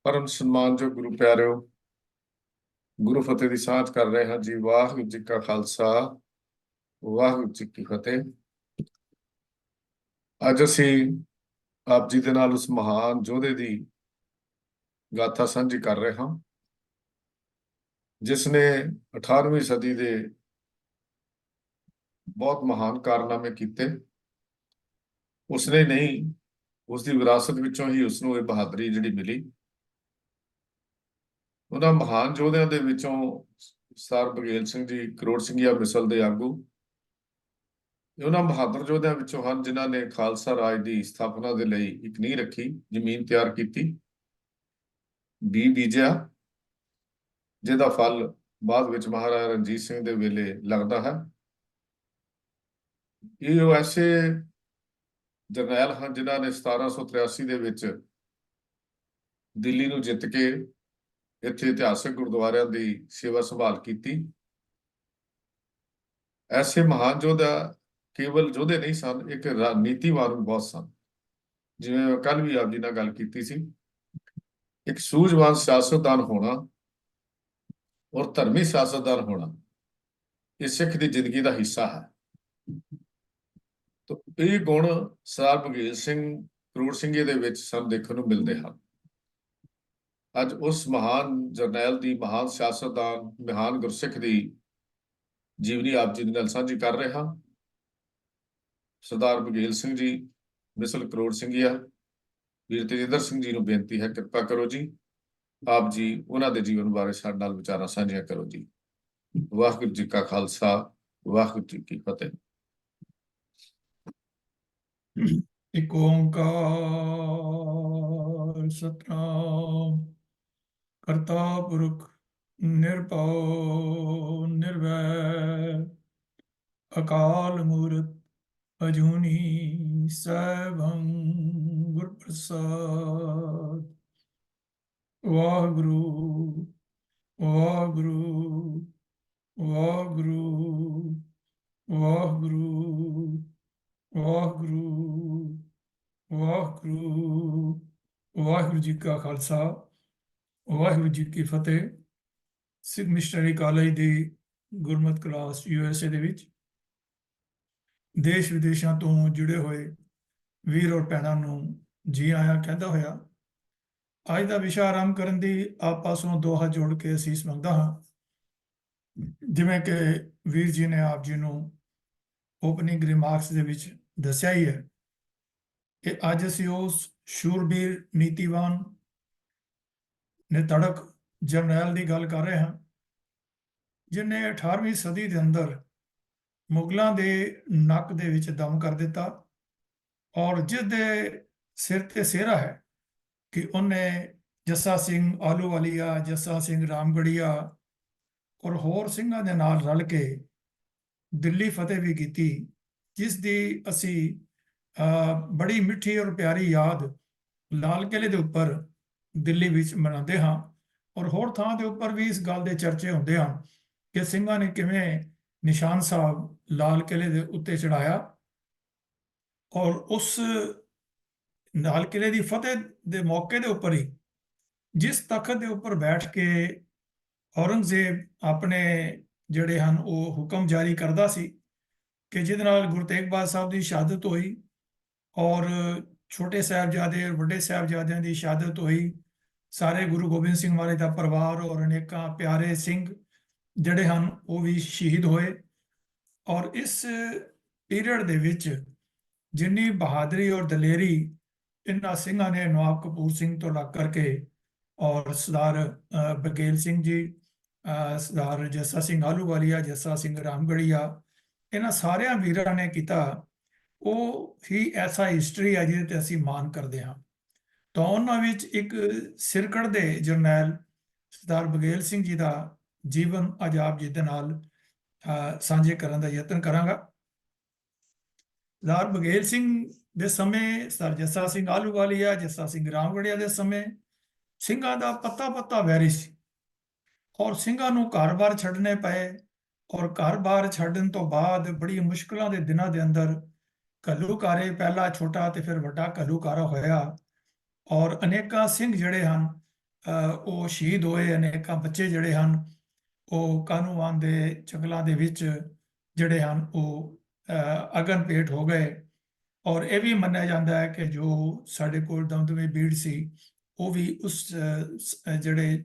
परम सम्मानजोग गुरु प्यारिओ, गुरु फतेह की साथ कर रहे हैं जी। वाहिगुरू जी का खालसा, वाहिगुरू जी की फतेह। ਅੱਜ ਅਸੀਂ ਆਪ ਜੀ ਦੇ ਨਾਲ ਉਸ ਮਹਾਨ ਯੋਧੇ ਦੀ ਗਾਥਾ ਸਾਂਝੀ ਕਰ ਰਹੇ ਹਾਂ ਜਿਸ ਨੇ 18ਵੀਂ ਸਦੀ ਦੇ ਬਹੁਤ ਮਹਾਨ ਕਾਰਨਾਮੇ ਕੀਤੇ। ਉਸਨੇ ਨਹੀਂ, ਉਸ ਦੀ ਵਿਰਾਸਤ ਵਿੱਚੋਂ ਹੀ ਉਸ ਨੂੰ ਇਹ ਬਹਾਦਰੀ ਜਿਹੜੀ ਮਿਲੀ। ਉਹਨਾਂ ਮਹਾਨ ਯੋਧਿਆਂ ਦੇ ਵਿੱਚੋਂ ਸਰ ਬਘੇਲ ਸਿੰਘ ਜੀ ਕਰੋੜ ਸਿੰਘੀਆ ਮਿਸਲ ਦੇ ਆਗੂ ਉਹਨਾਂ ਬਹਾਦਰ ਯੋਧਿਆਂ ਵਿੱਚੋਂ ਹਨ ਜਿਨ੍ਹਾਂ ਨੇ ਖਾਲਸਾ ਰਾਜ ਦੀ ਸਥਾਪਨਾ ਦੇ ਲਈ ਇੱਕ ਨੀਂਹ ਰੱਖੀ, ਜ਼ਮੀਨ ਤਿਆਰ ਕੀਤੀ, ਬੀਜ ਬੀਜਿਆ, ਜਿਹਦਾ ਫਲ ਬਾਅਦ ਵਿੱਚ ਮਹਾਰਾਜਾ ਰਣਜੀਤ ਸਿੰਘ ਦੇ ਵੇਲੇ ਲੱਗਦਾ ਹੈ। ਇਹ ਉਹ ਐਸੇ ਜਰਨੈਲ ਹਨ ਜਿਨ੍ਹਾਂ ਨੇ 1783 ਦੇ ਵਿੱਚ ਦਿੱਲੀ ਨੂੰ ਜਿੱਤ ਕੇ ਇੱਥੇ ਇਤਿਹਾਸਕ ਗੁਰਦੁਆਰਿਆਂ ਦੀ ਸੇਵਾ ਸੰਭਾਲ ਕੀਤੀ। ਐਸੇ ਮਹਾਨ ਯੋਧਾ ਕੇਵਲ ਯੋਧੇ ਨਹੀਂ ਸਨ, ਇੱਕ ਨੀਤੀਵਾਨ ਬਹੁਤ ਸਨ। ਜਿਵੇਂ ਕੱਲ ਵੀ ਆਪ ਜੀ ਨਾਲ ਗੱਲ ਕੀਤੀ ਸੀ, ਇੱਕ ਸੂਝਵਾਨ ਸਿਆਸਤਦਾਨ ਹੋਣਾ ਔਰ ਧਰਮੀ ਸਿਆਸਤਦਾਨ ਹੋਣਾ ਇਹ ਸਿੱਖ ਦੀ ਜ਼ਿੰਦਗੀ ਦਾ ਹਿੱਸਾ ਹੈ। ਤਾਂ ਇਹ ਗੁਣ ਸਰਦਾਰ ਬਘੇਲ ਸਿੰਘ ਕਰੋੜ ਸਿੰਘੀਏ ਦੇ ਵਿੱਚ ਸਾਨੂੰ ਦੇਖਣ ਨੂੰ ਮਿਲਦੇ ਹਨ। ਅੱਜ ਉਸ ਮਹਾਨ ਜਰਨੈਲ ਦੀ, ਮਹਾਨ ਸਿਆਸਤਦਾਨ, ਮਹਾਨ ਗੁਰਸਿੱਖ ਦੀ ਜੀਵਨੀ ਆਪ ਜੀ ਦੇ ਨਾਲ ਸਾਂਝੀ ਕਰ ਰਹੇ ਹਾਂ। ਸਰਦਾਰ ਬਘੇਲ ਸਿੰਘ ਜੀ ਮਿਸਲ ਕਰੋੜ ਸਿੰਘੀਆ, ਵੀਰ ਤੇਜਿੰਦਰ ਸਿੰਘ ਜੀ ਨੂੰ ਬੇਨਤੀ ਹੈ ਕਿਰਪਾ ਕਰੋ ਜੀ, ਆਪ ਜੀ ਉਹਨਾਂ ਦੇ ਜੀਵਨ ਬਾਰੇ ਸਾਡੇ ਨਾਲ ਵਿਚਾਰਾਂ ਸਾਂਝੀਆਂ ਕਰੋ ਜੀ। ਵਾਹਿਗੁਰੂ ਜੀ ਕਾ ਖਾਲਸਾ, ਵਾਹਿਗੁਰੂ ਜੀ ਕੀ ਫਤਿਹ। ਇੱਕ ਓੰਕਾਰ ਸਤਿਨਾਮ ਕਰਤਾ ਪੁਰਖ ਨਿਰਭਉ ਨਿਰਵੈਰ ਅਕਾਲ ਮੂਰਤ ਅਜੂਨੀ ਸੈਭੰ ਗੁਰ ਪ੍ਰਸਾਦ। ਵਾਹਿਗੁਰੂ ਵਾਹਿਗੁਰੂ ਵਾਹਿਗੁਰੂ ਵਾਹਿਗੁਰੂ ਵਾਹਿਗੁਰੂ ਵਾਹਿਗੁਰੂ। ਵਾਹਿਗੁਰੂ ਜੀ ਕਾ ਖਾਲਸਾ, ਵਾਹਿਗੁਰੂ ਜੀ ਕੀ ਫਤਿਹ। ਸਿੱਖ ਮਿਸ਼ਨਰੀ ਕਾਲਜ ਦੀ ਗੁਰਮਤਿ ਕਲਾਸ USA ਦੇ ਵਿੱਚ ਦੇਸ਼ ਵਿਦੇਸ਼ਾਂ ਤੋਂ ਜੁੜੇ ਹੋਏ ਵੀਰ ਔਰ ਭੈਣਾਂ ਨੂੰ ਜੀ ਆਇਆਂ ਕਹਿੰਦਾ ਹੋਇਆ ਅੱਜ ਦਾ ਵਿਸ਼ਾ ਆਰੰਭ ਕਰਨ ਦੀ ਆਪ ਪਾਸੋਂ ਦੋ ਹੱਥ ਜੋੜ ਕੇ ਅਸੀਸ ਮੰਗਦਾ ਹਾਂ। ਜਿਵੇਂ ਕਿ ਵੀਰ ਜੀ ਨੇ ਆਪ ਜੀ ਨੂੰ ਓਪਨਿੰਗ ਰਿਮਾਰਕਸ ਦੇ ਵਿੱਚ ਦੱਸਿਆ ਹੀ ਹੈ ਕਿ ਅੱਜ ਅਸੀਂ ਉਸ ਸ਼ੂਰਬੀਰ, ਨੀਤੀਵਾਨ, ਨਿਤੜਕ ਜਰਨੈਲ ਦੀ ਗੱਲ ਕਰ ਰਹੇ ਹਾਂ ਜਿਨੇ 18ਵੀਂ ਸਦੀ ਦੇ ਅੰਦਰ ਮੁਗਲਾਂ ਦੇ ਨੱਕ ਦੇ ਵਿੱਚ ਦਮ ਕਰ ਦਿੱਤਾ ਔਰ ਜਿਸ ਦੇ ਸਿਰ ਤੇ ਸਿਹਰਾ ਹੈ ਕਿ ਉਹਨੇ ਜੱਸਾ ਸਿੰਘ ਆਹਲੂਵਾਲੀਆ, ਜੱਸਾ ਸਿੰਘ ਰਾਮਗੜੀਆ ਔਰ ਹੋਰ ਸਿੰਘਾਂ ਦੇ ਨਾਲ ਰਲ ਕੇ ਦਿੱਲੀ ਫਤਿਹ ਵੀ ਕੀਤੀ, ਜਿਸ ਦੀ ਅਸੀਂ ਬੜੀ ਮਿੱਠੀ ਔਰ ਪਿਆਰੀ ਯਾਦ ਲਾਲ ਕਿਲੇ ਦੇ ਉੱਪਰ ਦਿੱਲੀ ਵਿੱਚ ਮਨਾਉਂਦੇ ਹਾਂ। ਔਰ ਹੋਰ ਥਾਂ ਦੇ ਉੱਪਰ ਵੀ ਇਸ ਗੱਲ ਦੇ ਚਰਚੇ ਹੁੰਦੇ ਹਨ ਕਿ ਸਿੰਘਾਂ ਨੇ ਕਿਵੇਂ ਨਿਸ਼ਾਨ ਸਾਹਿਬ ਲਾਲ ਕਿਲੇ ਦੇ ਉੱਤੇ ਚੜਾਇਆ ਔਰ ਉਸ ਲਾਲ ਕਿਲੇ ਦੀ ਫਤਿਹ ਦੇ ਮੌਕੇ ਦੇ ਉੱਪਰ ਹੀ ਜਿਸ ਤਖਤ ਦੇ ਉੱਪਰ ਬੈਠ ਕੇ ਔਰੰਗਜ਼ੇਬ ਆਪਣੇ ਜਿਹੜੇ ਹਨ ਉਹ ਹੁਕਮ ਜਾਰੀ ਕਰਦਾ ਸੀ ਕਿ ਜਿਹਦੇ ਨਾਲ ਗੁਰੂ ਤੇਗ ਬਹਾਦਰ ਸਾਹਿਬ ਦੀ ਸ਼ਹਾਦਤ ਹੋਈ ਔਰ ਛੋਟੇ ਸਾਹਿਬਜ਼ਾਦੇ, ਵੱਡੇ ਸਾਹਿਬਜ਼ਾਦਿਆਂ ਦੀ ਸ਼ਹਾਦਤ ਹੋਈ, ਸਾਰੇ ਗੁਰੂ ਗੋਬਿੰਦ ਸਿੰਘ ਮਹਾਰਾਜ ਦਾ ਪਰਿਵਾਰ ਔਰ ਅਨੇਕਾਂ ਪਿਆਰੇ ਸਿੰਘ ਜਿਹੜੇ ਹਨ ਉਹ ਵੀ ਸ਼ਹੀਦ ਹੋਏ। ਔਰ ਇਸ ਪੀਰੀਅਡ ਦੇ ਵਿੱਚ ਜਿੰਨੀ ਬਹਾਦਰੀ ਔਰ ਦਲੇਰੀ ਇਹਨਾਂ ਸਿੰਘਾਂ ਨੇ, ਨਵਾਬ ਕਪੂਰ ਸਿੰਘ ਤੋਂ ਲੱਗ ਕਰਕੇ ਔਰ ਸਰਦਾਰ ਬਘੇਲ ਸਿੰਘ ਜੀ, ਸਰਦਾਰ ਜੱਸਾ ਸਿੰਘ ਆਹਲੂਵਾਲੀਆ, ਜੱਸਾ ਸਿੰਘ ਰਾਮਗੜੀਆ, ਇਹਨਾਂ ਸਾਰਿਆਂ ਵੀਰਾਂ ਨੇ ਕੀਤਾ, ਉਹ ਹੀ ਐਸਾ ਹਿਸਟਰੀ ਹੈ ਜਿਹਦੇ ਤੇ ਅਸੀਂ ਮਾਣ ਕਰਦੇ ਹਾਂ। ਤਾਂ ਉਹਨਾਂ ਵਿੱਚ ਇੱਕ ਸਿਰਕੜ ਦੇ ਜਰਨੈਲ ਸਰਦਾਰ ਬਘੇਲ ਸਿੰਘ ਜੀ ਦਾ ਜੀਵਨ ਅੱਜ ਆਪ ਜੀ ਦੇ ਨਾਲ ਸਾਂਝੇ ਕਰਨ ਦਾ ਯਤਨ ਕਰਾਂਗਾ। ਸਰਦਾਰ ਬਘੇਲ ਸਿੰਘ ਦੇ ਸਮੇਂ, ਸਰਦਾਰ ਜੱਸਾ ਸਿੰਘ ਆਹਲੂਵਾਲੀਆ, ਜੱਸਾ ਸਿੰਘ ਰਾਮਗੜੀਆ ਦੇ ਸਮੇਂ ਸਿੰਘਾਂ ਦਾ ਪੱਤਾ ਵੈਰੀ ਸੀ ਔਰ ਸਿੰਘਾਂ ਨੂੰ ਘਰ-ਬਾਰ ਛੱਡਣੇ ਪਏ ਔਰ ਘਰ-ਬਾਰ ਛੱਡਣ ਤੋਂ ਬਾਅਦ ਬੜੀ ਮੁਸ਼ਕਲਾਂ ਦੇ ਦਿਨਾਂ ਦੇ ਅੰਦਰ ਘੱਲੂਘਾਰੇ, ਪਹਿਲਾ ਛੋਟਾ ਤੇ ਫਿਰ ਵੱਡਾ ਘੱਲੂਘਾਰਾ ਹੋਇਆ ਔਰ ਅਨੇਕਾਂ ਸਿੰਘ ਜਿਹੜੇ ਹਨ ਉਹ ਸ਼ਹੀਦ ਹੋਏ। ਅਨੇਕਾਂ ਬੱਚੇ ਜਿਹੜੇ ਹਨ ਉਹ ਕਾਹਨੂੰਵਾਨ ਦੇ ਜੰਗਲਾਂ ਦੇ ਵਿੱਚ ਜਿਹੜੇ ਹਨ ਉਹ ਅਗਨ ਭੇਟ ਹੋ ਗਏ। ਔਰ ਇਹ ਵੀ ਮੰਨਿਆ ਜਾਂਦਾ ਹੈ ਕਿ ਜੋ ਸਾਡੇ ਕੋਲ ਦਮਦਮੇ ਬੀੜ ਸੀ ਉਹ ਵੀ ਉਸ ਜਿਹੜੇ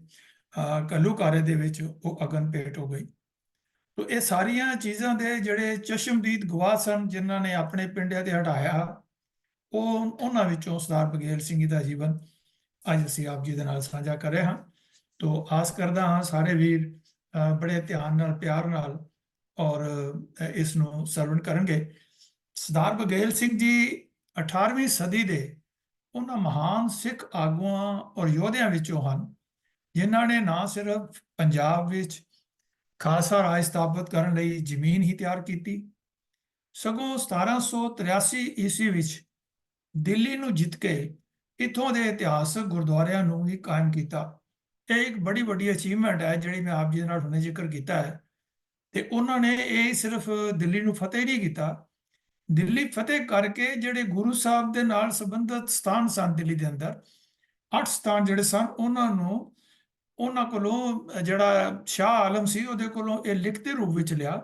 ਘੱਲੂਘਾਰੇ ਦੇ ਵਿੱਚ ਉਹ ਅਗਨ ਭੇਟ ਹੋ ਗਈ। ਤੋ ਇਹ ਸਾਰੀਆਂ ਚੀਜ਼ਾਂ ਦੇ ਜਿਹੜੇ ਚਸ਼ਮਦੀਦ ਗਵਾਹ ਸਨ ਜਿਨ੍ਹਾਂ ਨੇ ਆਪਣੇ ਪਿੰਡਾਂ ਤੇ ਹਟਾਇਆ, ਉਹਨਾਂ ਵਿੱਚੋਂ ਸਰਦਾਰ ਬਘੇਲ ਸਿੰਘ ਜੀ ਦਾ ਜੀਵਨ ਅੱਜ ਅਸੀਂ ਆਪ ਜੀ ਦੇ ਨਾਲ ਸਾਂਝਾ ਕਰ ਰਹੇ ਹਾਂ। ਤੋ ਆਸ ਕਰਦਾ ਹਾਂ ਸਾਰੇ ਵੀਰ ਬੜੇ ਧਿਆਨ ਨਾਲ, ਪਿਆਰ ਨਾਲ ਔਰ ਇਸ ਨੂੰ ਸਰਵਣ ਕਰਨਗੇ। ਸਰਦਾਰ ਬਘੇਲ ਸਿੰਘ ਜੀ 18ਵੀਂ ਸਦੀ ਦੇ ਉਹਨਾਂ ਮਹਾਨ ਸਿੱਖ ਆਗੂਆਂ ਔਰ ਯੋਧਿਆਂ ਵਿੱਚੋਂ ਹਨ ਜਿਨ੍ਹਾਂ ਨੇ ਨਾ ਸਿਰਫ ਪੰਜਾਬ ਵਿੱਚ ਖਾਲਸਾ ਰਾਜ ਸਥਾਪਿਤ ਕਰਨ ਲਈ ਜ਼ਮੀਨ ਹੀ ਤਿਆਰ ਕੀਤੀ, ਸਗੋਂ 1783 ਈਸਵੀ ਵਿੱਚ ਦਿੱਲੀ ਨੂੰ ਜਿੱਤ ਕੇ ਇੱਥੋਂ ਦੇ ਇਤਿਹਾਸਕ ਗੁਰਦੁਆਰਿਆਂ ਨੂੰ ਵੀ ਕਾਇਮ ਕੀਤਾ। ਇਹ ਇੱਕ ਬੜੀ ਵੱਡੀ ਅਚੀਵਮੈਂਟ ਹੈ ਜਿਹੜੀ ਮੈਂ ਆਪ ਜੀ ਦੇ ਨਾਲ ਹੁਣੇ ਜ਼ਿਕਰ ਕੀਤਾ ਹੈ। ਤੇ ਉਹਨਾਂ ਨੇ ਇਹ ਸਿਰਫ ਦਿੱਲੀ ਨੂੰ ਫਤਿਹ ਨਹੀਂ ਕੀਤਾ, ਦਿੱਲੀ ਫਤਿਹ ਕਰਕੇ ਜਿਹੜੇ ਗੁਰੂ ਸਾਹਿਬ ਦੇ ਨਾਲ ਸੰਬੰਧਿਤ ਸਥਾਨ ਸਨ ਦਿੱਲੀ ਦੇ ਅੰਦਰ 8 ਸਥਾਨ ਜਿਹੜੇ ਸਨ ਉਹਨਾਂ ਕੋਲੋਂ ਜਿਹੜਾ ਸ਼ਾਹ ਆਲਮ ਸੀ ਉਹਦੇ ਕੋਲੋਂ ਇਹ ਲਿਖਤੀ ਰੂਪ ਵਿੱਚ ਲਿਆ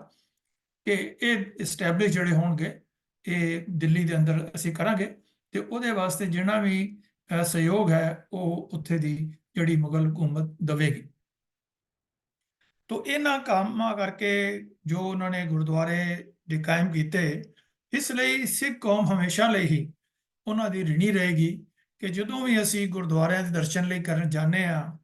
ਕਿ ਇਹ ਇਸਟੈਬਲਿਸ਼ ਜਿਹੜੇ ਹੋਣਗੇ ਇਹ ਦਿੱਲੀ ਦੇ ਅੰਦਰ ਅਸੀਂ ਕਰਾਂਗੇ ਤੇ ਉਹਦੇ ਵਾਸਤੇ ਜਿਹੜਾ ਵੀ ਸਹਿਯੋਗ ਹੈ ਉਹ ਉੱਥੇ ਦੀ ਜਿਹੜੀ ਮੁਗਲ ਹਕੂਮਤ ਦੇਵੇਗੀ। ਤੋ ਇਹਨਾਂ ਕੰਮਾਂ ਕਰਕੇ ਜੋ ਉਹਨਾਂ ਨੇ ਗੁਰਦੁਆਰੇ ਦੇ ਕਾਇਮ ਕੀਤੇ, ਇਸ ਲਈ ਸਿੱਖ ਕੌਮ ਹਮੇਸ਼ਾ ਲਈ ਹੀ ਉਹਨਾਂ ਦੀ ਰਿਣੀ ਰਹੇਗੀ ਕਿ ਜਦੋਂ ਵੀ ਅਸੀਂ ਗੁਰਦੁਆਰਿਆਂ ਦੇ ਦਰਸ਼ਨ ਲਈ ਕਰਨ ਜਾਂਦੇ ਹਾਂ,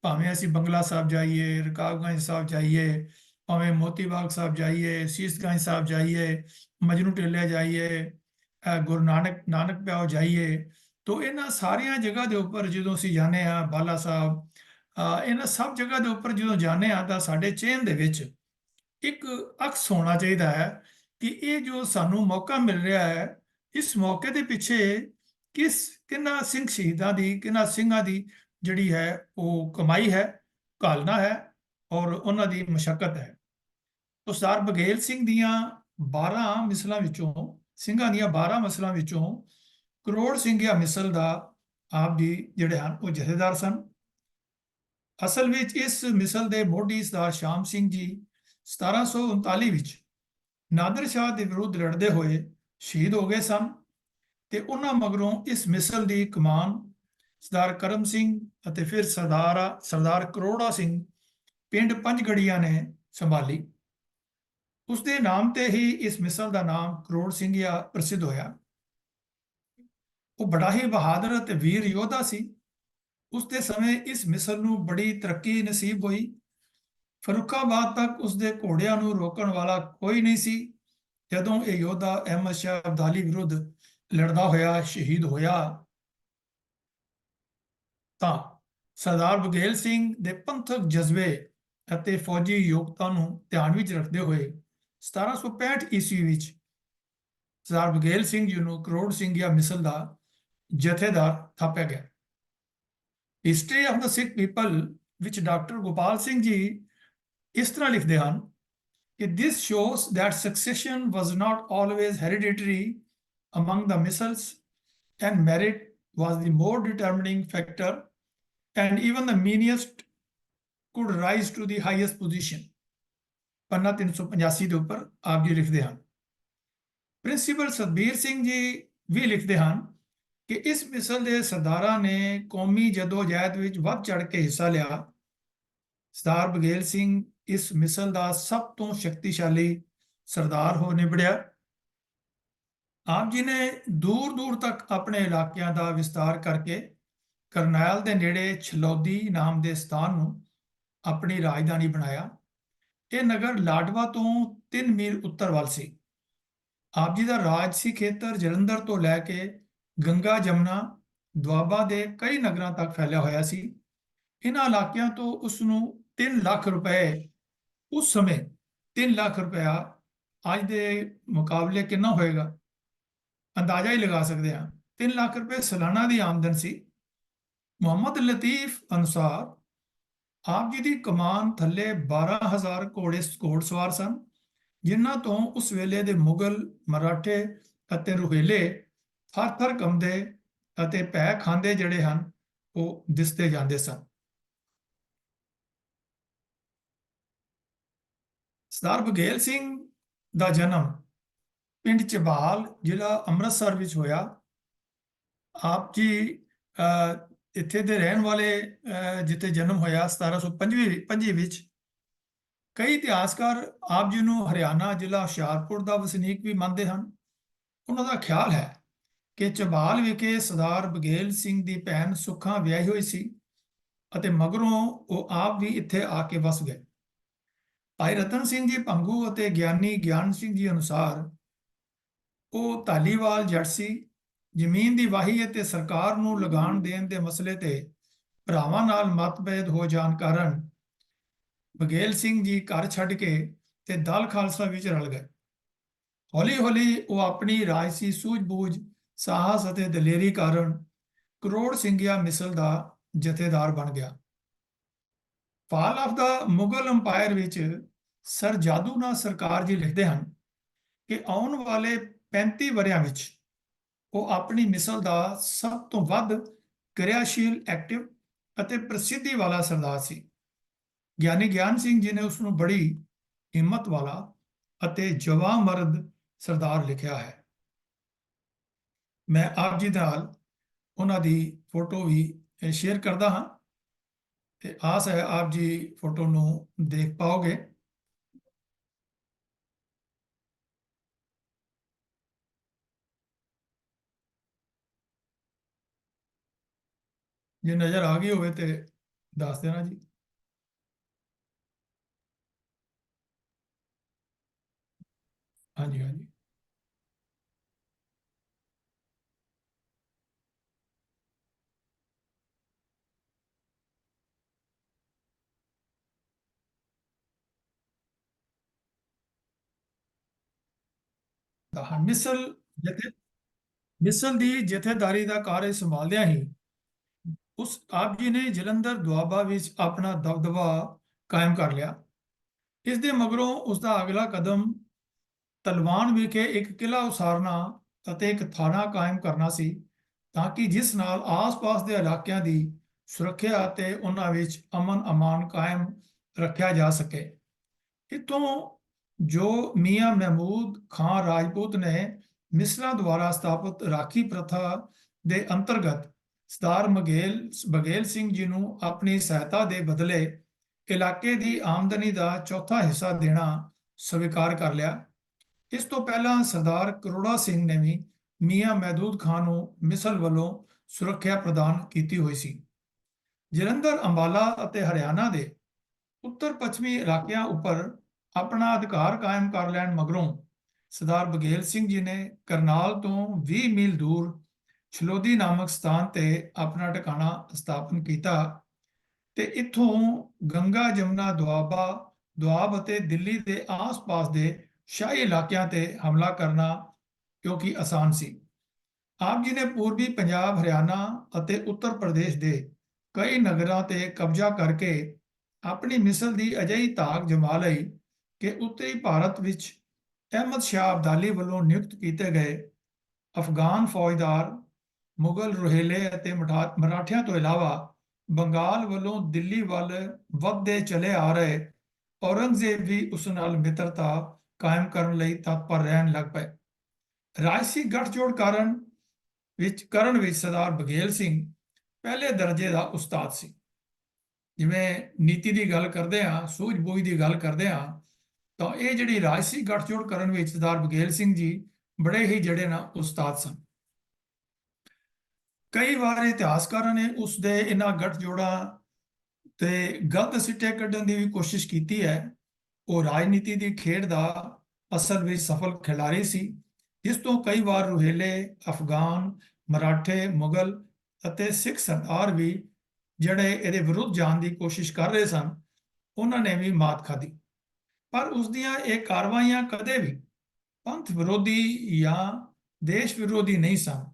ਭਾਵੇਂ ਅਸੀਂ ਬੰਗਲਾ ਸਾਹਿਬ ਜਾਈਏ, ਰਕਾਬਗੰਜ ਸਾਹਿਬ ਜਾਈਏ, ਭਾਵੇਂ ਮੋਤੀ ਬਾਗ ਸਾਹਿਬ ਜਾਈਏ, ਸੀਸਗੰਜ ਸਾਹਿਬ ਜਾਈਏ, ਮਜਨੂ ਟਿੱਲਾ ਜਾਈਏ, ਗੁਰੂ ਨਾਨਕ ਪਿਆਓ ਜਾਈਏ, ਤੋ ਇਹਨਾਂ ਸਾਰੀਆਂ ਜਗ੍ਹਾ ਦੇ ਉੱਪਰ ਜਦੋਂ ਅਸੀਂ ਜਾਂਦੇ ਹਾਂ, ਬਾਲਾ ਸਾਹਿਬ, ਇਹਨਾਂ ਸਭ ਜਗ੍ਹਾ ਦੇ ਉੱਪਰ ਜਦੋਂ ਜਾਂਦੇ ਹਾਂ ਤਾਂ ਸਾਡੇ ਚਿਹਨ ਦੇ ਵਿੱਚ ਇੱਕ ਅਕਸ ਹੋਣਾ ਚਾਹੀਦਾ ਹੈ ਕਿ ਇਹ ਜੋ ਸਾਨੂੰ ਮੌਕਾ ਮਿਲ ਰਿਹਾ ਹੈ, ਇਸ ਮੌਕੇ ਦੇ ਪਿੱਛੇ ਕਿੰਨਾ ਸਿੰਘ ਸ਼ਹੀਦਾਂ ਦੀ, ਕਿੰਨਾ ਸਿੰਘਾਂ ਦੀ ਜਿਹੜੀ ਹੈ ਉਹ ਕਮਾਈ ਹੈ, ਘਾਲਣਾ ਹੈ ਔਰ ਉਹਨਾਂ ਦੀ ਮਸ਼ੱਕਤ ਹੈ। ਤੋ ਸਰਦਾਰ ਬਘੇਲ ਸਿੰਘ ਦੀਆਂ 12 ਮਿਸਲਾਂ ਵਿੱਚੋਂ, ਸਿੰਘਾਂ ਦੀਆਂ 12 ਮਿਸਲਾਂ ਵਿੱਚੋਂ ਕਰੋੜ ਸਿੰਘਿਆ ਮਿਸਲ ਦਾ ਆਪ ਜੀ ਜਿਹੜੇ ਹਨ ਉਹ ਜਥੇਦਾਰ ਸਨ। ਅਸਲ ਵਿੱਚ ਇਸ ਮਿਸਲ ਦੇ ਮੋਢੀ ਸਰਦਾਰ ਸ਼ਾਮ ਸਿੰਘ ਜੀ 1739 ਵਿੱਚ ਨਾਦਰ ਸ਼ਾਹ ਦੇ ਵਿਰੁੱਧ ਲੜਦੇ ਹੋਏ ਸ਼ਹੀਦ ਹੋ ਗਏ ਸਨ ਤੇ ਉਹਨਾਂ ਮਗਰੋਂ ਇਸ ਮਿਸਲ ਦੀ ਕਮਾਨ ਸਰਦਾਰ ਕਰਮ ਸਿੰਘ ਅਤੇ ਫਿਰ ਸਰਦਾਰ ਕਰੋੜਾ ਸਿੰਘ ਪਿੰਡ ਪੰਜਗੜੀਆਂ ਨੇ ਸੰਭਾਲੀ। ਉਸ ਦੇ ਨਾਮ ਤੇ ਹੀ ਇਸ ਮਿਸਲ ਦਾ ਨਾਮ ਕਰੋੜ ਸਿੰਘਿਆ ਪ੍ਰਸਿੱਧ ਹੋਇਆ। ਉਹ ਬੜਾ ਹੀ ਬਹਾਦਰ ਅਤੇ ਵੀਰ ਯੋਧਾ ਸੀ। ਉਸ ਦੇ ਸਮੇਂ ਇਸ ਮਿਸਲ ਨੂੰ ਬੜੀ ਤਰੱਕੀ ਨਸੀਬ ਹੋਈ। ਫਰੂਖਾਬਾਦ ਤੱਕ ਉਸ ਦੇ ਘੋੜਿਆਂ ਨੂੰ ਰੋਕਣ ਵਾਲਾ ਕੋਈ ਨਹੀਂ ਸੀ। ਜਦੋਂ ਇਹ ਯੋਧਾ ਅਹਿਮਦ ਸ਼ਾਹ ਅਬਦਾਲੀ ਵਿਰੁੱਧ ਲੜਦਾ ਹੋਇਆ ਸ਼ਹੀਦ ਹੋਇਆ ਤਾਂ ਸਰਦਾਰ ਬਘੇਲ ਸਿੰਘ ਦੇ ਪੰਥਕ ਜਜ਼ਬੇ ਅਤੇ ਫੌਜੀ ਯੋਗਤਾ ਨੂੰ ਧਿਆਨ ਵਿੱਚ ਰੱਖਦੇ ਹੋਏ 1765 ਈਸਵੀ ਵਿੱਚ ਸਰਦਾਰ ਬਘੇਲ ਸਿੰਘ ਜੀ ਨੂੰ ਕਰੋੜ ਸਿੰਘਿਆ ਮਿਸਲ ਦਾ ਜਥੇਦਾਰ ਥਾਪਿਆ ਗਿਆ। History of the Sikh people ਵਿੱਚ ਡਾਕਟਰ ਗੋਪਾਲ ਸਿੰਘ ਜੀ ਇਸ ਤਰ੍ਹਾਂ ਲਿਖਦੇ ਹਨ ਕਿ this shows that succession was not always hereditary among the misls and merit was the more determining factor and even the meanest could rise to the highest position। ਪੰਨਾ 385 ਦੇ ਉੱਪਰ ਆਪ ਜੀ ਲਿਖਦੇ ਹਨ। ਪ੍ਰਿੰਸੀਪਲ ਸਤਬੀਰ ਸਿੰਘ ਜੀ ਵੀ ਲਿਖਦੇ ਹਨ ਕਿ ਇਸ ਮਿਸਲ ਦੇ ਸਰਦਾਰਾਂ ਨੇ ਕੌਮੀ ਜਦੋਜਹਿਦ ਵਿੱਚ ਵੱਧ ਚੜ ਕੇ ਹਿੱਸਾ ਲਿਆ। ਸਰਦਾਰ ਬਘੇਲ ਸਿੰਘ ਇਸ ਮਿਸਲ ਦਾ ਸਭ ਤੋਂ ਸ਼ਕਤੀਸ਼ਾਲੀ ਸਰਦਾਰ ਹੋ ਨਿਬੜਿਆ। ਆਪ ਜੀ ਨੇ ਦੂਰ ਦੂਰ ਤੱਕ ਆਪਣੇ ਇਲਾਕਿਆਂ ਦਾ ਵਿਸਤਾਰ ਕਰਕੇ ਕਰਨੈਲ ਦੇ ਨੇੜੇ ਛਲੌਦੀ ਨਾਮ ਦੇ ਸਥਾਨ ਨੂੰ ਆਪਣੀ ਰਾਜਧਾਨੀ ਬਣਾਇਆ। ਇਹ ਨਗਰ ਲਾਡਵਾ ਤੋਂ 3 ਮੀਲ ਉੱਤਰ ਵੱਲ ਸੀ। ਆਪ ਜੀ ਦਾ ਰਾਜਸੀ ਖੇਤਰ ਜਲੰਧਰ ਤੋਂ ਲੈ ਕੇ ਗੰਗਾ ਜਮਨਾ ਦੁਆਬਾ ਦੇ ਕਈ ਨਗਰਾਂ ਤੱਕ ਫੈਲਿਆ ਹੋਇਆ ਸੀ। ਇਹਨਾਂ ਇਲਾਕਿਆਂ ਤੋਂ ਉਸ ਨੂੰ 3 ਲੱਖ ਰੁਪਏ, ਉਸ ਸਮੇਂ 3 ਲੱਖ ਰੁਪਇਆ ਅੱਜ ਦੇ ਮੁਕਾਬਲੇ ਕਿੰਨਾ ਹੋਏਗਾ ਅੰਦਾਜ਼ਾ ਹੀ ਲਗਾ ਸਕਦੇ ਹਾਂ। 3 ਲੱਖ ਰੁਪਏ ਸਾਲਾਨਾ ਦੀ ਆਮਦਨ ਸੀ। ਮੁਹੰਮਦ ਲਤੀਫ ਅਨੁਸਾਰ ਆਪ ਜੀ ਦੀ ਕਮਾਨ ਥੱਲੇ 12,000 ਘੋੜਸਵਾਰ ਸਨ, ਜਿਨ੍ਹਾਂ ਤੋਂ ਉਸ ਵੇਲੇ ਦੇ ਮੁਗਲ, ਮਰਾਠੇ ਅਤੇ ਰੁਹੇਲੇ ਥਰ-ਥਰ ਕੰਬਦੇ ਅਤੇ ਭੈ ਖਾਂਦੇ ਜਿਹੜੇ ਹਨ ਉਹ ਦਿਸਦੇ ਜਾਂਦੇ ਸਨ। ਸਰਦਾਰ ਬਘੇਲ ਸਿੰਘ ਦਾ ਜਨਮ ਪਿੰਡ ਝਬਾਲ, ਜ਼ਿਲ੍ਹਾ ਅੰਮ੍ਰਿਤਸਰ ਵਿੱਚ ਹੋਇਆ। ਆਪ ਜੀ ਇੱਥੇ ਦੇ ਰਹਿਣ ਵਾਲੇ, ਜਿੱਥੇ ਜਨਮ ਹੋਇਆ 1725 ਵਿੱਚ। ਕਈ ਇਤਿਹਾਸਕਾਰ ਆਪ ਜੀ ਨੂੰ ਹਰਿਆਣਾ ਜ਼ਿਲ੍ਹਾ ਹੁਸ਼ਿਆਰਪੁਰ ਦਾ ਵਸਨੀਕ ਵੀ ਮੰਨਦੇ ਹਨ। ਉਹਨਾਂ ਦਾ ਖਿਆਲ ਹੈ ਕਿ ਝਬਾਲ ਵਿਖੇ ਸਰਦਾਰ ਬਘੇਲ ਸਿੰਘ ਦੀ ਭੈਣ ਸੁੱਖਾ ਵਿਆਹੀ ਹੋਈ ਸੀ ਅਤੇ ਮਗਰੋਂ ਉਹ ਆਪ ਵੀ ਇੱਥੇ ਆ ਕੇ ਵਸ ਗਏ। ਭਾਈ ਰਤਨ ਸਿੰਘ ਜੀ ਭੰਗੂ ਅਤੇ ਗਿਆਨੀ ਗਿਆਨ ਸਿੰਘ ਜੀ ਅਨੁਸਾਰ ਉਹ ਧਾਲੀਵਾਲ ਜੱਟ ਸੀ। ਜ਼ਮੀਨ ਦੀ ਵਾਹੀ ਅਤੇ ਸਰਕਾਰ ਨੂੰ ਲਗਾਨ ਦੇਣ ਦੇ ਮਸਲੇ ਤੇ ਭਰਾਵਾਂ ਨਾਲ ਮਤਭੇਦ ਹੋ ਜਾਣ ਕਾਰਨ ਬਘੇਲ ਸਿੰਘ ਜੀ ਘਰ ਛੱਡ ਕੇ ਤੇ ਦਲ ਖਾਲਸਾ ਵਿੱਚ ਰਲ ਗਏ। ਹੌਲੀ ਹੌਲੀ ਉਹ ਆਪਣੀ ਰਾਜਸੀ ਸੂਝ-ਬੂਝ, ਸਾਹਸ ਅਤੇ ਦਲੇਰੀ ਕਾਰਨ ਕਰੋੜ ਸਿੰਘਿਆ ਮਿਸਲ ਦਾ ਜਥੇਦਾਰ ਬਣ ਗਿਆ। Fall of the Mughal empire ਵਿੱਚ ਸਰ ਜਾਦੂਨਾਥ ਸਰਕਾਰ ਜੀ ਲਿਖਦੇ ਹਨ ਕਿ ਆਉਣ ਵਾਲੇ 35 ਵਰ੍ਹਿਆਂ ਵਿੱਚ ਉਹ ਆਪਣੀ ਮਿਸਲ ਦਾ ਸਭ ਤੋਂ ਵੱਧ ਕਿਰਿਆਸ਼ੀਲ, ਐਕਟਿਵ ਅਤੇ ਪ੍ਰਸਿੱਧੀ ਵਾਲਾ ਸਰਦਾਰ ਸੀ। ਗਿਆਨੀ ਗਿਆਨ ਸਿੰਘ ਜੀ ਨੇ ਉਸ ਨੂੰ ਬੜੀ ਹਿੰਮਤ ਵਾਲਾ ਅਤੇ ਜਵਾਂ ਮਰਦ ਸਰਦਾਰ ਲਿਖਿਆ ਹੈ। ਮੈਂ ਆਪ ਜੀ ਨਾਲ ਉਹਨਾਂ ਦੀ ਫੋਟੋ ਵੀ ਸ਼ੇਅਰ ਕਰਦਾ ਹਾਂ ਤੇ ਆਸ ਹੈ ਆਪ ਜੀ ਫੋਟੋ ਨੂੰ ਦੇਖ ਪਾਓਗੇ। ਜੇ ਨਜ਼ਰ ਆ ਗਈ ਹੋਵੇ ਤੇ ਦੱਸ ਦੇਣਾ ਜੀ। ਹਾਂਜੀ ਹਾਂਜੀ। ਤਾਂ ਜਥੇ ਮਿਸਲ ਦੀ ਜਥੇਦਾਰੀ ਦਾ ਕਾਰਜ ਸੰਭਾਲਦਿਆਂ ਹੀ ਉਸ ਆਪ ਜੀ ਨੇ ਜਲੰਧਰ ਦੁਆਬਾ ਵਿੱਚ ਆਪਣਾ ਦਬਦਬਾ ਕਾਇਮ ਕਰ ਲਿਆ। ਇਸ ਦੇ ਮਗਰੋਂ ਉਸ ਦਾ ਅਗਲਾ ਕਦਮ ਤਲਵਾਨ ਵਿਖੇ ਇੱਕ ਕਿਲ੍ਹਾ ਉਸਾਰਨਾ ਅਤੇ ਇੱਕ ਥਾਣਾ ਕਾਇਮ ਕਰਨਾ ਸੀ, ਤਾਂ ਕਿ ਜਿਸ ਨਾਲ ਆਸ-ਪਾਸ ਦੇ ਇਲਾਕਿਆਂ ਦੀ ਸੁਰੱਖਿਆ ਅਤੇ ਉਹਨਾਂ ਵਿੱਚ ਅਮਨ ਅਮਾਨ ਕਾਇਮ ਰੱਖਿਆ ਜਾ ਸਕੇ। ਇੱਥੋਂ ਜੋ ਮੀਆਂ ਮਹਿਮੂਦ ਖਾਂ ਰਾਜਪੂਤ ਨੇ ਮਿਸਲਾਂ ਦੁਆਰਾ ਸਥਾਪਿਤ ਰਾਖੀ ਪ੍ਰਥਾ ਦੇ ਅੰਤਰਗਤ ਸਰਦਾਰ ਬਘੇਲ ਸਿੰਘ ਜੀ ਨੂੰ ਆਪਣੀ ਸਹਾਇਤਾ ਦੇ ਬਦਲੇ ਇਲਾਕੇ ਦੀ ਆਮਦਨੀ ਦਾ ਚੌਥਾ ਹਿੱਸਾ ਦੇਣਾ ਸਵੀਕਾਰ ਕਰ ਲਿਆ। ਇਸ ਤੋਂ ਪਹਿਲਾਂ ਸਰਦਾਰ ਕਰੋੜਾ ਸਿੰਘ ਨੇ ਵੀ ਮੀਆਂ ਮਹਿਮੂਦ ਖਾਂ ਨੂੰ ਮਿਸਲ ਵੱਲੋਂ ਸੁਰੱਖਿਆ ਪ੍ਰਦਾਨ ਕੀਤੀ ਹੋਈ ਸੀ। ਜਲੰਧਰ, ਅੰਬਾਲਾ ਅਤੇ ਹਰਿਆਣਾ ਦੇ ਉੱਤਰ ਪੱਛਮੀ ਇਲਾਕਿਆਂ ਉੱਪਰ ਆਪਣਾ ਅਧਿਕਾਰ ਕਾਇਮ ਕਰ ਲੈਣ ਮਗਰੋਂ ਸਰਦਾਰ ਬਘੇਲ ਸਿੰਘ ਜੀ ਨੇ ਕਰਨਾਲ ਤੋਂ 20 ਮੀਲ ਦੂਰ ਛਲੋਦੀ ਨਾਮਕ ਸਥਾਨ ਤੇ ਆਪਣਾ ਟਿਕਾਣਾ ਸਥਾਪਨ ਕੀਤਾ ਤੇ ਇੱਥੋਂ ਗੰਗਾ, ਜਮਨਾ, ਦੁਆਬ ਅਤੇ ਦਿੱਲੀ ਦੇ ਆਸ-ਪਾਸ ਦੇ ਸ਼ਾਹੀ ਇਲਾਕਿਆਂ ਤੇ ਹਮਲਾ ਕਰਨਾ ਕਿਉਂਕਿ ਆਸਾਨ ਸੀ। ਆਪ ਜੀ ਨੇ ਪੂਰਬੀ ਪੰਜਾਬ, ਹਰਿਆਣਾ ਅਤੇ ਉੱਤਰ ਪ੍ਰਦੇਸ਼ ਦੇ ਕਈ ਨਗਰਾਂ ਤੇ ਕਬਜ਼ਾ ਕਰਕੇ ਆਪਣੀ ਮਿਸਲ ਦੀ ਅਜਿਹੀ ਤਾਕ ਜਮਾ ਲਈ ਕਿ ਉੱਤਰੀ ਭਾਰਤ ਵਿੱਚ ਅਹਿਮਦ ਸ਼ਾਹ ਅਬਦਾਲੀ ਵੱਲੋਂ ਨਿਯੁਕਤ ਕੀਤੇ ਗਏ ਅਫਗਾਨ ਫੌਜਦਾਰ, ਮੁਗਲ ਰੋਹੇਲੇ ਅਤੇ ਮਰਾਠਿਆਂ ਤੋਂ ਇਲਾਵਾ ਬੰਗਾਲ ਵੱਲੋਂ ਦਿੱਲੀ ਵੱਲ ਵੱਧਦੇ ਚਲੇ ਆ ਰਹੇ ਔਰੰਗਜ਼ੇਬ ਵੀ ਉਸ ਨਾਲ ਮਿੱਤਰਤਾ ਕਾਇਮ ਕਰਨ ਲਈ ਤਤਪਰ ਰਹਿਣ ਲੱਗ ਪਏ। ਰਾਜਸੀ ਗੱਠਜੋੜ ਕਰਨ ਵਿੱਚ ਸਰਦਾਰ ਬਘੇਲ ਸਿੰਘ ਪਹਿਲੇ ਦਰਜੇ ਦਾ ਉਸਤਾਦ ਸੀ। ਜਿਵੇਂ ਨੀਤੀ ਦੀ ਗੱਲ ਕਰਦੇ ਹਾਂ, ਸੂਝ-ਬੂਝ ਦੀ ਗੱਲ ਕਰਦੇ ਹਾਂ, ਤਾਂ ਇਹ ਜਿਹੜੀ ਰਾਜਸੀ ਗੱਠਜੋੜ ਕਰਨ ਵਿੱਚ ਸਰਦਾਰ ਬਘੇਲ ਸਿੰਘ ਜੀ ਬੜੇ ਹੀ ਜਿਹੜੇ ਨਾ ਉਸਤਾਦ ਸਨ। ਕਈ ਵਾਰ ਇਤਿਹਾਸਕਾਰਾਂ ਨੇ ਉਸ ਦੇ ਇਹਨਾਂ ਗੱਠਜੋੜਾਂ ਤੇ ਗਲਤ ਸਿੱਟੇ ਕੱਢਣ ਦੀ ਵੀ ਕੋਸ਼ਿਸ਼ ਕੀਤੀ ਹੈ। ਉਹ ਰਾਜਨੀਤੀ ਦੀ ਖੇਡ ਦਾ ਅਸਲ ਵਿੱਚ ਸਫਲ ਖਿਡਾਰੀ ਸੀ, ਜਿਸ ਤੋਂ ਕਈ ਵਾਰ ਰੋਹੇਲੇ, ਅਫਗਾਨ, ਮਰਾਠੇ, ਮੁਗਲ ਅਤੇ ਸਿੱਖ ਸਰਦਾਰ ਵੀ ਜਿਹੜੇ ਇਹਦੇ ਵਿਰੁੱਧ ਜਾਣ ਦੀ ਕੋਸ਼ਿਸ਼ ਕਰ ਰਹੇ ਸਨ, ਉਹਨਾਂ ਨੇ ਵੀ ਮਾਤ ਖਾਧੀ। ਪਰ ਉਸ ਦੀਆਂ ਇਹ ਕਾਰਵਾਈਆਂ ਕਦੇ ਵੀ ਪੰਥ ਵਿਰੋਧੀ ਜਾਂ ਦੇਸ਼ ਵਿਰੋਧੀ ਨਹੀਂ ਸਨ।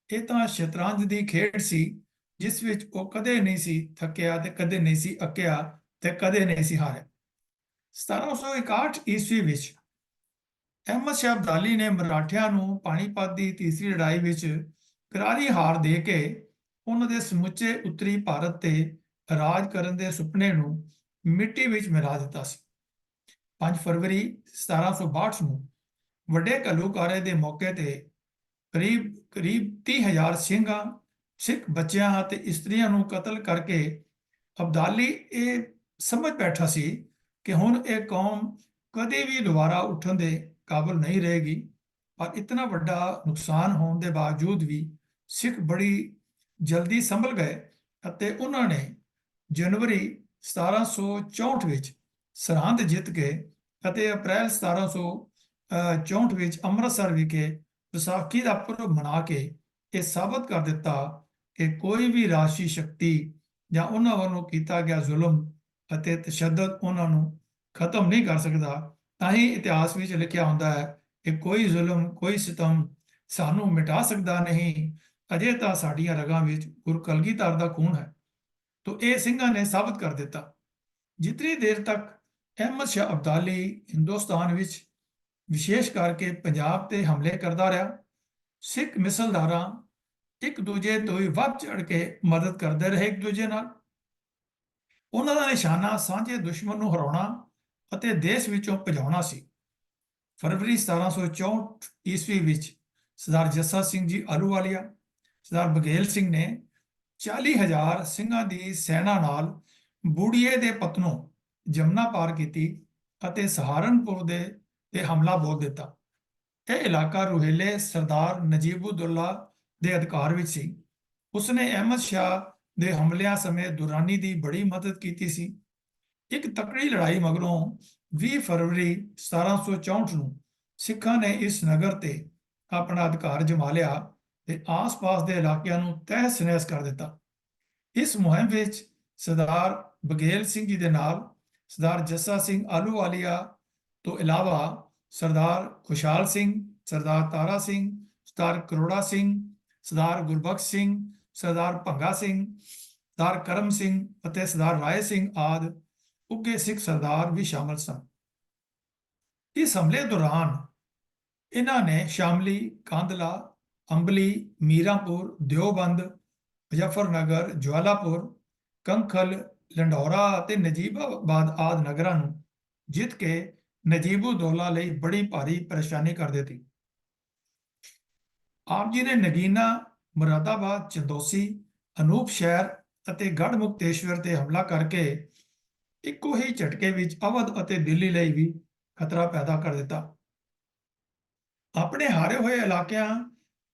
ਇਹ ਤਾਂ ਸ਼ਤਰੰਜ ਦੀ ਖੇਡ ਸੀ, ਜਿਸ ਵਿੱਚ ਉਹ ਕਦੇ ਨਹੀਂ ਸੀ ਥੱਕਿਆ ਤੇ ਕਦੇ ਨਹੀਂ ਸੀ ਅੱਕਿਆ ਤੇ ਕਦੇ ਨਹੀਂ ਸੀ ਹਾਰਿਆ। 1761 ਈਸਵੀ ਵਿੱਚ ਅਹਿਮਦ ਸ਼ਾਹ ਅਬਦਾਲੀ ਨੇ ਮਰਾਠਿਆਂ ਨੂੰ ਪਾਣੀਪਤ ਦੀ ਤੀਸਰੀ ਲੜਾਈ ਵਿੱਚ ਕਰਾਰੀ ਹਾਰ ਦੇ ਕੇ ਉਹਨਾਂ ਦੇ ਸਮੁੱਚੇ ਉੱਤਰੀ ਭਾਰਤ ਤੇ ਰਾਜ ਕਰਨ ਦੇ ਸੁਪਨੇ ਨੂੰ ਮਿੱਟੀ ਵਿੱਚ ਮਿਲਾ ਦਿੱਤਾ ਸੀ। 5 ਫਰਵਰੀ 1762 ਨੂੰ ਵੱਡੇ ਘੱਲੂਘਾਰੇ ਦੇ ਮੌਕੇ ਤੇ ਕਰੀਬ ਕਰੀਬ 30,000 ਸਿੱਖ ਬੱਚਿਆਂ ਅਤੇ ਇਸਤਰੀਆਂ ਨੂੰ ਕਤਲ ਕਰਕੇ ਅਬਦਾਲੀ ਇਹ ਸਮਝ ਬੈਠਾ ਸੀ ਕਿ ਹੁਣ ਇਹ ਕੌਮ ਕਦੇ ਵੀ ਦੁਬਾਰਾ ਉੱਠਣ ਦੇ ਕਾਬਿਲ ਨਹੀਂ ਰਹੇਗੀ। ਪਰ ਇਤਨਾ ਵੱਡਾ ਨੁਕਸਾਨ ਹੋਣ ਦੇ ਬਾਵਜੂਦ ਵੀ ਸਿੱਖ ਬੜੀ ਜਲਦੀ ਸੰਭਲ ਗਏ ਅਤੇ ਉਹਨਾਂ ਨੇ ਜਨਵਰੀ 1764 ਵਿੱਚ ਸਰਹੰਦ ਜਿੱਤ ਕੇ ਅਤੇ ਅਪ੍ਰੈਲ 1764 ਵਿੱਚ ਅੰਮ੍ਰਿਤਸਰ ਵਿਖੇ ਵਿਸਾਖੀ ਦਾ ਪੁਰਬ ਮਨਾ ਕੇ ਇਹ ਸਾਬਤ ਕਰ ਦਿੱਤਾ ਕਿ ਕੋਈ ਵੀ ਰਾਸ਼ੀ ਸ਼ਕਤੀ ਜਾਂ ਉਹਨਾਂ ਵੱਲੋਂ ਕੀਤਾ ਗਿਆ ਜ਼ੁਲਮ ਅਤੇ ਤਸ਼ੱਦਦ ਉਹਨਾਂ ਨੂੰ ਖਤਮ ਨਹੀਂ ਕਰ ਸਕਦਾ। ਤਾਂ ਹੀ ਇਤਿਹਾਸ ਵਿੱਚ ਲਿਖਿਆ ਹੁੰਦਾ ਹੈ ਕਿ ਕੋਈ ਜ਼ੁਲਮ ਕੋਈ ਸਿਤਮ ਸਾਨੂੰ ਮਿਟਾ ਸਕਦਾ ਨਹੀਂ, ਅਜੇ ਤਾਂ ਸਾਡੀਆਂ ਰਗਾਂ ਵਿੱਚ ਗੁਰੂ ਕਲਗੀਧਰ ਦਾ ਖੂਨ ਹੈ। ਤੋ ਇਹ ਸਿੰਘਾਂ ਨੇ ਸਾਬਤ ਕਰ ਦਿੱਤਾ। ਜਿਤਨੀ ਦੇਰ ਤੱਕ ਅਹਿਮਦ ਸ਼ਾਹ ਅਬਦਾਲੀ ਹਿੰਦੁਸਤਾਨ ਵਿੱਚ ਵਿਸ਼ੇਸ਼ ਕਰਕੇ ਪੰਜਾਬ ਤੇ ਹਮਲੇ ਕਰਦਾ ਰਿਹਾ, ਸਿੱਖ ਮਿਸਲਦਾਰਾਂ ਇੱਕ ਦੂਜੇ ਤੋਂ ਹੀ ਵੱਧ ਚੜ ਕੇ ਮਦਦ ਕਰਦੇ ਰਹੇ ਇੱਕ ਦੂਜੇ ਨਾਲ। ਉਹਨਾਂ ਦਾ ਨਿਸ਼ਾਨਾ ਸਾਂਝੇ ਦੁਸ਼ਮਣ ਨੂੰ ਹਰਾਉਣਾ ਅਤੇ ਦੇਸ਼ ਵਿੱਚੋਂ ਭਜਾਉਣਾ ਸੀ। ਫਰਵਰੀ 1764 ਈਸਵੀ ਵਿੱਚ ਸਰਦਾਰ ਜੱਸਾ ਸਿੰਘ ਜੀ ਆਹਲੂਵਾਲੀਆ, ਸਰਦਾਰ ਬਘੇਲ ਸਿੰਘ ਨੇ 40,000 ਸਿੰਘਾਂ ਦੀ ਸੈਨਾ ਨਾਲ ਬੂੜੀਏ ਦੇ ਪਤਨੋਂ ਜਮਨਾ ਪਾਰ ਕੀਤੀ ਅਤੇ ਸਹਾਰਨਪੁਰ ਦੇ ਤੇ ਹਮਲਾ ਬੋਲ ਦਿੱਤਾ। ਇਹ ਇਲਾਕਾ ਰੁਹੇਲੇ ਸਰਦਾਰ ਨਜੀਬੁੱਦੌਲਾ ਦੇ ਅਧਿਕਾਰ ਵਿੱਚ ਸੀ। ਉਸਨੇ ਅਹਿਮਦ ਸ਼ਾਹ ਦੇ ਹਮਲਿਆਂ ਸਮੇਂ ਦੁਰਾਨੀ ਦੀ ਬੜੀ ਮਦਦ ਕੀਤੀ ਸੀ। ਇੱਕ ਤਕੜੀ ਲੜਾਈ ਮਗਰੋਂ 20 ਫਰਵਰੀ 1764 ਨੂੰ ਸਿੱਖਾਂ ਨੇ ਇਸ ਨਗਰ ਤੇ ਆਪਣਾ ਅਧਿਕਾਰ ਜਮਾ ਲਿਆ ਤੇ ਆਸ-ਪਾਸ ਦੇ ਇਲਾਕਿਆਂ ਨੂੰ ਤਹਿਸ-ਨਹਿਸ ਕਰ ਦਿੱਤਾ। ਇਸ ਮੁਹਿੰਮ ਵਿੱਚ ਸਰਦਾਰ ਬਘੇਲ ਸਿੰਘ ਜੀ ਦੇ ਨਾਲ ਸਰਦਾਰ ਜੱਸਾ ਸਿੰਘ ਆਹਲੂਵਾਲੀਆ ਤੋਂ ਇਲਾਵਾ ਸਰਦਾਰ ਖੁਸ਼ਹਾਲ ਸਿੰਘ, ਸਰਦਾਰ ਤਾਰਾ ਸਿੰਘ, ਸਰਦਾਰ ਕਰੋੜਾ ਸਿੰਘ, ਸਰਦਾਰ ਗੁਰਬਖਸ਼ ਸਿੰਘ, ਸਰਦਾਰ ਭੰਗਾ ਸਿੰਘ, ਸਰਦਾਰ ਕਰਮ ਸਿੰਘ ਅਤੇ ਸਰਦਾਰ ਰਾਏ ਸਿੰਘ ਆਦਿ ਉੱਘੇ ਸਿੱਖ ਸਰਦਾਰ ਵੀ ਸ਼ਾਮਲ ਸਨ। ਇਸ ਹਮਲੇ ਦੌਰਾਨ ਇਹਨਾਂ ਨੇ ਸ਼ਾਮਲੀ, ਕਾਂਦਲਾ, ਅੰਬਲੀ, ਮੀਰਾਂਪੁਰ, ਦਿਓਬੰਦ, ਮੁਜ਼ੱਫਰਨਗਰ, ਜਵਾਲਾਪੁਰ, ਕੰਖਲ, ਲੰਡੌਰਾ ਅਤੇ ਨਜੀਬਾਬਾਦ ਆਦਿ ਨਗਰਾਂ ਨੂੰ ਜਿੱਤ ਕੇ ਨਜੀਬੁੱਦੌਲਾ ਲਈ ਬੜੀ ਭਾਰੀ ਪਰੇਸ਼ਾਨੀ ਕਰ ਦਿੱਤੀ। ਆਪ ਜੀ ਨੇ ਨਗੀਨਾ, ਮੁਰਾਦਾਬਾਦ, ਚੰਦੋਸੀ, ਅਨੂਪ ਸ਼ਹਿਰ ਅਤੇ ਗੜ੍ਹ ਮੁਕਤੇਸ਼ਵਰ ਤੇ ਹਮਲਾ ਕਰਕੇ ਇੱਕੋ ਹੀ ਝਟਕੇ ਵਿੱਚ ਅਵਧ ਅਤੇ ਦਿੱਲੀ ਲਈ ਵੀ ਖਤਰਾ ਪੈਦਾ ਕਰ ਦਿੱਤਾ। ਆਪਣੇ ਹਾਰੇ ਹੋਏ ਇਲਾਕਿਆਂ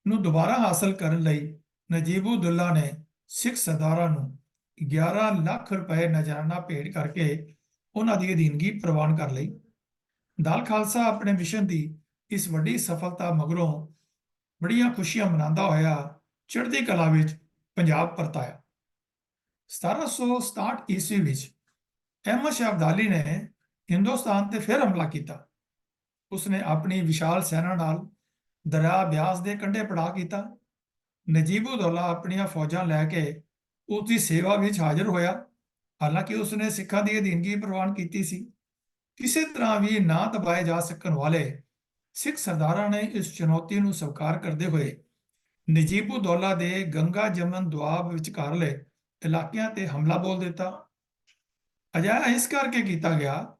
ਨੂੰ ਦੁਬਾਰਾ ਹਾਸਲ ਕਰਨ ਲਈ ਨਜੀਬੁੱਦੌਲਾ ਨੇ ਸਿੱਖ ਸਰਦਾਰਾਂ ਨੂੰ 11 ਲੱਖ ਰੁਪਏ ਨਜ਼ਰਾਨਾ ਭੇਟ ਕਰਕੇ ਉਹਨਾਂ ਦੀ ਅਧੀਨਗੀ ਪ੍ਰਵਾਨ ਕਰ ਲਈ। ਦਲ ਖਾਲਸਾ ਆਪਣੇ ਮਿਸ਼ਨ ਦੀ ਇਸ ਵੱਡੀ ਸਫਲਤਾ ਮਗਰੋਂ ਬੜੀਆਂ ਖੁਸ਼ੀਆਂ ਮਨਾਉਂਦਾ ਹੋਇਆ ਚੜ੍ਹਦੀ ਕਲਾ ਵਿੱਚ ਪੰਜਾਬ ਪਰਤਾਇਆ। 1767 ਈਸਵੀ ਵਿੱਚ ਅਹਿਮਦ ਸ਼ਾਹ ਅਬਦਾਲੀ ਨੇ ਹਿੰਦੁਸਤਾਨ ਤੇ ਫਿਰ ਹਮਲਾ ਕੀਤਾ। ਉਸਨੇ ਆਪਣੀ ਵਿਸ਼ਾਲ ਸੈਨਾ ਨਾਲ ਦਰਿਆ ਬਿਆਸ ਦੇ ਕੰਢੇ ਪੜਾਅ ਕੀਤਾ। ਨਜੀਬੁੱਦੌਲਾ ਆਪਣੀਆਂ ਫੌਜਾਂ ਲੈ ਕੇ ਉਸ ਦੀ ਸੇਵਾ ਵਿੱਚ ਹਾਜ਼ਰ ਹੋਇਆ। ਹਾਲਾਂਕਿ ਉਸਨੇ ਸਿੱਖਾਂ ਦੀ ਅਧੀਨਗੀ ਪ੍ਰਵਾਨ ਕੀਤੀ ਸੀ। ਕਿਸੇ ਤਰ੍ਹਾਂ ਵੀ ਨਾ ਦਬਾਏ ਜਾ ਸਕਣ ਵਾਲੇ ਸਿੱਖ ਸਰਦਾਰਾਂ ਨੇ ਇਸ ਚੁਣੌਤੀ ਨੂੰ ਸਵੀਕਾਰ ਕਰਦੇ ਹੋਏ ਨਜੀਬੁੱਦੌਲਾ ਦੇ ਗੰਗਾ ਜਮਨ ਦੁਆਬ ਵਿਚਕਾਰਲੇ ਇਲਾਕਿਆਂ ਤੇ ਹਮਲਾ ਬੋਲ ਦਿੱਤਾ। ਅਜਿਹਾ ਇਸ ਕਰਕੇ ਕੀਤਾ ਗਿਆ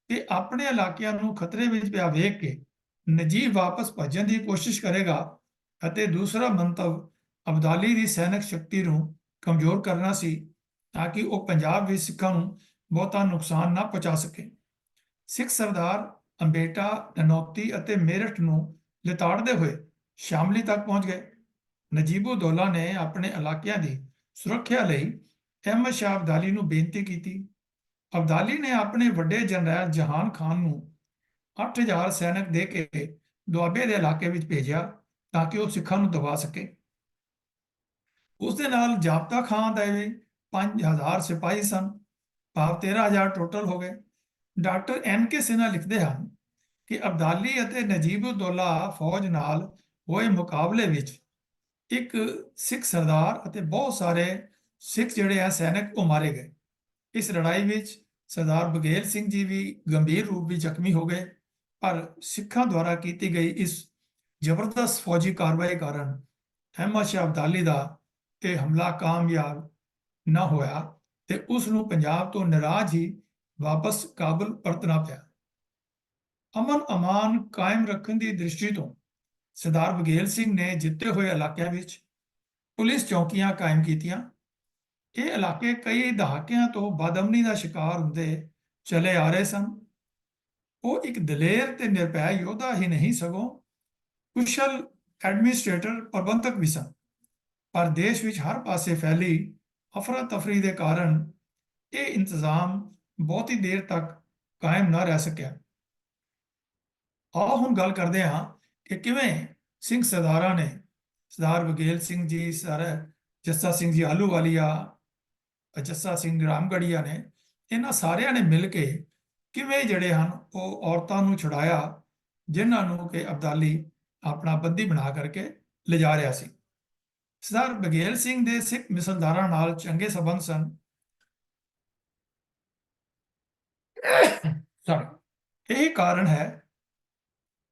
ਕਿ ਆਪਣੇ ਇਲਾਕਿਆਂ ਨੂੰ ਖਤਰੇ ਵਿੱਚ ਪਿਆ ਵੇਖ ਕੇ ਨਜੀਬ ਵਾਪਸ ਭੱਜਣ ਦੀ ਕੋਸ਼ਿਸ਼ ਕਰੇਗਾ ਅਤੇ ਦੂਸਰਾ ਮੰਤਵ ਅਬਦਾਲੀ ਦੀ ਸੈਨਿਕ ਸ਼ਕਤੀ ਨੂੰ ਕਮਜ਼ੋਰ ਕਰਨਾ ਸੀ ਤਾਂ ਕਿ ਉਹ ਪੰਜਾਬ ਵਿੱਚ ਸਿੱਖਾਂ ਨੂੰ ਬਹੁਤਾ ਨੁਕਸਾਨ ਨਾ ਪਹੁੰਚਾ ਸਕੇ। ਸਿੱਖ ਸਰਦਾਰ ਅੰਬੇਟਾ, ਨਨੌਤੀ ਅਤੇ ਮੇਰਠ ਨੂੰ ਲਿਤਾੜਦੇ ਹੋਏ ਸ਼ਾਮਲੀ ਤੱਕ ਪਹੁੰਚ ਗਏ। ਨਜੀਬੁੱਦੌਲਾ ਨੇ ਆਪਣੇ ਇਲਾਕਿਆਂ ਦੀ ਸੁਰੱਖਿਆ ਲਈ ਅਹਿਮਦ ਸ਼ਾਹ ਅਬਦਾਲੀ ਨੂੰ ਬੇਨਤੀ ਕੀਤੀ। ਅਬਦਾਲੀ ਨੇ ਆਪਣੇ ਵੱਡੇ ਜਰਨੈਲ ਜਹਾਨ ਖਾਨ ਨੂੰ 8,000 ਸੈਨਿਕ ਦੇ ਕੇ ਦੁਆਬੇ ਦੇ ਇਲਾਕੇ ਵਿੱਚ ਭੇਜਿਆ ਤਾਂ ਕਿ ਉਹ ਸਿੱਖਾਂ ਨੂੰ ਦਬਾ ਸਕੇ। ਉਸ ਦੇ ਨਾਲ ਜਾਬਤਾ ਖਾਨ ਦੇ ਵੀ 5,000 ਸਿਪਾਹੀ ਸਨ, ਭਾਵ 13,000 ਟੋਟਲ ਹੋ ਗਏ। Doctor M.K. ਸਿਨਹਾ ਲਿਖਦੇ ਹਨ ਕਿ ਅਬਦਾਲੀ ਅਤੇ ਨਜੀਬੁੱਦੌਲਾ ਫੌਜ ਨਾਲ ਹੋਏ ਮੁਕਾਬਲੇ ਵਿੱਚ ਇੱਕ ਸਿੱਖ ਸਰਦਾਰ ਅਤੇ ਬਹੁਤ ਸਾਰੇ ਸਿੱਖ ਜਿਹੜੇ ਆ ਸੈਨਿਕ ਉਹ ਮਾਰੇ ਗਏ। ਇਸ ਲੜਾਈ ਵਿੱਚ ਸਰਦਾਰ ਬਘੇਲ ਸਿੰਘ ਜੀ ਵੀ ਗੰਭੀਰ ਰੂਪ ਵਿੱਚ ਜ਼ਖਮੀ ਹੋ ਗਏ। ਪਰ ਸਿੱਖਾਂ ਦੁਆਰਾ ਕੀਤੀ ਗਈ ਇਸ ਜ਼ਬਰਦਸਤ ਫੌਜੀ ਕਾਰਵਾਈ ਕਾਰਨ ਅਹਿਮਦ ਸ਼ਾਹ ਅਬਦਾਲੀ ਦਾ ਇਹ ਹਮਲਾ ਕਾਮਯਾਬ ਨਾ ਹੋਇਆ ਤੇ ਉਸ ਨੂੰ ਪੰਜਾਬ ਤੋਂ ਨਿਰਾਸ਼ ਹੀ ਵਾਪਸ ਕਾਬਲ ਪਰਤਣਾ ਪਿਆ। ਅਮਨ ਅਮਾਨ ਕਾਇਮ ਰੱਖਣ ਦੀ ਦ੍ਰਿਸ਼ਟੀ ਤੋਂ ਸਰਦਾਰ ਬਘੇਲ ਸਿੰਘ ਨੇ ਜਿੱਤੇ ਹੋਏ ਇਲਾਕਿਆਂ ਵਿੱਚ ਪੁਲਿਸ ਚੌਕੀਆਂ ਕਾਇਮ ਕੀਤੀਆਂ। ਇਹ ਇਲਾਕੇ ਕਈ ਦਹਾਕਿਆਂ ਤੋਂ ਬਦਅਮਨੀ ਦਾ ਸ਼ਿਕਾਰ ਹੁੰਦੇ ਚਲੇ ਆ ਰਹੇ ਸਨ। ਉਹ ਇੱਕ ਦਲੇਰ ਤੇ ਨਿਰਭੈ ਯੋਧਾ ਹੀ ਨਹੀਂ ਸਗੋਂ ਕੁਸ਼ਲ ਐਡਮਿਨਿਸਟ੍ਰੇਟਰ ਪ੍ਰਬੰਧਕ ਵੀ ਸਨ। ਪਰ ਦੇਸ਼ ਵਿੱਚ ਹਰ ਪਾਸੇ ਫੈਲੀ ਅਫਰਾ ਤਫਰੀ ਦੇ ਕਾਰਨ ਇਹ ਇੰਤਜ਼ਾਮ ਬਹੁਤੀ ਦੇਰ ਤੱਕ ਕਾਇਮ ਨਾ ਰਹਿ ਸਕਿਆ। ਆਓ ਹੁਣ ਗੱਲ ਕਰਦੇ ਹਾਂ ਕਿ ਕਿਵੇਂ ਸਿੰਘ ਸਰਦਾਰਾਂ ਨੇ, ਸਰਦਾਰ ਬਘੇਲ ਸਿੰਘ ਜੀ, ਸਰ ਜੱਸਾ ਸਿੰਘ ਜੀ ਆਹਲੂਵਾਲੀਆ, ਜੱਸਾ ਸਿੰਘ ਰਾਮਗੜੀਆ ਨੇ, ਇਹਨਾਂ ਸਾਰਿਆਂ ਨੇ ਮਿਲ ਕੇ ਕਿਵੇਂ ਜਿਹੜੇ ਹਨ ਉਹ ਔਰਤਾਂ ਨੂੰ ਛੁਡਾਇਆ, ਜਿਨ੍ਹਾਂ ਨੂੰ ਕਿ ਅਬਦਾਲੀ ਆਪਣਾ ਬੰਦੀ ਬਣਾ ਕਰਕੇ ਲਿਜਾ ਰਿਹਾ ਸੀ। ਸਰਦਾਰ ਬਘੇਲ ਸਿੰਘ ਦੇ ਸਿੱਖ ਮਿਸਲਦਾਰਾਂ ਨਾਲ ਚੰਗੇ ਸਬੰਧ ਸਨ। ਸੌਰੀ, ਇਹੀ ਕਾਰਨ ਹੈ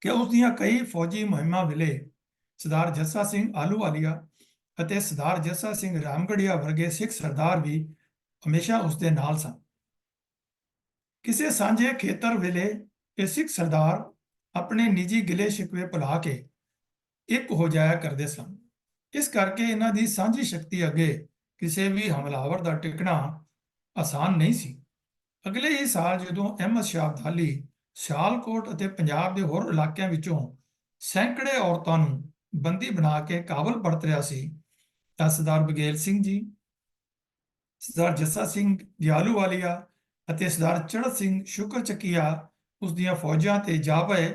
ਕਿ ਉਸ ਦੀਆਂ ਕਈ ਫੌਜੀ ਮੁਹਿੰਮਾਂ ਵੇਲੇ ਸਰਦਾਰ ਜੱਸਾ ਸਿੰਘ ਆਹਲੂਵਾਲੀਆ ਅਤੇ ਸਰਦਾਰ ਜੱਸਾ ਸਿੰਘ ਰਾਮਗੜੀਆ ਵਰਗੇ ਸਿੱਖ ਸਰਦਾਰ ਵੀ ਹਮੇਸ਼ਾ ਉਸ ਦੇ ਨਾਲ ਸਨ। ਕਿਸੇ ਸਾਂਝੇ ਖੇਤਰ ਵੇਲੇ ਇਹ ਸਿੱਖ ਸਰਦਾਰ ਆਪਣੇ ਨਿੱਜੀ ਗਿਲੇ ਸ਼ਿਕਵੇ ਭੁਲਾ ਕੇ ਇੱਕ ਹੋ ਜਾਇਆ ਕਰਦੇ ਸਨ। ਇਸ ਕਰਕੇ ਇਹਨਾਂ ਦੀ ਸਾਂਝੀ ਸ਼ਕਤੀ ਅੱਗੇ ਕਿਸੇ ਵੀ ਹਮਲਾਵਰ ਦਾ ਟਿਕਣਾ ਆਸਾਨ ਨਹੀਂ ਸੀ। ਅਗਲੇ ਹੀ ਸਾਲ ਜਦੋਂ ਅਹਿਮਦ ਸ਼ਾਹ ਅਬਦਾਲੀ ਸਿਆਲਕੋਟ ਅਤੇ ਪੰਜਾਬ ਦੇ ਹੋਰ ਇਲਾਕਿਆਂ ਵਿੱਚੋਂ ਸੈਂਕੜੇ ਔਰਤਾਂ ਨੂੰ ਬੰਦੀ ਬਣਾ ਕੇ ਕਾਬਲ ਪਰਤ ਰਿਹਾ ਸੀ, ਤਾਂ ਸਰਦਾਰ ਬਘੇਲ ਸਿੰਘ ਜੀ, ਸਰਦਾਰ ਜੱਸਾ ਸਿੰਘ ਜੀ ਆਹਲੂਵਾਲੀਆ ਅਤੇ ਸਰਦਾਰ ਚੜ੍ਹਤ ਸਿੰਘ ਸ਼ੁਕਰ ਚੱਕੀਆ ਉਸ ਦੀਆਂ ਫੌਜਾਂ ਤੇ ਜਾ ਪਏ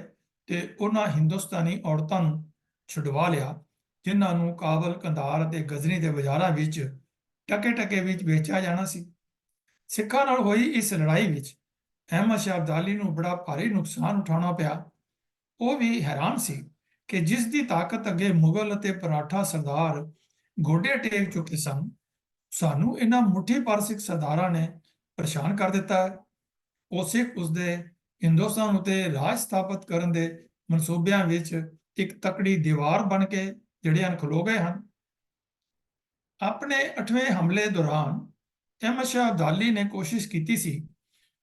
ਤੇ ਉਹਨਾਂ ਹਿੰਦੁਸਤਾਨੀ ਔਰਤਾਂ ਨੂੰ ਛੁਡਵਾ ਲਿਆ, ਜਿਨ੍ਹਾਂ ਨੂੰ ਕਾਬਲ, ਕੰਧਾਰ ਅਤੇ ਗਜ਼ਨੀ ਦੇ ਬਾਜ਼ਾਰਾਂ ਵਿੱਚ ਟਕੇ ਵਿੱਚ ਵੇਚਿਆ ਜਾਣਾ ਸੀ। ਸਿੱਖਾਂ ਨਾਲ ਹੋਈ ਇਸ ਲੜਾਈ ਵਿੱਚ ਅਹਿਮਦ ਸ਼ਾਹ ਅਬਦਾਲੀ ਨੂੰ ਬੜਾ ਭਾਰੀ ਨੁਕਸਾਨ ਉਠਾਉਣਾ ਪਿਆ। ਉਹ ਵੀ ਹੈਰਾਨ ਸੀ ਕਿ ਜਿਸ ਦੀ ਤਾਕਤ ਅੱਗੇ ਮੁਗਲ ਅਤੇ ਪਰਾਠਾ ਸਰਦਾਰ ਗੋਡੇ ਟੇਕ ਚੁੱਕੇ ਸਨ, ਸਾਨੂੰ ਇਹਨਾਂ ਮੁੱਠੀ ਭਰ ਸਿੱਖ ਸਰਦਾਰਾਂ ਨੇ ਪਰੇਸ਼ਾਨ ਕਰ ਦਿੱਤਾ ਹੈ। ਉਹ ਸਿੱਖ ਉਸਦੇ ਹਿੰਦੁਸਤਾਨ ਉਤੇ ਰਾਜ ਸਥਾਪਿਤ ਕਰਨ ਦੇ ਮਨਸੂਬਿਆਂ ਵਿੱਚ ਇੱਕ ਤਕੜੀ ਦੀਵਾਰ ਬਣ ਕੇ ਜਿਹੜੇ ਹਨ ਖਲੋ ਗਏ ਹਨ। ਆਪਣੇ 8ਵੇਂ ਹਮਲੇ ਦੌਰਾਨ ਅਹਿਮਦ ਸ਼ਾਹ ਅਬਦਾਲੀ ਨੇ ਕੋਸ਼ਿਸ਼ ਕੀਤੀ ਸੀ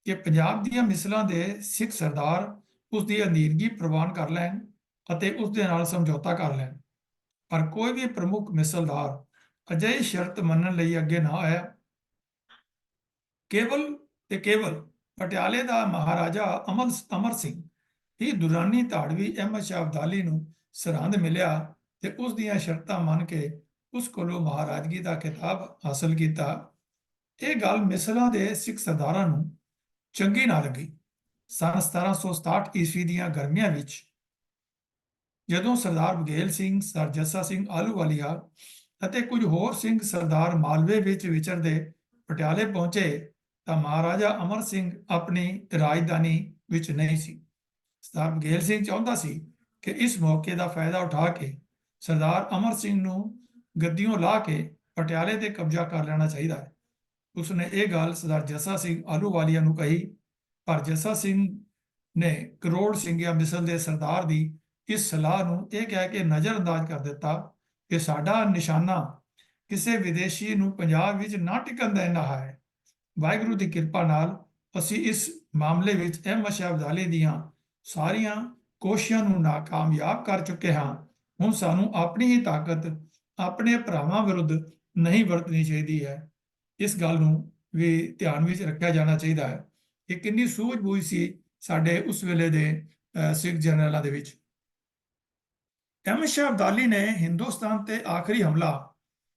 ਕਿ ਪੰਜਾਬ ਦੀਆਂ ਮਿਸਲਾਂ ਦੇ ਸਿੱਖ ਸਰਦਾਰ ਉਸ ਦੀ ਅਧੀਨਗੀ ਪ੍ਰਵਾਨ ਕਰ ਲੈਣ ਅਤੇ ਉਸ ਦੇ ਨਾਲ ਸਮਝੌਤਾ ਕਰ ਲੈਣ, ਪਰ ਕੋਈ ਵੀ ਪ੍ਰਮੁੱਖ ਮਿਸਲਦਾਰ ਅਜਿਹੀ ਸ਼ਰਤ ਮੰਨਣ ਲਈ ਅੱਗੇ ਨਾ ਆਇਆ। ਕੇਵਲ ਤੇ ਕੇਵਲ ਪਟਿਆਲੇ ਦਾ ਮਹਾਰਾਜਾ ਅਮਰ ਸਿੰਘ ਹੀ ਦੁਰਾਨੀ ਧਾੜਵੀ ਅਹਿਮਦ ਸ਼ਾਹ ਅਬਦਾਲੀ ਨੂੰ ਸਰਹੰਦ ਮਿਲਿਆ ਤੇ ਉਸ ਦੀਆਂ ਸ਼ਰਤਾਂ ਮੰਨ ਕੇ ਉਸ ਕੋਲੋਂ ਮਹਾਰਾਜਗੀ ਦਾ ਖਿਤਾਬ ਹਾਸਲ ਕੀਤਾ। ਇਹ ਗੱਲ ਮਿਸਲਾਂ ਦੇ ਸਿੱਖ ਸਰਦਾਰਾਂ ਨੂੰ ਚੰਗੀ ਨਾ ਲੱਗੀ। ਸੰਨ 1767 ਈਸਵੀ ਦੀਆਂ ਗਰਮੀਆਂ ਵਿੱਚ ਜਦੋਂ ਸਰਦਾਰ ਬਘੇਲ ਸਿੰਘ, ਸਰਦਾਰ ਜੱਸਾ ਸਿੰਘ ਆਹਲੂਵਾਲੀਆ ਅਤੇ ਕੁਝ ਹੋਰ ਸਿੰਘ ਸਰਦਾਰ ਮਾਲਵੇ ਵਿੱਚ ਵਿਚਰਦੇ ਪਟਿਆਲੇ ਪਹੁੰਚੇ, ਤਾਂ ਮਹਾਰਾਜਾ ਅਮਰ ਸਿੰਘ ਆਪਣੀ ਰਾਜਧਾਨੀ ਵਿੱਚ ਨਹੀਂ ਸੀ। ਸਰਦਾਰ ਬਘੇਲ ਸਿੰਘ ਚਾਹੁੰਦਾ ਸੀ ਕਿ ਇਸ ਮੌਕੇ ਦਾ ਫਾਇਦਾ ਉਠਾ ਕੇ ਸਰਦਾਰ ਅਮਰ ਸਿੰਘ ਨੂੰ ਗੱਦੀਓਂ ਲਾਹ ਕੇ ਪਟਿਆਲੇ ਤੇ ਕਬਜ਼ਾ ਕਰ ਲੈਣਾ ਚਾਹੀਦਾ ਹੈ। ਉਸਨੇ ਇਹ ਗੱਲ ਸਰਦਾਰ ਜੱਸਾ ਸਿੰਘ ਆਹਲੂਵਾਲੀਆ ਨੂੰ ਕਹੀ, ਪਰ ਜੱਸਾ ਸਿੰਘ ਨੇ ਕਰੋੜ ਸਿੰਘਿਆ ਮਿਸਲ ਦੇ ਸਰਦਾਰ ਦੀ ਇਸ ਸਲਾਹ ਨੂੰ ਇਹ ਕਹਿ ਕੇ ਨਜ਼ਰਅੰਦਾਜ਼ ਕਰ ਦਿੱਤਾ ਕਿ ਸਾਡਾ ਨਿਸ਼ਾਨਾ ਕਿਸੇ ਵਿਦੇਸ਼ੀ ਨੂੰ ਪੰਜਾਬ ਵਿੱਚ ਨਾ ਟਿਕਣ ਦੇਣਾ ਹੈ। ਵਾਹਿਗੁਰੂ ਦੀ ਕਿਰਪਾ ਨਾਲ ਅਸੀਂ ਇਸ ਮਾਮਲੇ ਵਿੱਚ ਅਹਿਮਦ ਸ਼ਾਹ ਅਬਦਾਲੀ ਦੀਆਂ ਸਾਰੀਆਂ ਕੋਸ਼ਿਸ਼ਾਂ ਨੂੰ ਨਾਕਾਮਯਾਬ ਕਰ ਚੁੱਕੇ ਹਾਂ। ਹੁਣ ਸਾਨੂੰ ਆਪਣੀ ਹੀ ਤਾਕਤ ਆਪਣੇ ਭਰਾਵਾਂ ਵਿਰੁੱਧ ਨਹੀਂ ਵਰਤਣੀ ਚਾਹੀਦੀ ਹੈ। ਇਸ ਗੱਲ ਨੂੰ ਵੀ ਧਿਆਨ ਵਿੱਚ ਰੱਖਿਆ ਜਾਣਾ ਚਾਹੀਦਾ ਹੈ ਕਿ ਕਿੰਨੀ ਸੂਝ-ਬੂਝ ਸੀ ਸਾਡੇ ਉਸ ਵੇਲੇ ਦੇ ਸਿੱਖ ਜਨਰਲਾਂ ਦੇ ਵਿੱਚ। ਅਹਿਮਦ ਸ਼ਾਹ ਅਬਦਾਲੀ ਨੇ ਹਿੰਦੁਸਤਾਨ ਤੇ ਆਖਰੀ ਹਮਲਾ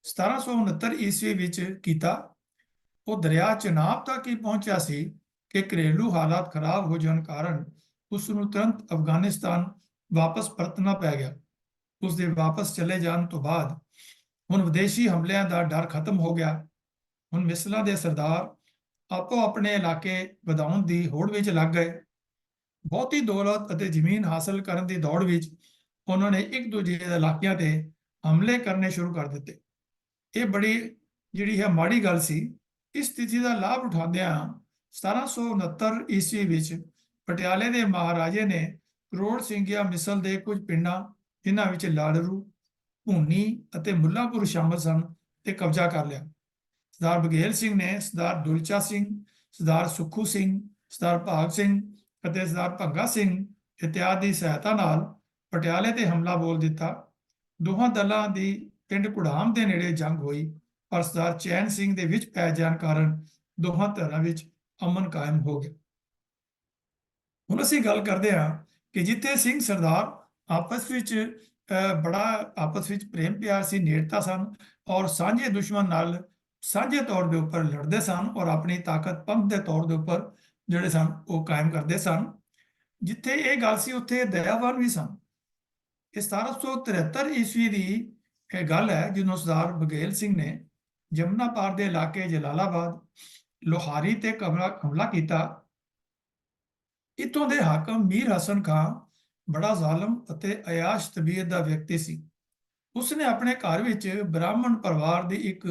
1769 ਈਸਵੀ ਵਿੱਚ ਕੀਤਾ। ਉਹ ਦਰਿਆ ਚਨਾਬ ਤੱਕ ਹੀ ਪਹੁੰਚਿਆ ਸੀ ਕਿ ਘਰੇਲੂ ਹਾਲਾਤ ਖਰਾਬ ਹੋ ਜਾਣ ਕਾਰਨ ਉਸ ਨੂੰ ਤੁਰੰਤ ਅਫਗਾਨਿਸਤਾਨ ਵਾਪਸ ਪਰਤਣਾ ਪੈ ਗਿਆ। ਉਸ ਦੇ ਵਾਪਸ ਚਲੇ ਜਾਣ ਤੋਂ ਬਾਅਦ ਹੁਣ ਵਿਦੇਸ਼ੀ ਹਮਲਿਆਂ ਦਾ ਡਰ ਖਤਮ ਹੋ ਗਿਆ। ਹੁਣ ਮਿਸਲਾਂ ਦੇ ਸਰਦਾਰ ਆਪੋ ਆਪਣੇ ਇਲਾਕੇ ਵਧਾਉਣ ਦੀ ਹੋੜ ਵਿੱਚ ਲੱਗ ਗਏ। ਬਹੁਤੀ ਦੌਲਤ ਅਤੇ ਜ਼ਮੀਨ ਹਾਸਲ ਕਰਨ ਦੀ ਦੌੜ ਵਿੱਚ ਉਹਨਾਂ ਨੇ ਇੱਕ ਦੂਜੇ ਦੇ ਇਲਾਕਿਆਂ ਤੇ ਹਮਲੇ ਕਰਨੇ ਸ਼ੁਰੂ ਕਰ ਦਿੱਤੇ। ਇਹ ਬੜੀ ਜਿਹੜੀ ਹੈ ਮਾੜੀ ਗੱਲ ਸੀ। ਇਸ ਸਥਿਤੀ ਦਾ ਲਾਭ ਉਠਾਉਂਦਿਆਂ 1769 ਈਸਵੀ ਵਿੱਚ ਪਟਿਆਲੇ ਦੇ ਮਹਾਰਾਜੇ ਨੇ ਕਰੋੜ ਸਿੰਘਿਆ ਮਿਸਲ ਦੇ ਕੁਝ ਪਿੰਡਾਂ, ਜਿਨ੍ਹਾਂ ਵਿੱਚ ਲਾੜਰੂ, ਭੂਨੀ ਅਤੇ ਮੁੱਲਾਂਪੁਰ ਸ਼ਾਮਲ ਸਨ, ਤੇ ਕਬਜ਼ਾ ਕਰ ਲਿਆ। ਸਰਦਾਰ ਬਘੇਲ ਸਿੰਘ ਨੇ ਸਰਦਾਰ ਦੁਲਚਾ ਸਿੰਘ, ਸਰਦਾਰ ਸੁੱਖੂ ਸਿੰਘ, ਸਰਦਾਰ ਭਾਗ ਸਿੰਘ ਅਤੇ ਸਰਦਾਰ ਭੰਗਾ ਸਿੰਘ ਇਤਿਆਦਿ ਦੀ ਸਹਾਇਤਾ ਨਾਲ ਪਟਿਆਲੇ ਤੇ ਹਮਲਾ ਬੋਲ ਦਿੱਤਾ। ਦੋਹਾਂ ਦਲਾਂ ਦੀ ਪਿੰਡ ਕੁੜਾਮ ਦੇ ਨੇੜੇ ਜੰਗ ਹੋਈ, ਪਰ ਸਰਦਾਰ ਚੈਨ ਸਿੰਘ ਦੇ ਵਿੱਚ ਪੈ ਜਾਣ ਕਾਰਨ ਦੋਹਾਂ ਧਿਰਾਂ ਵਿੱਚ ਅਮਨ ਕਾਇਮ ਹੋ ਗਿਆ। ਹੁਣ ਅਸੀਂ ਗੱਲ ਕਰਦੇ ਹਾਂ ਕਿ ਜਿੱਥੇ ਸਿੰਘ ਸਰਦਾਰ ਆਪਸ ਵਿੱਚ ਬੜਾ ਆਪਸ ਵਿੱਚ ਪ੍ਰੇਮ ਪਿਆਰ ਸੀ, ਨੇੜਤਾ ਸਨ, ਔਰ ਸਾਂਝੇ ਦੁਸ਼ਮਣ ਨਾਲ ਸਾਂਝੇ ਤੌਰ ਦੇ ਉੱਪਰ ਲੜਦੇ ਸਨ, ਔਰ ਆਪਣੀ ਤਾਕਤ ਪੰਥ ਦੇ ਤੌਰ ਦੇ ਉੱਪਰ ਜਿਹੜੇ ਸਨ ਉਹ ਕਾਇਮ ਕਰਦੇ ਸਨ। ਜਿੱਥੇ ਇਹ ਗੱਲ ਸੀ ਉੱਥੇ ਦਇਆਵਾਨ ਵੀ ਸਨ। ਇਹ 1773 ਈਸਵੀ ਦੀ ਇਹ ਗੱਲ ਹੈ ਜਦੋਂ ਸਰਦਾਰ ਬਘੇਲ ਸਿੰਘ ਨੇ ਜਮਨਾ ਪਾਰ ਦੇ ਇਲਾਕੇ ਜਲਾਲਾਬਾਦ, ਲੋਹਾਰੀ ਤੇ ਹਮਲਾ ਕੀਤਾ। ਇੱਥੋਂ ਦੇ ਹਾਕਮ ਮੀਰ ਹਸਨ ਖਾਂ ਬੜਾ ਜ਼ਾਲਮ ਅਤੇ ਅਯਾਸ਼ ਤਬੀਅਤ ਦਾ ਵਿਅਕਤੀ ਸੀ। ਉਸਨੇ ਆਪਣੇ ਘਰ ਵਿੱਚ ਬ੍ਰਾਹਮਣ ਪਰਿਵਾਰ ਦੀ ਇੱਕ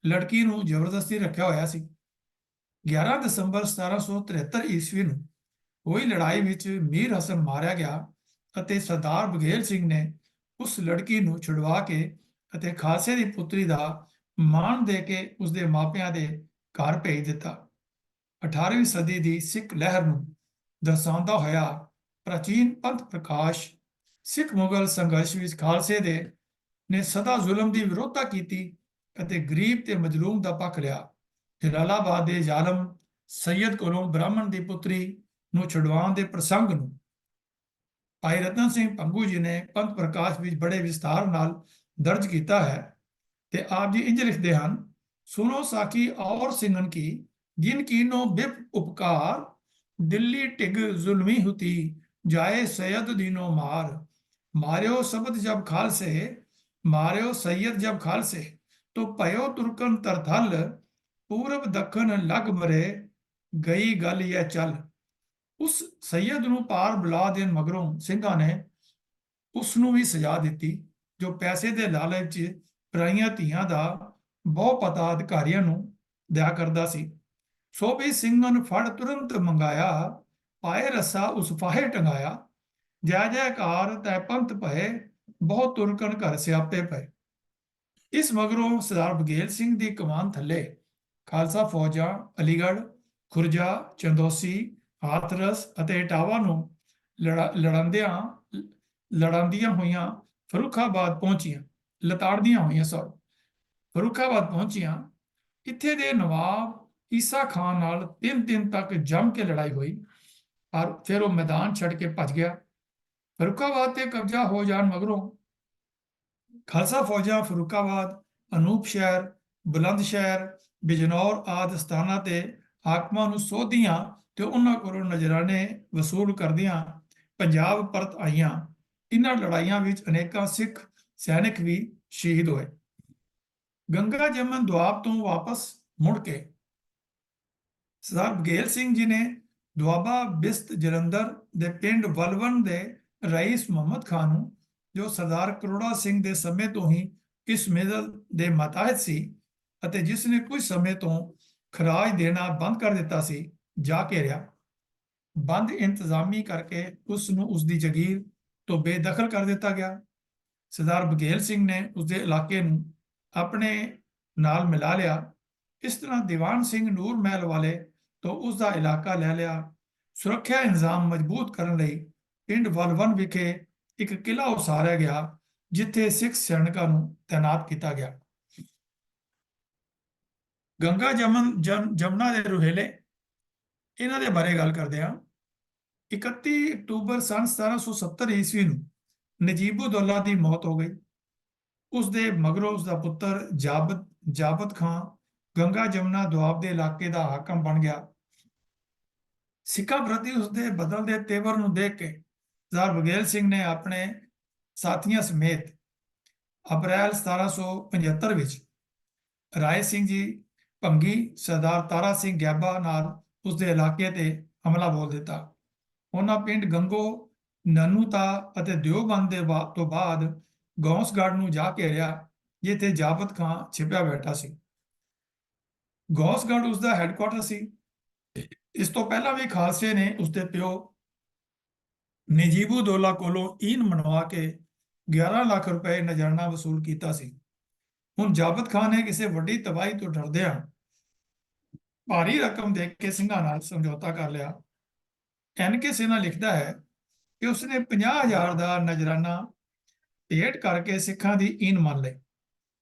ਲੜਕੀ ਨੂੰ ਜ਼ਬਰਦਸਤੀ ਰੱਖਿਆ ਹੋਇਆ ਸੀ। 11 ਦਸੰਬਰ 1773 ਈਸਵੀ ਨੂੰ ਹੋਈ ਲੜਾਈ ਵਿੱਚ ਮੀਰ ਹਸਨ ਮਾਰਿਆ ਗਿਆ ਅਤੇ ਸਰਦਾਰ ਬਘੇਲ ਸਿੰਘ ਨੇ ਉਸ ਲੜਕੀ ਨੂੰ ਛੁਡਵਾ ਕੇ ਅਤੇ ਖਾਲਸੇ ਦੀ ਪੁੱਤਰੀ ਦਾ ਮਾਣ ਦੇ ਕੇ ਉਸਦੇ ਮਾਪਿਆਂ ਦੇ ਘਰ ਭੇਜ ਦਿੱਤਾ। 18ਵੀਂ ਸਦੀ ਦੀ ਸਿੱਖ ਲਹਿਰ ਨੂੰ ਦਰਸਾਉਂਦਾ ਹੋਇਆ ਪ੍ਰਾਚੀਨ ਪੰਥ ਪ੍ਰਕਾਸ਼ ਸਿੱਖ ਮੁਗਲ ਸੰਘਰਸ਼ ਵਿੱਚ ਖਾਲਸੇ ਦੇ ਨੇ ਸਦਾ ਜ਼ੁਲਮ ਦੀ ਵਿਰੋਧਤਾ ਕੀਤੀ ਅਤੇ ਗਰੀਬ ਤੇ ਮਜ਼ਲੂਮ ਦਾ ਪੱਖ ਲਿਆ। ਜਲਾਲਾਬਾਦ ਦੇ ਜ਼ਾਲਮ ਸੈਯਦ ਕੋਲੋਂ ਬ੍ਰਾਹਮਣ ਦੀ ਪੁੱਤਰੀ ਨੂੰ ਛੁਡਵਾਉਣ ਦੇ ਪ੍ਰਸੰਗ ਨੂੰ ਭਾਈ ਰਤਨ ਸਿੰਘ ਭੰਗੂ ਜੀ ਨੇ ਪੰਥ ਪ੍ਰਕਾਸ਼ ਵਿੱਚ ਬੜੇ ਵਿਸਤਾਰ ਨਾਲ ਦਰਜ ਕੀਤਾ ਹੈ ਤੇ ਆਪ ਜੀ ਇੰਜ ਲਿਖਦੇ ਹਨ, ਸੁਨੋ ਸਾਖੀ ਔਰ ਸਿੰਘਨ ਕੀ ਜਿਨ ਕੀਨੋ ਬਿਪ ਉਪਕਾਰ ਦਿੱਲੀ ਢਿਗ ਜ਼ੁਲਮੀ ਹੁਤੀ ਜਾਏ ਸੈयद दीनो मार मार्यो शब्द जब खालसे मार्यो सैयद जब खालसे तो भयो तुर्कन तरथल पूरब दखन लग मरे गई गल यह चल। ਉਸ ਸੈयद ਨੂੰ ਪਾਰ ਬੁਲਾ ਦੇਣ ਮਗਰੋਂ ਸਿੰਘਾਂ ਨੇ ਉਸ ਨੂੰ ਵੀ ਸਜ਼ਾ ਦਿੱਤੀ ਜੋ ਪੈਸੇ ਦੇ ਲਾਲਚ 'ਚ ਪਰਾਈਆਂ ਧੀਆਂ ਦਾ ਬਹੁ ਪਤਾ ਅਧਿਕਾਰੀਆਂ ਨੂੰ ਦਿਆ ਕਰਦਾ ਸੀ। ਸੋ ਵੀ ਸਿੰਘਾਂ ਨੂੰ ਫੜ ਤੁਰੰਤ ਮੰਗਾਇਆ, ਪਾਏ ਰੱਸਾ ਉਸ ਫਾਹੇ ਟੰਗਾਇਆ, ਜੈ ਜੈਕਾਰ ਤੈ ਪੰਥ ਭਏ ਬਹੁਤ ਤੁਰਕਨ ਘਰ ਸਿਆਪੇ ਪਏ। ਇਸ ਮਗਰੋਂ ਸਰਦਾਰ ਬਘੇਲ ਸਿੰਘ ਦੀ ਕਮਾਨ ਥੱਲੇ ਖਾਲਸਾ ਫੌਜਾਂ ਅਲੀਗੜ੍ਹ, ਖੁਰਜਾ, ਚੰਦੋਸੀ, ਹਾਥਰਸ ਅਤੇ ਇਟਾਵਾ ਨੂੰ ਲੜਾਉਂਦੀਆਂ ਹੋਈਆਂ ਫਰੂਖਾਬਾਦ ਪਹੁੰਚੀਆਂ, ਫਰੂਖਾਬਾਦ ਪਹੁੰਚੀਆਂ। ਇੱਥੇ ਦੇ ਨਵਾਬ ਈਸਾ ਖਾਨ ਨਾਲ 3 ਦਿਨ ਤੱਕ ਜੰਮ ਕੇ ਲੜਾਈ ਹੋਈ, ਪਰ ਫਿਰ ਉਹ ਮੈਦਾਨ ਛੱਡ ਕੇ ਭੱਜ ਗਿਆ। ਫਰੂਖਾਬਾਦ ਤੇ ਕਬਜ਼ਾ ਹੋ ਜਾਣ ਮਗਰੋਂ ਖਾਲਸਾ ਫੌਜਾਂ ਫਰੂਖਾਬਾਦ, ਅਨੂਪ ਸ਼ਹਿਰ, ਬੁਲੰਦ ਸ਼ਹਿਰ, ਬਿਜਨੌਰ ਆਦਿ ਸਥਾਨਾਂ ਤੇ ਹਾਕਮਾਂ ਨੂੰ ਸੋਧੀਆਂ ਤੇ ਉਹਨਾਂ ਕੋਲੋਂ ਨਜ਼ਰਾਨੇ ਵਸੂਲ ਕਰਦੀਆਂ ਪੰਜਾਬ ਪਰਤ ਆਈਆਂ। ਇਹਨਾਂ ਲੜਾਈਆਂ ਵਿੱਚ ਅਨੇਕਾਂ ਸਿੱਖ ਸੈਨਿਕ ਵੀ ਸ਼ਹੀਦ ਹੋਏ। ਗੰਗਾ ਜਮਨ ਦੁਆਬ ਤੋਂ ਵਾਪਸ ਮੁੜ ਕੇ ਸਰਦਾਰ ਬਘੇਲ ਸਿੰਘ ਜੀ ਨੇ ਦੁਆਬਾ ਬਿਸਤ ਜਲੰਧਰ ਦੇ ਪਿੰਡ ਵਲਵਨ ਦੇ ਰਈਸ ਮੁਹੰਮਦ ਖਾਨ ਨੂੰ, ਜੋ ਸਰਦਾਰ ਕਰੋੜਾ ਸਿੰਘ ਦੇ ਸਮੇਂ ਤੋਂ ਹੀ ਇਸ ਮਿਜ਼ਲ ਦੇ ਮਤਾਹਿਤ ਸੀ ਅਤੇ ਜਿਸ ਨੇ ਕੁਝ ਸਮੇਂ ਤੋਂ ਖਰਾਜ ਦੇਣਾ ਬੰਦ ਕਰ ਦਿੱਤਾ ਸੀ, ਜਾ ਘੇਰਿਆ। ਬੰਦ ਇੰਤਜ਼ਾਮੀ ਕਰਕੇ ਉਸ ਨੂੰ ਉਸਦੀ ਜਗੀਰ ਤੋਂ ਬੇਦਖਲ ਕਰ ਦਿੱਤਾ ਗਿਆ। ਸਰਦਾਰ ਬਘੇਲ ਸਿੰਘ ਨੇ ਉਸਦੇ ਇਲਾਕੇ ਨੂੰ ਆਪਣੇ ਨਾਲ ਮਿਲਾ ਲਿਆ। ਇਸ ਤਰ੍ਹਾਂ ਦੀਵਾਨ ਸਿੰਘ ਨੂਰ ਮਹਿਲ ਵਾਲੇ ਤੋਂ ਉਸਦਾ ਇਲਾਕਾ ਲੈ ਲਿਆ। ਸੁਰੱਖਿਆ ਇੰਤਜ਼ਾਮ ਮਜ਼ਬੂਤ ਕਰਨ ਲਈ ਪਿੰਡ ਵਲਵਨ ਵਿਖੇ ਇੱਕ ਕਿਲ੍ਹਾ ਉਸਾਰਿਆ ਗਿਆ, ਜਿੱਥੇ ਸਿੱਖ ਸੈਨਿਕਾਂ ਨੂੰ ਤੈਨਾਤ ਕੀਤਾ ਗਿਆ। ਗੰਗਾ ਜਮਨਾ ਦੇ ਰੁਹੇਲੇ, ਇਹਨਾਂ ਦੇ ਬਾਰੇ ਗੱਲ ਕਰਦੇ ਹਾਂ। 31 ਅਕਤੂਬਰ ਸੰਨ 1770 ਈਸਵੀ ਨੂੰ ਨਜੀਬੁੱਦੌਲਾ ਦੀ ਮੌਤ ਹੋ ਗਈ। ਉਸ ਦੇ ਮਗਰੋਂ ਉਸ ਦਾ ਪੁੱਤਰ ਜਾਬਤ ਖਾਂ ਗੰਗਾ ਜਮਨਾ ਦੁਆਬ ਦੇ ਇਲਾਕੇ ਦਾ ਹਾਕਮ ਬਣ ਗਿਆ। ਸਿੱਖਾਂ ਪ੍ਰਤੀ ਉਸ ਦੇ ਬਦਲਦੇ ਤੇਵਰ ਨੂੰ ਦੇਖ ਕੇ ਸਰਦਾਰ ਬਘੇਲ ਸਿੰਘ ਨੇ ਆਪਣੇ ਸਾਥੀਆਂ ਸਮੇਤ ਅਪ੍ਰੈਲ 1775 ਵਿੱਚ ਰਾਏ ਸਿੰਘ ਜੀ ਭੰਗੀ, ਸਰਦਾਰ ਤਾਰਾ ਸਿੰਘ ਗਿਆਬਾ ਨਾਲ ਉਸਦੇ ਇਲਾਕੇ ਤੇ ਹਮਲਾ ਬੋਲ ਦਿੱਤਾ। ਉਹਨਾਂ ਪਿੰਡ ਗੰਗੋ, ਨਨੂਤਾ ਅਤੇ ਦਿਓਬੰਦ ਦੇ ਤੋਂ ਬਾਅਦ ਗੌਂਸਗੜ੍ਹ ਨੂੰ ਜਾ ਘੇਰਿਆ, ਜਿੱਥੇ ਜਾਬਤ ਖਾਂ ਛਿਪਿਆ ਬੈਠਾ ਸੀ। ਗੌਂਸਗੜ੍ਹ ਉਸਦਾ ਹੈੱਡਕੁਆਰਟਰ ਸੀ। ਇਸ ਤੋਂ ਪਹਿਲਾਂ ਵੀ ਖਾਲਸੇ ਨੇ ਉਸਦੇ ਪਿਓ ਨਜੀਬੁੱਦੌਲਾ ਕੋਲੋਂ ਈਨ ਮਨਵਾ ਕੇ 11 ਲੱਖ ਰੁਪਏ ਨਜ਼ਰਾਨਾ ਵਸੂਲ ਕੀਤਾ ਸੀ। ਹੁਣ ਜਾਬਤ ਖਾਨ ਨੇ ਕਿਸੇ ਵੱਡੀ ਤਬਾਹੀ ਤੋਂ ਡਰਦਿਆਂ ਭਾਰੀ ਰਕਮ ਦੇ ਕੇ ਸਿੰਘਾਂ ਨਾਲ ਸਮਝੌਤਾ ਕਰ ਲਿਆ। ਐਨ.ਕੇ. ਸਿਨਹਾ ਲਿਖਦਾ ਹੈ ਕਿ ਉਸਨੇ 50,000 ਦਾ ਨਜ਼ਰਾਨਾ ਭੇਟ ਕਰਕੇ ਸਿੱਖਾਂ ਦੀ ਈਨ ਮੰਨ ਲਈ।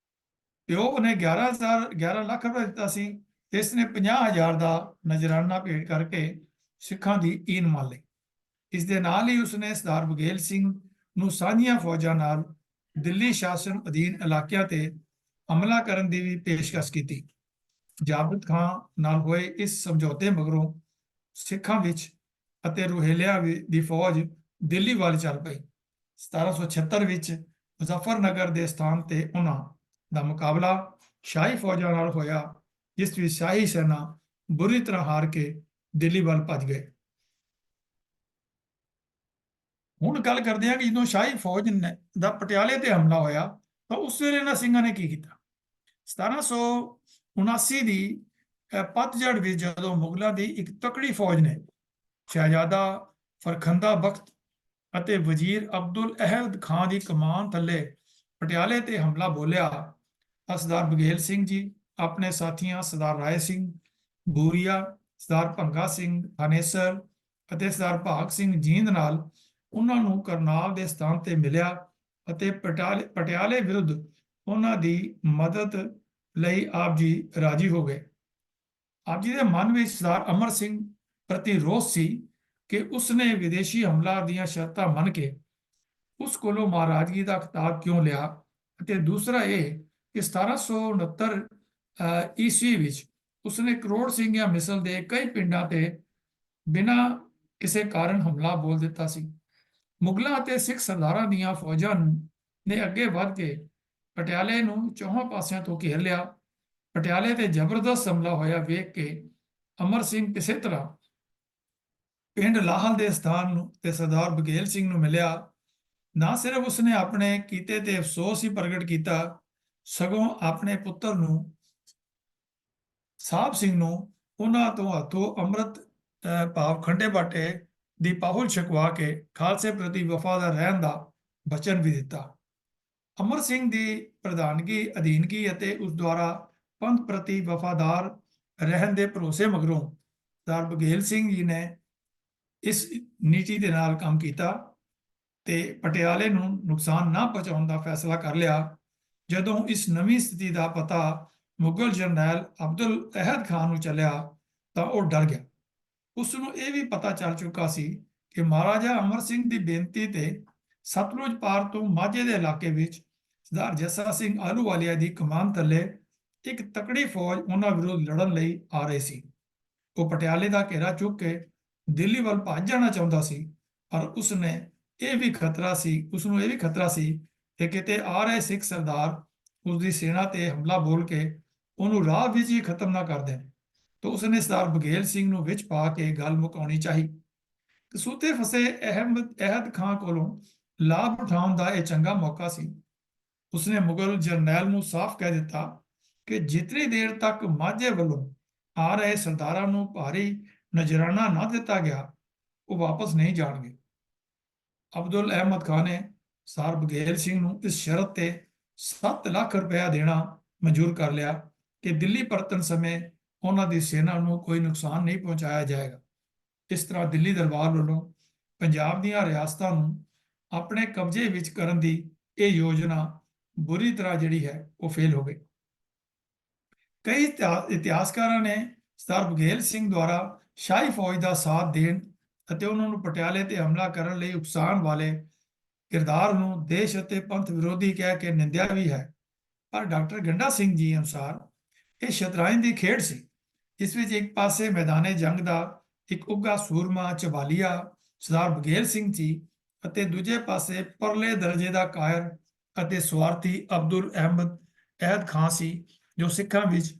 ਪਿਓ ਨੇ 11 ਲੱਖ ਰੁਪਏ ਦਿੱਤਾ ਸੀ ਤੇ ਇਸਨੇ 50,000 ਦਾ ਨਜ਼ਰਾਨਾ ਭੇਟ ਕਰਕੇ ਸਿੱਖਾਂ ਦੀ ਈਨ ਮੰਨ ਲਈ। ਇਸ ਦੇ ਨਾਲ ਹੀ ਉਸਨੇ ਸਰਦਾਰ ਬਘੇਲ ਸਿੰਘ ਨੂੰ ਸਾਂਝੀਆਂ ਫੌਜਾਂ ਨਾਲ ਦਿੱਲੀ ਸ਼ਾਸਨ ਅਧੀਨ ਇਲਾਕਿਆਂ ਤੇ ਹਮਲਾ ਕਰਨ ਦੀ ਵੀ ਪੇਸ਼ਕਸ਼ ਕੀਤੀ। ਜਾਬਤ ਖਾਨ ਨਾਲ ਹੋਏ ਇਸ ਸਮਝੌਤੇ ਮਗਰੋਂ ਸਿੱਖਾਂ ਵਿੱਚ ਅਤੇ ਰੋਹਿਲਿਆਂ ਦੀ ਫੌਜ ਦਿੱਲੀ ਵੱਲ ਚੱਲ ਪਈ। 1776 ਵਿੱਚ ਮੁਜ਼ੱਫਰਨਗਰ ਦੇ ਸਥਾਨ ਤੇ ਉਹਨਾਂ ਦਾ ਮੁਕਾਬਲਾ ਸ਼ਾਹੀ ਫੌਜਾਂ ਨਾਲ ਹੋਇਆ, ਜਿਸ ਵਿੱਚ ਸ਼ਾਹੀ ਸੈਨਾ ਬੁਰੀ ਤਰ੍ਹਾਂ ਹਾਰ ਕੇ ਦਿੱਲੀ ਵੱਲ ਭੱਜ ਗਏ। ਹੁਣ ਗੱਲ ਕਰਦੇ ਹਾਂ ਕਿ ਜਦੋਂ ਸ਼ਾਹੀ ਫੌਜ ਦਾ ਪਟਿਆਲੇ ਤੇ ਹਮਲਾ ਹੋਇਆ ਤਾਂ ਉਸ ਵੇਲੇ ਇਹਨਾਂ ਸਿੰਘਾਂ ਨੇ ਕੀ ਕੀਤਾ। 1779 ਦੀ ਪਤਝੜ ਵਿੱਚ ਜਦੋਂ ਮੁਗਲਾਂ ਦੀ ਇੱਕ ਤਕੜੀ ਫੌਜ ਨੇ ਸ਼ਹਿਜ਼ਾਦਾ ਫਰਖੰਦਾ ਬਖਤ ਅਤੇ ਵਜ਼ੀਰ ਅਬਦੁਲ ਅਹਿਦ ਖਾਨ ਦੀ ਕਮਾਨ ਥੱਲੇ ਪਟਿਆਲੇ ਤੇ ਹਮਲਾ ਬੋਲਿਆ ਤਾਂ ਸਰਦਾਰ ਬਘੇਲ ਸਿੰਘ ਜੀ ਆਪਣੇ ਸਾਥੀਆਂ ਸਰਦਾਰ ਰਾਏ ਸਿੰਘ ਬੂਰੀਆ, ਸਰਦਾਰ ਭੰਗਾ ਸਿੰਘ ਥਾਨੇਸਰ ਅਤੇ ਸਰਦਾਰ ਭਾਗ ਸਿੰਘ ਜੀਂਦ ਨਾਲ ਉਹਨਾਂ ਨੂੰ ਕਰਨਾਲ ਦੇ ਸਥਾਨ ਤੇ ਮਿਲਿਆ ਅਤੇ ਪਟਿਆਲੇ ਵਿਰੁੱਧ ਉਹਨਾਂ ਦੀ ਮਦਦ ਲਈ ਆਪ ਜੀ ਰਾਜੀ ਹੋ ਗਏ। ਆਪ ਜੀ ਦੇ ਮਨ ਵਿੱਚ ਸਰਦਾਰ ਅਮਰ ਸਿੰਘ ਪ੍ਰਤੀ ਰੋਸ ਸੀ ਕਿ ਉਸਨੇ ਵਿਦੇਸ਼ੀ ਹਮਲਾ ਦੀਆਂ ਸ਼ਰਤਾਂ ਮੰਨ ਕੇ ਉਸ ਕੋਲੋਂ ਮਹਾਰਾਜਗੀ ਦਾ ਖਿਤਾਬ ਕਿਉਂ ਲਿਆ, ਅਤੇ ਦੂਸਰਾ ਇਹ ਕਿ 1769 ਈਸਵੀ ਵਿੱਚ ਉਸਨੇ ਕਰੋੜ ਸਿੰਘ ਜਾਂ ਮਿਸਲ ਦੇ ਕਈ ਪਿੰਡਾਂ ਤੇ ਬਿਨਾਂ ਕਿਸੇ ਕਾਰਨ ਹਮਲਾ ਬੋਲ ਦਿੱਤਾ ਸੀ। ਮੁਗਲਾਂ ਅਤੇ ਸਿੱਖ ਸਰਦਾਰਾਂ ਦੀਆਂ ਫੌਜਾਂ ਨੇ ਅੱਗੇ ਵੱਧ ਕੇ ਪਟਿਆਲੇ ਨੂੰ ਚੌਹਾਂ ਪਾਸਿਆਂ ਤੋਂ ਘੇਰ ਲਿਆ। ਪਟਿਆਲੇ ਤੇ ਜ਼ਬਰਦਸਤ ਹਮਲਾ ਹੋਇਆ ਵੇਖ ਕੇ ਅਮਰ ਸਿੰਘ ਕਿਸੇ ਤਰ੍ਹਾਂ ਪਿੰਡ ਲਾਹਲ ਦੇ ਸਥਾਨ ਨੂੰ ਤੇ ਸਰਦਾਰ ਬਘੇਲ ਸਿੰਘ ਨੂੰ ਮਿਲਿਆ। ਨਾ ਸਿਰਫ ਉਸਨੇ ਆਪਣੇ ਕੀਤੇ ਤੇ ਅਫਸੋਸ ਹੀ ਪ੍ਰਗਟ ਕੀਤਾ, ਸਗੋਂ ਆਪਣੇ ਪੁੱਤਰ ਨੂੰ ਸਾਹਿਬ ਸਿੰਘ ਨੂੰ ਉਹਨਾਂ ਤੋਂ ਹੱਥੋਂ ਅੰਮ੍ਰਿਤ ਭਾਵ ਖੰਡੇ ਬਾਟੇ ਦੀ ਪਾਹੁਲ ਛਕਵਾ ਕੇ ਖਾਲਸੇ ਪ੍ਰਤੀ ਵਫਾਦਾਰ ਰਹਿਣ ਦਾ ਬਚਨ ਵੀ ਦਿੱਤਾ। ਅਮਰ ਸਿੰਘ ਦੀ ਪ੍ਰਧਾਨਗੀ, ਅਧੀਨਗੀ ਅਤੇ ਉਸ ਦੁਆਰਾ ਪੰਥ ਪ੍ਰਤੀ ਵਫਾਦਾਰ ਰਹਿਣ ਦੇ ਭਰੋਸੇ ਮਗਰੋਂ ਸਰਦਾਰ ਬਘੇਲ ਸਿੰਘ ਜੀ ਨੇ ਇਸ ਨੀਤੀ ਦੇ ਨਾਲ ਕੰਮ ਕੀਤਾ ਤੇ ਪਟਿਆਲੇ ਨੂੰ ਨੁਕਸਾਨ ਨਾ ਪਹੁੰਚਾਉਣ ਦਾ ਫੈਸਲਾ ਕਰ ਲਿਆ। ਜਦੋਂ ਇਸ ਨਵੀਂ ਸਥਿਤੀ ਦਾ ਪਤਾ ਮੁਗਲ ਜਰਨੈਲ ਅਬਦੁਲ ਅਹਿਦ ਖਾਨ ਨੂੰ ਚੱਲਿਆ ਤਾਂ ਉਹ ਡਰ ਗਿਆ। ਉਸ ਨੂੰ ਇਹ ਵੀ ਪਤਾ ਚੱਲ ਚੁੱਕਾ ਸੀ ਕਿ ਮਹਾਰਾਜਾ ਅਮਰ ਸਿੰਘ ਦੀ ਬੇਨਤੀ ਤੇ ਸਤਲੁਜ ਪਾਰ ਤੋਂ ਮਾਝੇ ਦੇ ਇਲਾਕੇ ਵਿੱਚ ਸਰਦਾਰ ਜੱਸਾ ਸਿੰਘ ਆਹਲੂਵਾਲੀਆ ਦੀ ਕਮਾਨ ਥੱਲੇ ਇੱਕ ਤਕੜੀ ਫੌਜ ਉਹਨਾਂ ਵਿਰੁੱਧ ਲੜਨ ਲਈ ਆ ਰਹੀ ਸੀ। ਉਹ ਪਟਿਆਲੇ ਦਾ ਘੇਰਾ ਚੁੱਕ ਕੇ ਦਿੱਲੀ ਵੱਲ ਭੱਜ ਜਾਣਾ ਚਾਹੁੰਦਾ ਸੀ, ਪਰ ਉਸਨੂੰ ਇਹ ਵੀ ਖਤਰਾ ਸੀ ਕਿ ਕਿਤੇ ਆ ਰਹੇ ਸਿੱਖ ਸਰਦਾਰ ਉਸ ਦੀ ਸੈਨਾ ਤੇ ਹਮਲਾ ਬੋਲ ਕੇ ਉਹਨੂੰ ਰਾਹ ਵਿੱਚ ਹੀ ਖਤਮ ਨਾ ਕਰ ਦੇਣ। ਤਾਂ ਉਸਨੇ ਸਰਦਾਰ ਬਘੇਲ ਸਿੰਘ ਨੂੰ ਵਿੱਚ ਪਾ ਕੇ ਗੱਲ ਮੁਕਾਉਣੀ ਚਾਹੀ। ਕਸੂਤੇ ਫਸੇ ਅਹਿਦ ਖਾਨ ਕੋਲੋਂ ਲਾਭ ਉਠਾਉਣ ਦਾ ਇਹ ਚੰਗਾ ਮੌਕਾ ਸੀ। ਉਸਨੇ ਮੁਗਲ ਜਰਨੈਲ ਨੂੰ ਸਾਫ਼ ਕਹਿ ਦਿੱਤਾ ਕਿ ਜਿਤਨੀ ਦੇਰ ਤੱਕ ਮਾਝੇ ਵੱਲੋਂ ਆ ਰਹੇ ਸਰਦਾਰਾਂ ਨੂੰ ਭਾਰੀ ਨਜ਼ਰਾਨਾ ਨਾ ਦਿੱਤਾ ਗਿਆ, ਉਹ ਵਾਪਸ ਨਹੀਂ ਜਾਣਗੇ। ਅਬਦੁਲ ਅਹਿਮਦ ਖਾਨ ਨੇ ਸਰਦਾਰ ਬਘੇਲ ਸਿੰਘ ਨੂੰ ਇਸ ਸ਼ਰਤ ਤੇ 7 ਲੱਖ ਰੁਪਇਆ ਦੇਣਾ ਮਨਜ਼ੂਰ ਕਰ ਲਿਆ ਕਿ ਦਿੱਲੀ ਪਰਤਣ ਸਮੇਂ ਉਹਨਾਂ ਦੀ ਸੈਨਾ ਨੂੰ ਕੋਈ ਨੁਕਸਾਨ ਨਹੀਂ ਪਹੁੰਚਾਇਆ ਜਾਏਗਾ। ਇਸ ਤਰ੍ਹਾਂ ਦਿੱਲੀ ਦਰਬਾਰ ਵੱਲੋਂ ਪੰਜਾਬ ਦੀਆਂ ਰਿਆਸਤਾਂ ਨੂੰ ਆਪਣੇ ਕਬਜ਼ੇ ਵਿੱਚ ਕਰਨ ਦੀ ਇਹ ਯੋਜਨਾ ਬੁਰੀ ਤਰ੍ਹਾਂ ਜਿਹੜੀ ਹੈ ਉਹ ਫੇਲ ਹੋ ਗਈ। ਕਈ ਇਤਿਹਾਸਕਾਰਾਂ ਨੇ ਸਰਦਾਰ ਬਘੇਲ ਸਿੰਘ ਦੁਆਰਾ ਸ਼ਾਹੀ ਫੌਜ ਦਾ ਸਾਥ ਦੇਣ ਅਤੇ ਉਹਨਾਂ ਨੂੰ ਪਟਿਆਲੇ ਤੇ ਹਮਲਾ ਕਰਨ ਲਈ ਉਕਸਾਉਣ ਵਾਲੇ ਕਿਰਦਾਰ ਨੂੰ ਦੇਸ਼ ਅਤੇ ਪੰਥ ਵਿਰੋਧੀ ਕਹਿ ਕੇ ਨਿੰਦਿਆ ਵੀ ਹੈ। ਪਰ ਡਾਕਟਰ ਗੰਡਾ ਸਿੰਘ ਜੀ ਅਨੁਸਾਰ ਇਹ ਸ਼ਤਰੰਜ ਦੀ ਖੇਡ ਸੀ, ਜਿਸ ਵਿੱਚ ਇੱਕ ਪਾਸੇ ਮੈਦਾਨੇ ਜੰਗ ਦਾ ਇੱਕ ਉੱਘਾ ਸੂਰਮਾ ਚਬਾਲੀਆ ਸਰਦਾਰ ਬਘੇਲ ਸਿੰਘ ਸੀ ਅਤੇ ਦੂਜੇ ਪਾਸੇ ਪਰਲੇ ਦਰਜੇ ਦਾ ਕਾਇਰ ਅਤੇ ਸਵਾਰਥੀ ਅਬਦੁਲ ਅਹਿਦ ਖਾਨ ਸੀ, ਜੋ ਸਿੱਖਾਂ ਵਿੱਚ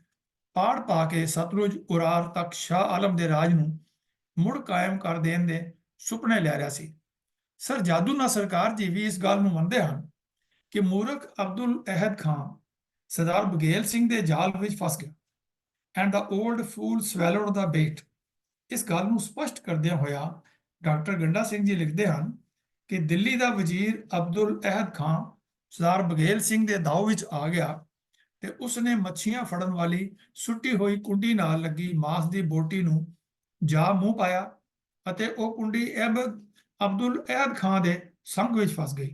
ਪਾੜ ਪਾ ਕੇ ਸਤਲੁਜ ਉਰਾਰ ਤੱਕ ਸ਼ਾਹ ਆਲਮ ਦੇ ਰਾਜ ਨੂੰ ਮੁੜ ਕਾਇਮ ਕਰ ਦੇਣ ਦੇ ਸੁਪਨੇ ਲੈ ਰਿਹਾ ਸੀ। ਸਰ ਜਾਦੂ ਸਰਕਾਰ ਜੀ ਵੀ ਇਸ ਗੱਲ ਨੂੰ ਮੰਨਦੇ ਹਨ ਕਿ ਮੂਰਖ ਅਬਦੁਲ ਅਹਿਦ ਖਾਨ ਸਰਦਾਰ ਬਘੇਲ ਸਿੰਘ ਦੇ ਜਾਲ ਵਿੱਚ ਫਸ ਗਿਆ ਐਂਡ ਦਾ ਓਲਡ ਫੂਲ ਸਵੈਲੋਡ ਦਾ ਬੇਟ। ਇਸ ਗੱਲ ਨੂੰ ਸਪਸ਼ਟ ਕਰਦਿਆਂ ਹੋਇਆ ਡਾਕਟਰ ਗੰਡਾ ਸਿੰਘ ਜੀ ਲਿਖਦੇ ਹਨ ਕਿ ਦਿੱਲੀ ਦਾ ਵਜ਼ੀਰ ਅਬਦੁਲ ਅਹਿਦ ਖਾਨ ਸਰਦਾਰ ਬਘੇਲ ਸਿੰਘ ਦੇ ਦਾਅ ਵਿੱਚ ਆ ਗਿਆ ਤੇ ਉਸਨੇ ਮੱਛੀਆਂ ਫੜਨ ਵਾਲੀ ਸੁੱਟੀ ਹੋਈ ਕੁੰਡੀ ਨਾਲ ਲੱਗੀ ਮਾਸ ਦੀ ਬੋਟੀ ਨੂੰ ਜਾ ਮੂੰਹ ਪਾਇਆ ਅਤੇ ਉਹ ਕੁੰਡੀ ਅਬਦੁਲ ਅਹਿਦ ਖਾਂ ਦੇ ਸੰਘ ਵਿੱਚ ਫਸ ਗਈ।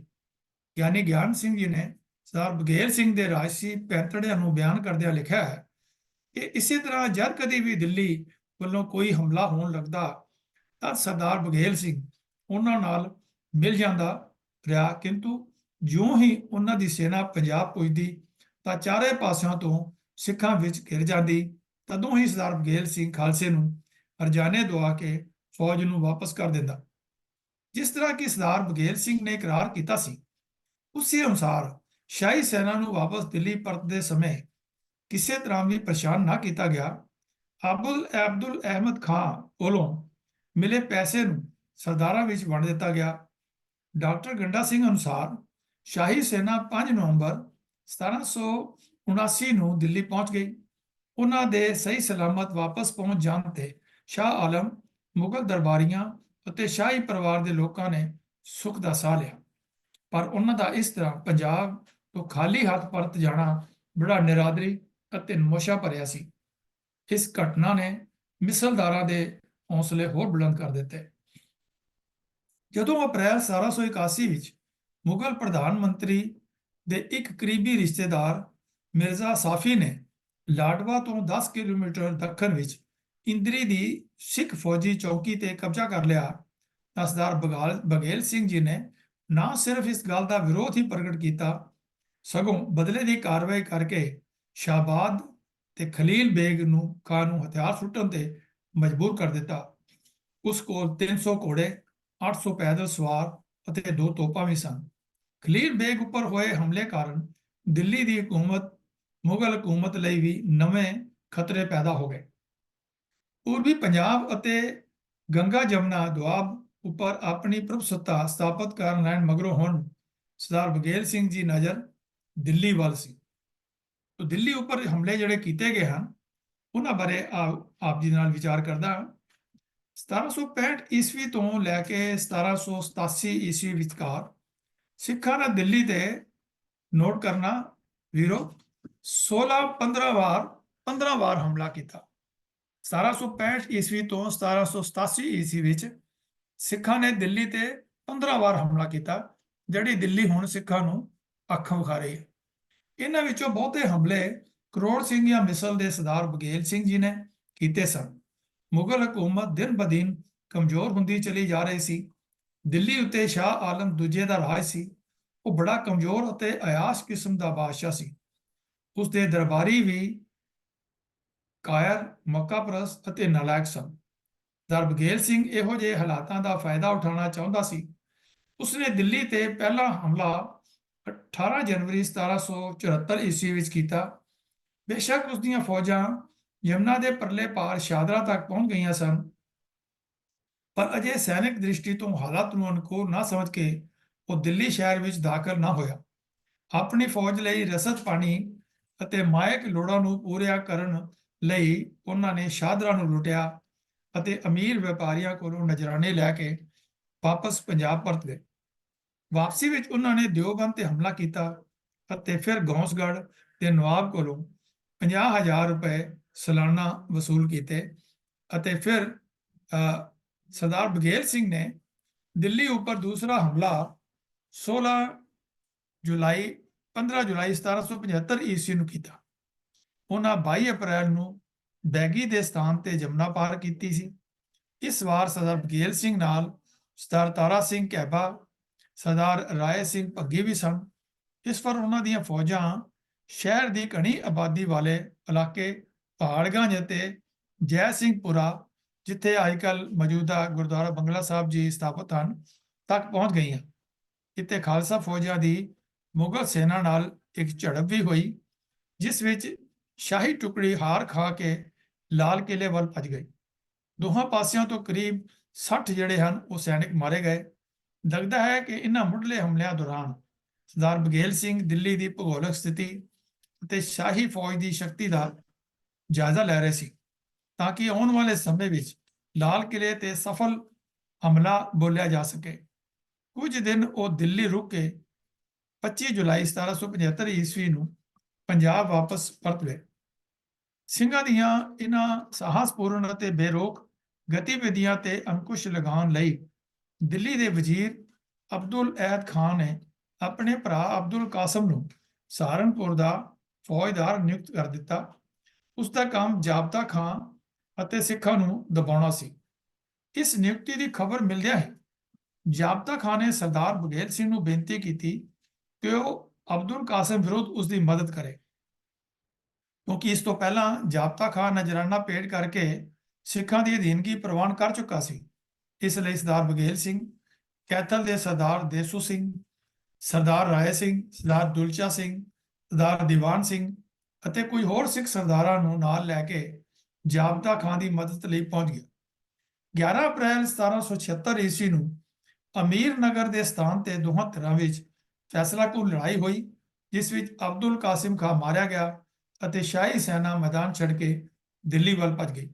ਗਿਆਨੀ ਗਿਆਨ ਸਿੰਘ ਜੀ ਨੇ ਸਰਦਾਰ ਬਘੇਲ ਸਿੰਘ ਦੇ ਰਾਜਸੀ ਪੈਂਤੜਿਆਂ ਨੂੰ ਬਿਆਨ ਕਰਦਿਆਂ ਲਿਖਿਆ ਹੈ ਕਿ ਇਸੇ ਤਰ੍ਹਾਂ ਜਦ ਕਦੀ ਵੀ ਦਿੱਲੀ ਵੱਲੋਂ ਕੋਈ ਹਮਲਾ ਹੋਣ ਲੱਗਦਾ ਤਾਂ ਸਰਦਾਰ ਬਘੇਲ ਸਿੰਘ ਉਹਨਾਂ ਨਾਲ ਮਿਲ ਜਾਂਦਾ ਰਿਹਾ, ਕਿੰਤੂ ਜਿਉਂ ਹੀ ਉਹਨਾਂ ਦੀ ਸੈਨਾ ਪੰਜਾਬ ਪੁੱਜਦੀ ਤਾਂ ਚਾਰੇ ਪਾਸਿਆਂ ਤੋਂ ਸਿੱਖਾਂ ਵਿੱਚ ਘਿਰ ਜਾਂਦੀ। ਤਦੋਂ ਹੀ ਸਰਦਾਰ ਬਘੇਲ ਸਿੰਘ ਖਾਲਸੇ ਨੂੰ ਹਰਜਾਨੇ ਦਵਾ ਕੇ ਫੌਜ ਨੂੰ ਵਾਪਸ ਕਰ ਦਿੰਦਾ। ਜਿਸ ਤਰ੍ਹਾਂ ਕਿ ਸਰਦਾਰ ਬਘੇਲ ਸਿੰਘ ਨੇ ਇਕਰਾਰ ਕੀਤਾ ਸੀ, ਉਸੇ ਅਨੁਸਾਰ ਸ਼ਾਹੀ ਸੈਨਾ ਨੂੰ ਵਾਪਸ ਦਿੱਲੀ ਪਰਤਦੇ ਸਮੇਂ ਕਿਸੇ ਤਰ੍ਹਾਂ ਵੀ ਪਰੇਸ਼ਾਨ ਨਾ ਕੀਤਾ ਗਿਆ। ਅਬਦੁਲ ਅਹਿਮਦ ਖਾਂ ਕੋਲੋਂ ਮਿਲੇ ਪੈਸੇ ਨੂੰ ਸਰਦਾਰਾਂ ਵਿੱਚ ਵੰਡ ਦਿੱਤਾ ਗਿਆ। ਡਾਕਟਰ ਗੰਡਾ ਸਿੰਘ ਅਨੁਸਾਰ ਸ਼ਾਹੀ ਸੈਨਾ 5 ਨਵੰਬਰ 1779 ਨੂੰ ਦਿੱਲੀ ਪਹੁੰਚ ਗਈ। ਉਹਨਾਂ ਦੇ ਸਹੀ ਸਲਾਮਤ ਵਾਪਸ ਪਹੁੰਚ ਜਾਣ ਤੇ ਸ਼ਾਹ ਆਲਮ, ਮੁਗਲ ਦਰਬਾਰੀਆਂ ਅਤੇ ਸ਼ਾਹੀ ਪਰਿਵਾਰ ਦੇ ਲੋਕਾਂ ਨੇ ਸੁੱਖ ਦਾ ਸਾਹ ਲਿਆ। ਪਰ ਉਹਨਾਂ ਦਾ ਇਸ ਤਰ੍ਹਾਂ ਪੰਜਾਬ ਤੋਂ ਖਾਲੀ ਹੱਥ ਪਰਤ ਜਾਣਾ ਬੜਾ ਨਿਰਾਦਰੀ ਅਤੇ ਨਮੋਸ਼ਾ ਭਰਿਆ ਸੀ। ਇਸ ਘਟਨਾ ਨੇ ਮਿਸਲਦਾਰਾਂ ਦੇ ਹੌਸਲੇ ਹੋਰ ਬੁਲੰਦ ਕਰ ਦਿੱਤੇ। ਜਦੋਂ ਅਪ੍ਰੈਲ 1781 ਵਿੱਚ ਮੁਗਲ ਪ੍ਰਧਾਨ ਮੰਤਰੀ ਦੇ ਇੱਕ ਕਰੀਬੀ ਰਿਸ਼ਤੇਦਾਰ ਮਿਰਜ਼ਾ ਸਾਫੀ ਨੇ ਲਾਡਵਾ ਤੋਂ 10 ਕਿਲੋਮੀਟਰ ਦੱਖਣ ਵਿੱਚ ਇੰਦਰੀ ਦੀ ਸਿੱਖ ਫੌਜੀ ਚੌਕੀ ਤੇ ਕਬਜ਼ਾ ਕਰ ਲਿਆ ਤਾਂ ਸਰਦਾਰ ਬਘੇਲ ਸਿੰਘ ਜੀ ਨੇ ਨਾ ਸਿਰਫ ਇਸ ਗੱਲ ਦਾ ਵਿਰੋਧ ਹੀ ਪ੍ਰਗਟ ਕੀਤਾ, ਸਗੋਂ ਬਦਲੇ ਦੀ ਕਾਰਵਾਈ ਕਰਕੇ ਸ਼ਾਹਬਾਦ ਤੇ ਖਲੀਲ ਬੇਗ ਖਾਨ ਨੂੰ ਹਥਿਆਰ ਸੁੱਟਣ ਤੇ ਮਜਬੂਰ ਕਰ ਦਿੱਤਾ। ਉਸ ਕੋਲ 300 ਘੋੜੇ, 800 ਪੈਦਲ ਸਵਾਰ ਅਤੇ 2 ਤੋਪਾਂ ਵੀ ਸਨ। ਖਲੀਲ ਬੇਗ ਉੱਪਰ ਹੋਏ ਹਮਲੇ ਕਾਰਨ ਦਿੱਲੀ ਦੀ ਮੁਗਲ ਹਕੂਮਤ ਲਈ ਵੀ ਨਵੇਂ ਖਤਰੇ ਪੈਦਾ ਹੋ ਗਏ। ਪੂਰਬੀ ਪੰਜਾਬ ਅਤੇ ਗੰਗਾ ਜਮਨਾ ਦੁਆਬ ਉੱਪਰ ਆਪਣੀ ਪ੍ਰਭੂਸੱਤਾ ਸਥਾਪਿਤ ਕਰ ਲੈਣ ਮਗਰੋਂ ਹੁਣ ਸਰਦਾਰ ਬਘੇਲ ਸਿੰਘ ਦੀ ਨਜ਼ਰ ਦਿੱਲੀ ਵੱਲ ਸੀ। ਤੋ ਦਿੱਲੀ ਉੱਪਰ ਹਮਲੇ ਜਿਹੜੇ ਕੀਤੇ ਗਏ ਹਨ ਉਹਨਾਂ ਬਾਰੇ ਆਪ ਜੀ ਨਾਲ ਵਿਚਾਰ ਕਰਦਾ। 1765 ਈਸਵੀ ਤੋਂ ਲੈ ਕੇ 1787 ਈਸਵੀ ਵਿਚਕਾਰ ਸਿੱਖਾਂ ਨੇ ਦਿੱਲੀ ਤੇ ਨੋਟ ਕਰਨਾ ਵੀਰੋ 15 ਵਾਰ ਹਮਲਾ ਕੀਤਾ। 1765 ਈਸਵੀ ਤੋਂ 1787 ਈਸਵੀ ਵਿੱਚ ਸਿੱਖਾਂ ਨੇ ਦਿੱਲੀ ਤੇ 15 ਵਾਰ ਹਮਲਾ ਕੀਤਾ, ਜਿਹੜੀ ਦਿੱਲੀ ਹੁਣ ਸਿੱਖਾਂ ਨੂੰ ਅੱਖ ਵਿਖਾ ਰਹੀ ਹੈ। ਇਹਨਾਂ ਵਿੱਚੋਂ ਬਹੁਤੇ ਹਮਲੇ ਕਰੋੜ ਸਿੰਘ ਜਾਂ ਮਿਸਲ ਦੇ ਸਰਦਾਰ ਬਘੇਲ ਸਿੰਘ ਜੀ ਨੇ ਕੀਤੇ ਸਨ। ਮੁਗਲ ਹਕੂਮਤ ਦਿਨ ਬ ਦਿਨ ਕਮਜ਼ੋਰ ਹੁੰਦੀ ਚਲੀ ਜਾ ਰਹੀ ਸੀ। ਦਿੱਲੀ ਉੱਤੇ ਸ਼ਾਹ ਆਲਮ ਦੂਜੇ ਦਾ ਰਾਜ ਸੀ। ਉਹ ਬੜਾ ਕਮਜ਼ੋਰ ਅਤੇ ਅਯਾਸ਼ ਕਿਸਮ ਦਾ ਬਾਦਸ਼ਾਹ ਸੀ। ਉਸ ਦੇ ਦਰਬਾਰੀ ਵੀ ਕਾਇਰ, ਮੌਕਾਪ੍ਰਸਤ ਅਤੇ ਨਾਲਾਇਕ ਸਨ। ਸਰਦਾਰ ਬਘੇਲ ਸਿੰਘ ਇਹੋ ਜਿਹੇ ਹਾਲਾਤਾਂ ਦਾ ਫਾਇਦਾ ਉਠਾਉਣਾ ਚਾਹੁੰਦਾ ਸੀ। ਉਸਨੇ ਦਿੱਲੀ ਤੇ ਪਹਿਲਾ ਹਮਲਾ 18 ਜਨਵਰੀ 1774 ਈਸਵੀ ਵਿੱਚ ਕੀਤਾ। ਬੇਸ਼ੱਕ ਉਸ ਦੀਆਂ ਫੌਜਾਂ ਯਮਨਾ ਦੇ ਪਰਲੇ ਪਾਰ ਸ਼ਾਦਰਾ ਤੱਕ ਪਹੁੰਚ ਗਈਆਂ ਸਨ, ਪਰ ਅਜੇ ਸੈਨਿਕ ਦ੍ਰਿਸ਼ਟੀ ਤੋਂ ਹਾਲਾਤ ਨੂੰ ਅਨੁਕੂਲ ਨਾ ਸਮਝ ਕੇ ਉਹ ਦਿੱਲੀ ਸ਼ਹਿਰ ਵਿੱਚ ਦਾਖਲ ਨਾ ਹੋਇਆ। ਆਪਣੀ ਫੌਜ ਲਈ ਰਸਦ ਪਾਣੀ ਅਤੇ ਮਾਇਕ ਲੋੜਾਂ ਨੂੰ ਪੂਰੀਆਂ ਕਰਨ ਲਈ ਉਹਨਾਂ ਨੇ ਸ਼ਾਦਰਾ ਨੂੰ ਲੁੱਟਿਆ ਅਤੇ ਅਮੀਰ ਵਪਾਰੀਆਂ ਕੋਲੋਂ ਨਜ਼ਰਾਨੇ ਲੈ ਕੇ ਵਾਪਸ ਪੰਜਾਬ ਪਰਤ ਗਏ। ਵਾਪਸੀ ਵਿੱਚ ਉਹਨਾਂ ਨੇ ਦਿਓਬੰਦ ਤੇ ਹਮਲਾ ਕੀਤਾ ਅਤੇ ਫਿਰ ਗੌਂਸਗੜ੍ਹ ਦੇ ਨਵਾਬ ਕੋਲੋਂ 50,000 ਰੁਪਏ ਸਾਲਾਨਾ ਵਸੂਲ ਕੀਤੇ ਅਤੇ ਫਿਰ ਸਰਦਾਰ ਬਘੇਲ ਸਿੰਘ ਨੇ ਦਿੱਲੀ ਉੱਪਰ ਦੂਸਰਾ ਹਮਲਾ 15 ਜੁਲਾਈ 1775 ਈਸਵੀ ਨੂੰ ਕੀਤਾ। ਉਹਨਾਂ 22 ਅਪ੍ਰੈਲ ਨੂੰ ਬੈਗੀ ਦੇ ਸਥਾਨ ਤੇ ਜਮਨਾ ਪਾਰ ਕੀਤੀ ਸੀ। ਇਸ ਵਾਰ ਸਰਦਾਰ ਬਘੇਲ ਸਿੰਘ ਨਾਲ ਸਰਦਾਰ ਤਾਰਾ ਸਿੰਘ ਕੈਬਾ, ਸਰਦਾਰ ਰਾਏ ਸਿੰਘ ਭੱਗੀ ਵੀ ਸਨ। ਇਸ ਵਾਰ ਉਹਨਾਂ ਦੀਆਂ ਫੌਜਾਂ ਸ਼ਹਿਰ ਦੀ ਘਣੀ ਆਬਾਦੀ ਵਾਲੇ ਇਲਾਕੇ ਪਹਾੜਗੰਜ ਅਤੇ ਜੈ ਸਿੰਘਪੁਰਾ, ਜਿੱਥੇ ਅੱਜ ਕੱਲ੍ਹ ਮੌਜੂਦਾ ਗੁਰਦੁਆਰਾ ਬੰਗਲਾ ਸਾਹਿਬ ਜੀ ਸਥਾਪਿਤ ਹਨ, ਤੱਕ ਪਹੁੰਚ ਗਈਆਂ। ਇੱਥੇ ਖਾਲਸਾ ਫੌਜਾਂ ਦੀ ਮੁਗਲ ਸੈਨਾ ਨਾਲ ਇੱਕ ਝੜਪ ਵੀ ਹੋਈ, ਜਿਸ ਵਿੱਚ ਸ਼ਾਹੀ ਟੁਕੜੀ ਹਾਰ ਖਾ ਕੇ ਲਾਲ ਕਿਲੇ ਵੱਲ ਭੱਜ ਗਈ। ਦੋਹਾਂ ਪਾਸਿਆਂ ਤੋਂ ਕਰੀਬ 60 ਜਿਹੜੇ ਹਨ ਉਹ ਸੈਨਿਕ ਮਾਰੇ ਗਏ। ਲੱਗਦਾ ਹੈ ਕਿ ਇਹਨਾਂ ਮੁੱਢਲੇ ਹਮਲਿਆਂ ਦੌਰਾਨ ਸਰਦਾਰ ਬਘੇਲ ਸਿੰਘ ਦਿੱਲੀ ਦੀ ਭੂਗੋਲਿਕ ਸਥਿਤੀ ਅਤੇ ਸ਼ਾਹੀ ਫੌਜ ਦੀ ਸ਼ਕਤੀ ਦਾ ਜਾਇਜ਼ਾ ਲੈ ਰਹੇ ਸੀ, ਤਾਂ ਕਿ ਆਉਣ ਵਾਲੇ ਸਮੇਂ ਵਿੱਚ ਲਾਲ ਕਿਲੇ ਤੇ ਸਫਲ ਹਮਲਾ ਬੋਲਿਆ ਜਾ ਸਕੇ। ਕੁਝ ਦਿਨ ਉਹ ਦਿੱਲੀ ਰੁਕ ਕੇ 25 ਜੁਲਾਈ 1775 ਈਸਵੀ ਨੂੰ ਪੰਜਾਬ ਵਾਪਸ ਪਰਤ ਗਏ। ਸਿੰਘਾਂ ਦੀਆਂ ਇਹਨਾਂ ਸਾਹਸਪੂਰਨ ਅਤੇ ਬੇਰੋਕ ਗਤੀਵਿਧੀਆਂ ਤੇ ਅੰਕੁਸ਼ ਲਗਾਉਣ ਲਈ ਦਿੱਲੀ ਦੇ ਵਜ਼ੀਰ ਅਬਦੁਲ ਐਦ ਖਾਨ ਨੇ ਆਪਣੇ ਭਰਾ ਅਬਦੁਲ ਕਾਸਮ ਨੂੰ ਸਹਾਰਨਪੁਰ ਦਾ ਫੌਜਦਾਰ ਨਿਯੁਕਤ ਕਰ ਦਿੱਤਾ। ਉਸ ਦਾ ਕੰਮ ਜਾਬਤਾ ਖਾਂ ਅਤੇ ਸਿੱਖਾਂ ਨੂੰ ਦਬਾਉਣਾ ਸੀ। ਇਸ ਨਿਯੁਕਤੀ ਦੀ ਖਬਰ ਮਿਲਦਿਆਂ ਹੀ ਜਾਬਤਾ ਖਾਂ ਨੇ ਸਰਦਾਰ ਬਘੇਲ ਸਿੰਘ ਨੂੰ ਬੇਨਤੀ ਕੀਤੀ ਕਿ ਉਹ ਅਬਦੁਲ ਕਾਸਮ ਵਿਰੁੱਧ ਉਸ ਦੀ ਮਦਦ ਕਰੇ, ਕਿਉਂਕਿ ਇਸ ਤੋਂ ਪਹਿਲਾਂ ਜਾਬਤਾ ਖਾਂ ਨਜਰਾਨਾ ਪੇਡ ਕਰਕੇ ਸਿੱਖਾਂ ਦੀ ਅਧੀਨਗੀ ਪ੍ਰਵਾਨ ਕਰ ਚੁੱਕਾ ਸੀ। ਇਸ ਲਈ ਸਰਦਾਰ ਬਘੇਲ ਸਿੰਘ, ਕੈਥਲ ਦੇ ਸਰਦਾਰ ਦੇਸੂ ਸਿੰਘ, ਸਰਦਾਰ ਰਾਏ ਸਿੰਘ, ਸਰਦਾਰ ਦੁਲਚਾ ਸਿੰਘ, ਸਰਦਾਰ ਦੀਵਾਨ ਸਿੰਘ ਅਤੇ ਕੁਝ ਹੋਰ ਸਿੱਖ ਸਰਦਾਰਾਂ ਨੂੰ ਨਾਲ ਲੈ ਕੇ ਜਾਬਤਾ ਖਾਂ ਦੀ ਮਦਦ ਲਈ ਪਹੁੰਚ ਗਿਆ। 11 ਅਪ੍ਰੈਲ 1776 ਈਸਵੀ ਨੂੰ ਅਮੀਰ ਨਗਰ ਦੇ ਸਥਾਨ ਤੇ ਦੋਹਾਂ ਧਿਰਾਂ ਵਿੱਚ ਫੈਸਲਾਕੁਨ ਲੜਾਈ ਹੋਈ, ਜਿਸ ਵਿੱਚ ਅਬਦੁਲ ਕਾਸਿਮ ਖਾਂ ਮਾਰਿਆ ਗਿਆ ਅਤੇ ਸ਼ਾਹੀ ਸੈਨਾ ਮੈਦਾਨ ਛੱਡ ਕੇ ਦਿੱਲੀ ਵੱਲ ਭੱਜ ਗਈ।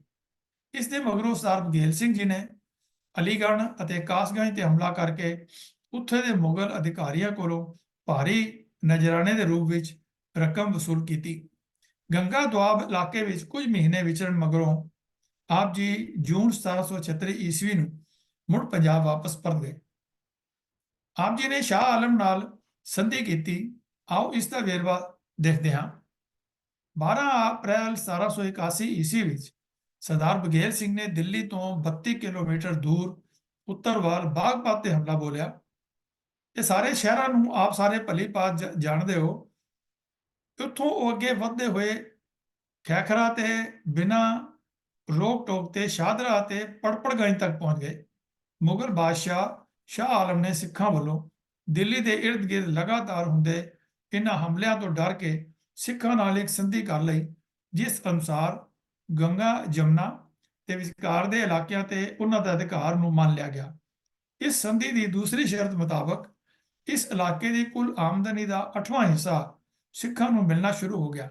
ਇਸ ਦੇ ਮਗਰੋਂ ਸਰਦਾਰ ਬਘੇਲ ਸਿੰਘ ਜੀ ਨੇ ਅਲੀਗੜ੍ਹ ਅਤੇ ਕਾਸਗੰਜ ਤੇ ਹਮਲਾ ਕਰਕੇ ਉੱਥੇ ਦੇ ਮੁਗਲ ਅਧਿਕਾਰੀਆਂ ਕੋਲੋਂ ਭਾਰੀ ਨਜਰਾਨੇ ਦੇ ਰੂਪ ਵਿੱਚ ਰਕਮ ਵਸੂਲ ਕੀਤੀ। ਗੰਗਾ ਦੁਆਬ ਇਲਾਕੇ ਵਿੱਚ ਕੁਝ ਮਹੀਨੇ ਵਿਚਰਨ ਮਗਰੋਂ ਆਪ ਜੀ ਜੂਨ 1736 ਈਸਵੀ ਨੂੰ ਮੁੜ ਪੰਜਾਬ ਵਾਪਸ ਪਰਤ ਗਏ। ਆਪ ਜੀ ਨੇ ਸ਼ਾਹ ਆਲਮ ਨਾਲ ਸੰਧੀ ਕੀਤੀ। ਆਓ ਇਸ ਦਾ ਵੇਰਵਾ ਦੇਖਦੇ ਹਾਂ। 12 ਅਪ੍ਰੈਲ 1781 ਈਸਵੀ ਵਿੱਚ ਸਰਦਾਰ ਬਘੇਲ ਸਿੰਘ ਨੇ ਦਿੱਲੀ ਤੋਂ 32 ਕਿਲੋਮੀਟਰ ਦੂਰ ਉੱਤਰ ਵੱਲ ਬਾਗਪਤ ਤੇ ਹਮਲਾ ਬੋਲਿਆ। ਇਹ ਸਾਰੇ ਸ਼ਹਿਰਾਂ ਨੂੰ ਆਪ ਸਾਰੇ ਭਲੀ ਭਾਂਤ ਜਾਣਦੇ ਹੋ। ਉੱਥੋਂ ਉਹ ਅੱਗੇ ਵਧਦੇ ਹੋਏ ਖੈਖਰਾ ਤੇ ਬਿਨਾਂ ਰੋਕ ਟੋਕ ਤੇ ਸ਼ਾਹਦਰਾ ਅਤੇ ਪੜਪੜਗੰਜ ਤੱਕ ਪਹੁੰਚ ਗਏ। ਮੁਗਲ ਬਾਦਸ਼ਾਹ ਸ਼ਾਹ ਆਲਮ ਨੇ ਸਿੱਖਾਂ ਵੱਲੋਂ ਦਿੱਲੀ ਦੇ ਇਰਦ ਗਿਰਦ ਲਗਾਤਾਰ ਹੁੰਦੇ ਇਹਨਾਂ ਹਮਲਿਆਂ ਤੋਂ ਡਰ ਕੇ ਸਿੱਖਾਂ ਨਾਲ ਇੱਕ ਸੰਧੀ ਕਰ ਲਈ, ਜਿਸ ਅਨੁਸਾਰ ਗੰਗਾ ਜਮਨਾ ਤੇ ਵਿਚਕਾਰ ਦੇ ਇਲਾਕਿਆਂ ਤੇ ਉਹਨਾਂ ਦਾ ਅਧਿਕਾਰ ਨੂੰ ਮੰਨ ਲਿਆ ਗਿਆ। ਇਸ ਸੰਧੀ ਦੀ ਦੂਸਰੀ ਸ਼ਰਤ ਮੁਤਾਬਕ ਇਸ ਇਲਾਕੇ ਦੀ ਕੁੱਲ ਆਮਦਨੀ ਦਾ 8ਵਾਂ ਹਿੱਸਾ ਸਿੱਖਾਂ ਨੂੰ ਮਿਲਣਾ ਸ਼ੁਰੂ ਹੋ ਗਿਆ।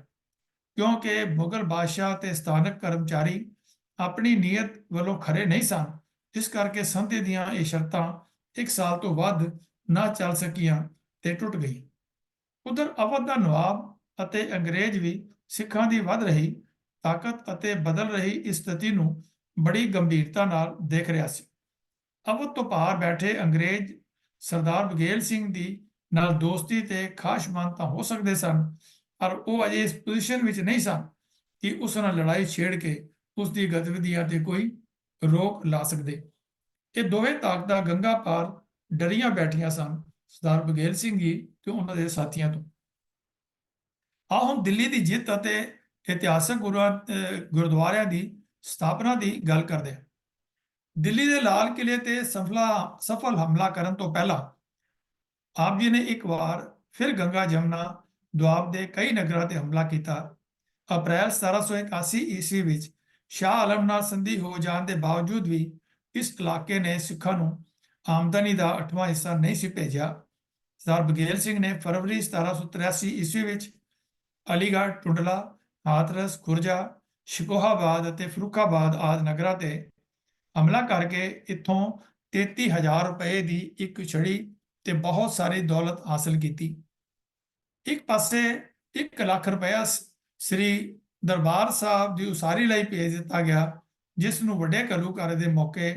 ਕਿਉਂਕਿ ਮੁਗਲ ਬਾਦਸ਼ਾਹ ਤੇ ਸਥਾਨਕ ਕਰਮਚਾਰੀ ਆਪਣੀ ਨੀਅਤ ਵੱਲੋਂ ਖਰੇ ਨਹੀਂ ਸਨ, ਇਸ ਕਰਕੇ ਸੰਧੀ ਦੀਆਂ ਇਹ ਸ਼ਰਤਾਂ 1 ਸਾਲ ਤੋਂ ਵੱਧ ਨਾ ਚੱਲ ਸਕੀਆਂ ਤੇ ਟੁੱਟ ਗਈ। ਉਧਰ ਅਵਧ ਦਾ ਨਵਾਬ ਅਤੇ ਅੰਗਰੇਜ਼ ਵੀ ਸਿੱਖਾਂ ਦੀ ਵੱਧ ਰਹੀ ਤਾਕਤ ਅਤੇ ਬਦਲ ਰਹੀ ਇਸ ਸਥਿਤੀ ਨੂੰ ਬੜੀ ਗੰਭੀਰਤਾ ਨਾਲ ਦੇਖ ਰਿਹਾ ਸੀ। ਅਵਧ ਤੋਂ ਪਾਰ ਬੈਠੇ ਅੰਗਰੇਜ਼ ਸਰਦਾਰ ਬਘੇਲ ਸਿੰਘ ਦੀ ਨਾਲ ਦੋਸਤੀ ਤੇ ਖਾਸ਼ਮੰਦ ਤਾਂ ਹੋ ਸਕਦੇ ਸਨ, ਪਰ ਉਹ ਅਜੇ ਇਸ ਪੋਜੀਸ਼ਨ ਵਿੱਚ ਨਹੀਂ ਸਨ ਕਿ ਉਸ ਨਾਲ ਲੜਾਈ ਛੇੜ ਕੇ ਉਸ ਦੀ ਗਤੀਵਿਧੀਆਂ ਤੇ ਕੋਈ ਰੋਕ ਲਾ ਸਕਦੇ। ਇਹ ਦੋਵੇਂ ਤਾਕਤਾਂ ਗੰਗਾ ਪਾਰ ਡਰੀਆਂ ਬੈਠੀਆਂ ਸਨ, ਸਰਦਾਰ ਬਘੇਲ ਸਿੰਘ ਜੀ ਤੇ ਉਹਨਾਂ ਦੇ ਸਾਥੀਆਂ ਤੋਂ। ਆਓ ਹੁਣ ਦਿੱਲੀ ਦੀ ਜਿੱਤ ਅਤੇ ਇਤਿਹਾਸਕ ਗੁਰਦੁਆਰਿਆਂ ਦੀ ਸਥਾਪਨਾ ਦੀ ਗੱਲ ਕਰਦੇ ਹਾਂ। ਦਿੱਲੀ ਦੇ ਲਾਲ ਕਿਲੇ ਤੇ ਸਫਲ ਹਮਲਾ ਕਰਨ ਤੋਂ ਪਹਿਲਾਂ ਆਪ ਜੀ ਨੇ ਇੱਕ ਵਾਰ ਫਿਰ ਗੰਗਾ ਜਮਨਾ ਦੁਆਬ ਦੇ ਕਈ ਨਗਰਾਂ ਤੇ ਹਮਲਾ ਕੀਤਾ। ਅਪ੍ਰੈਲ 1781 ਈਸਵੀ ਵਿੱਚ ਸ਼ਾਹ ਆਲਮ ਨਾਲ ਸੰਧੀ ਹੋ ਜਾਣ ਦੇ ਬਾਵਜੂਦ ਵੀ ਇਸ ਇਲਾਕੇ ਨੇ ਸਿੱਖਾਂ ਨੂੰ ਆਮਦਨੀ ਦਾ 8ਵਾਂ ਹਿੱਸਾ ਨਹੀਂ ਸੀ ਭੇਜਿਆ। ਸਰਦਾਰ ਬਘੇਲ ਸਿੰਘ ਨੇ ਫਰਵਰੀ 1783 ਈਸਵੀ ਵਿੱਚ ਅਲੀਗੜ੍ਹ, ਟੁੰਡਲਾ, ਹਾਥਰਸ, ਖੁਰਜਾ, ਸ਼ਿਕੋਹਾਬਾਦ ਅਤੇ ਫਰੂਖਾਬਾਦ ਆਦਿ ਨਗਰਾਂ ਤੇ ਹਮਲਾ ਕਰਕੇ ਇੱਥੋਂ 33,000 ਰੁਪਏ ਦੀ ਇੱਕ ਛੜੀ ਤੇ ਬਹੁਤ ਸਾਰੀ ਦੌਲਤ ਹਾਸਲ ਕੀਤੀ। ਇੱਕ ਪਾਸੇ 1 ਲੱਖ ਰੁਪਇਆ ਸ੍ਰੀ ਦਰਬਾਰ ਸਾਹਿਬ ਦੀ ਉਸਾਰੀ ਲਈ ਭੇਜ ਦਿੱਤਾ ਗਿਆ, ਜਿਸ ਨੂੰ ਵੱਡੇ ਘੱਲੂਘਾਰੇ ਦੇ ਮੌਕੇ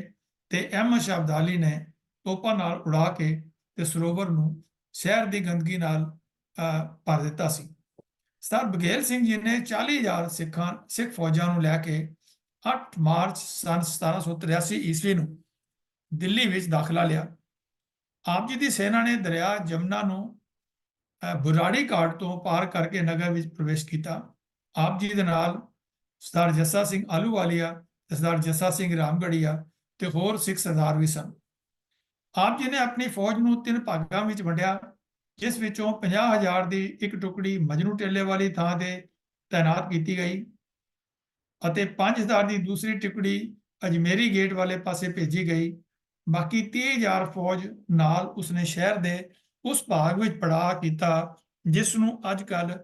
ਤੇ ਅਹਿਮਦ ਸ਼ਾਹ ਅਬਦਾਲੀ ਨੇ ਤੋਪਾਂ ਨਾਲ ਉਡਾ ਕੇ ਤੇ ਸਰੋਵਰ ਨੂੰ ਸ਼ਹਿਰ ਦੀ ਗੰਦਗੀ ਨਾਲ ਭਰ ਦਿੱਤਾ ਸੀ। ਸਰਦਾਰ ਬਘੇਲ ਸਿੰਘ ਜੀ ਨੇ 40,000 ਸਿੱਖ ਫੌਜਾਂ ਨੂੰ ਲੈ ਕੇ 8 ਮਾਰਚ ਸਨ 1783 ਈਸਵੀ ਨੂੰ ਦਿੱਲੀ ਵਿੱਚ ਦਾਖਲਾ ਲਿਆ। ਆਪ ਜੀ ਦੀ ਸੈਨਾ ਨੇ ਦਰਿਆ ਜਮਨਾ ਨੂੰ ਬੁਰਾੜੀ ਘਾਟ ਤੋਂ ਪਾਰ ਕਰਕੇ ਨਗਰ ਵਿੱਚ ਪ੍ਰਵੇਸ਼ ਕੀਤਾ। ਆਪ ਜੀ ਦੇ ਨਾਲ ਸਰਦਾਰ ਜੱਸਾ ਸਿੰਘ ਆਹਲੂਵਾਲੀਆ ਤੇ ਸਰਦਾਰ ਜੱਸਾ ਸਿੰਘ ਰਾਮਗੜੀਆ ਤੇ ਹੋਰ ਸਿੱਖ ਸਰਦਾਰ ਵੀ ਸਨ। ਆਪ ਜੀ ਨੇ ਆਪਣੀ ਫੌਜ ਨੂੰ 3 ਭਾਗਾਂ ਵਿੱਚ ਵੰਡਿਆ, ਜਿਸ ਵਿੱਚੋਂ 50,000 ਦੀ ਇੱਕ ਟੁਕੜੀ ਮਜਨੂ ਟੇਲੇ ਵਾਲੀ ਥਾਂ ਤੇ ਤਾਇਨਾਤ ਕੀਤੀ ਗਈ ਅਤੇ 5,000 ਦੀ ਦੂਸਰੀ ਟੁਕੜੀ ਅਜਮੇਰੀ ਗੇਟ ਵਾਲੇ ਪਾਸੇ ਭੇਜੀ ਗਈ। ਬਾਕੀ 30,000 ਫੌਜ ਨਾਲ ਉਸਨੇ ਸ਼ਹਿਰ ਦੇ ਉਸ ਭਾਗ ਵਿੱਚ ਪੜਾਅ ਕੀਤਾ, ਜਿਸ ਨੂੰ ਅੱਜ ਕੱਲ੍ਹ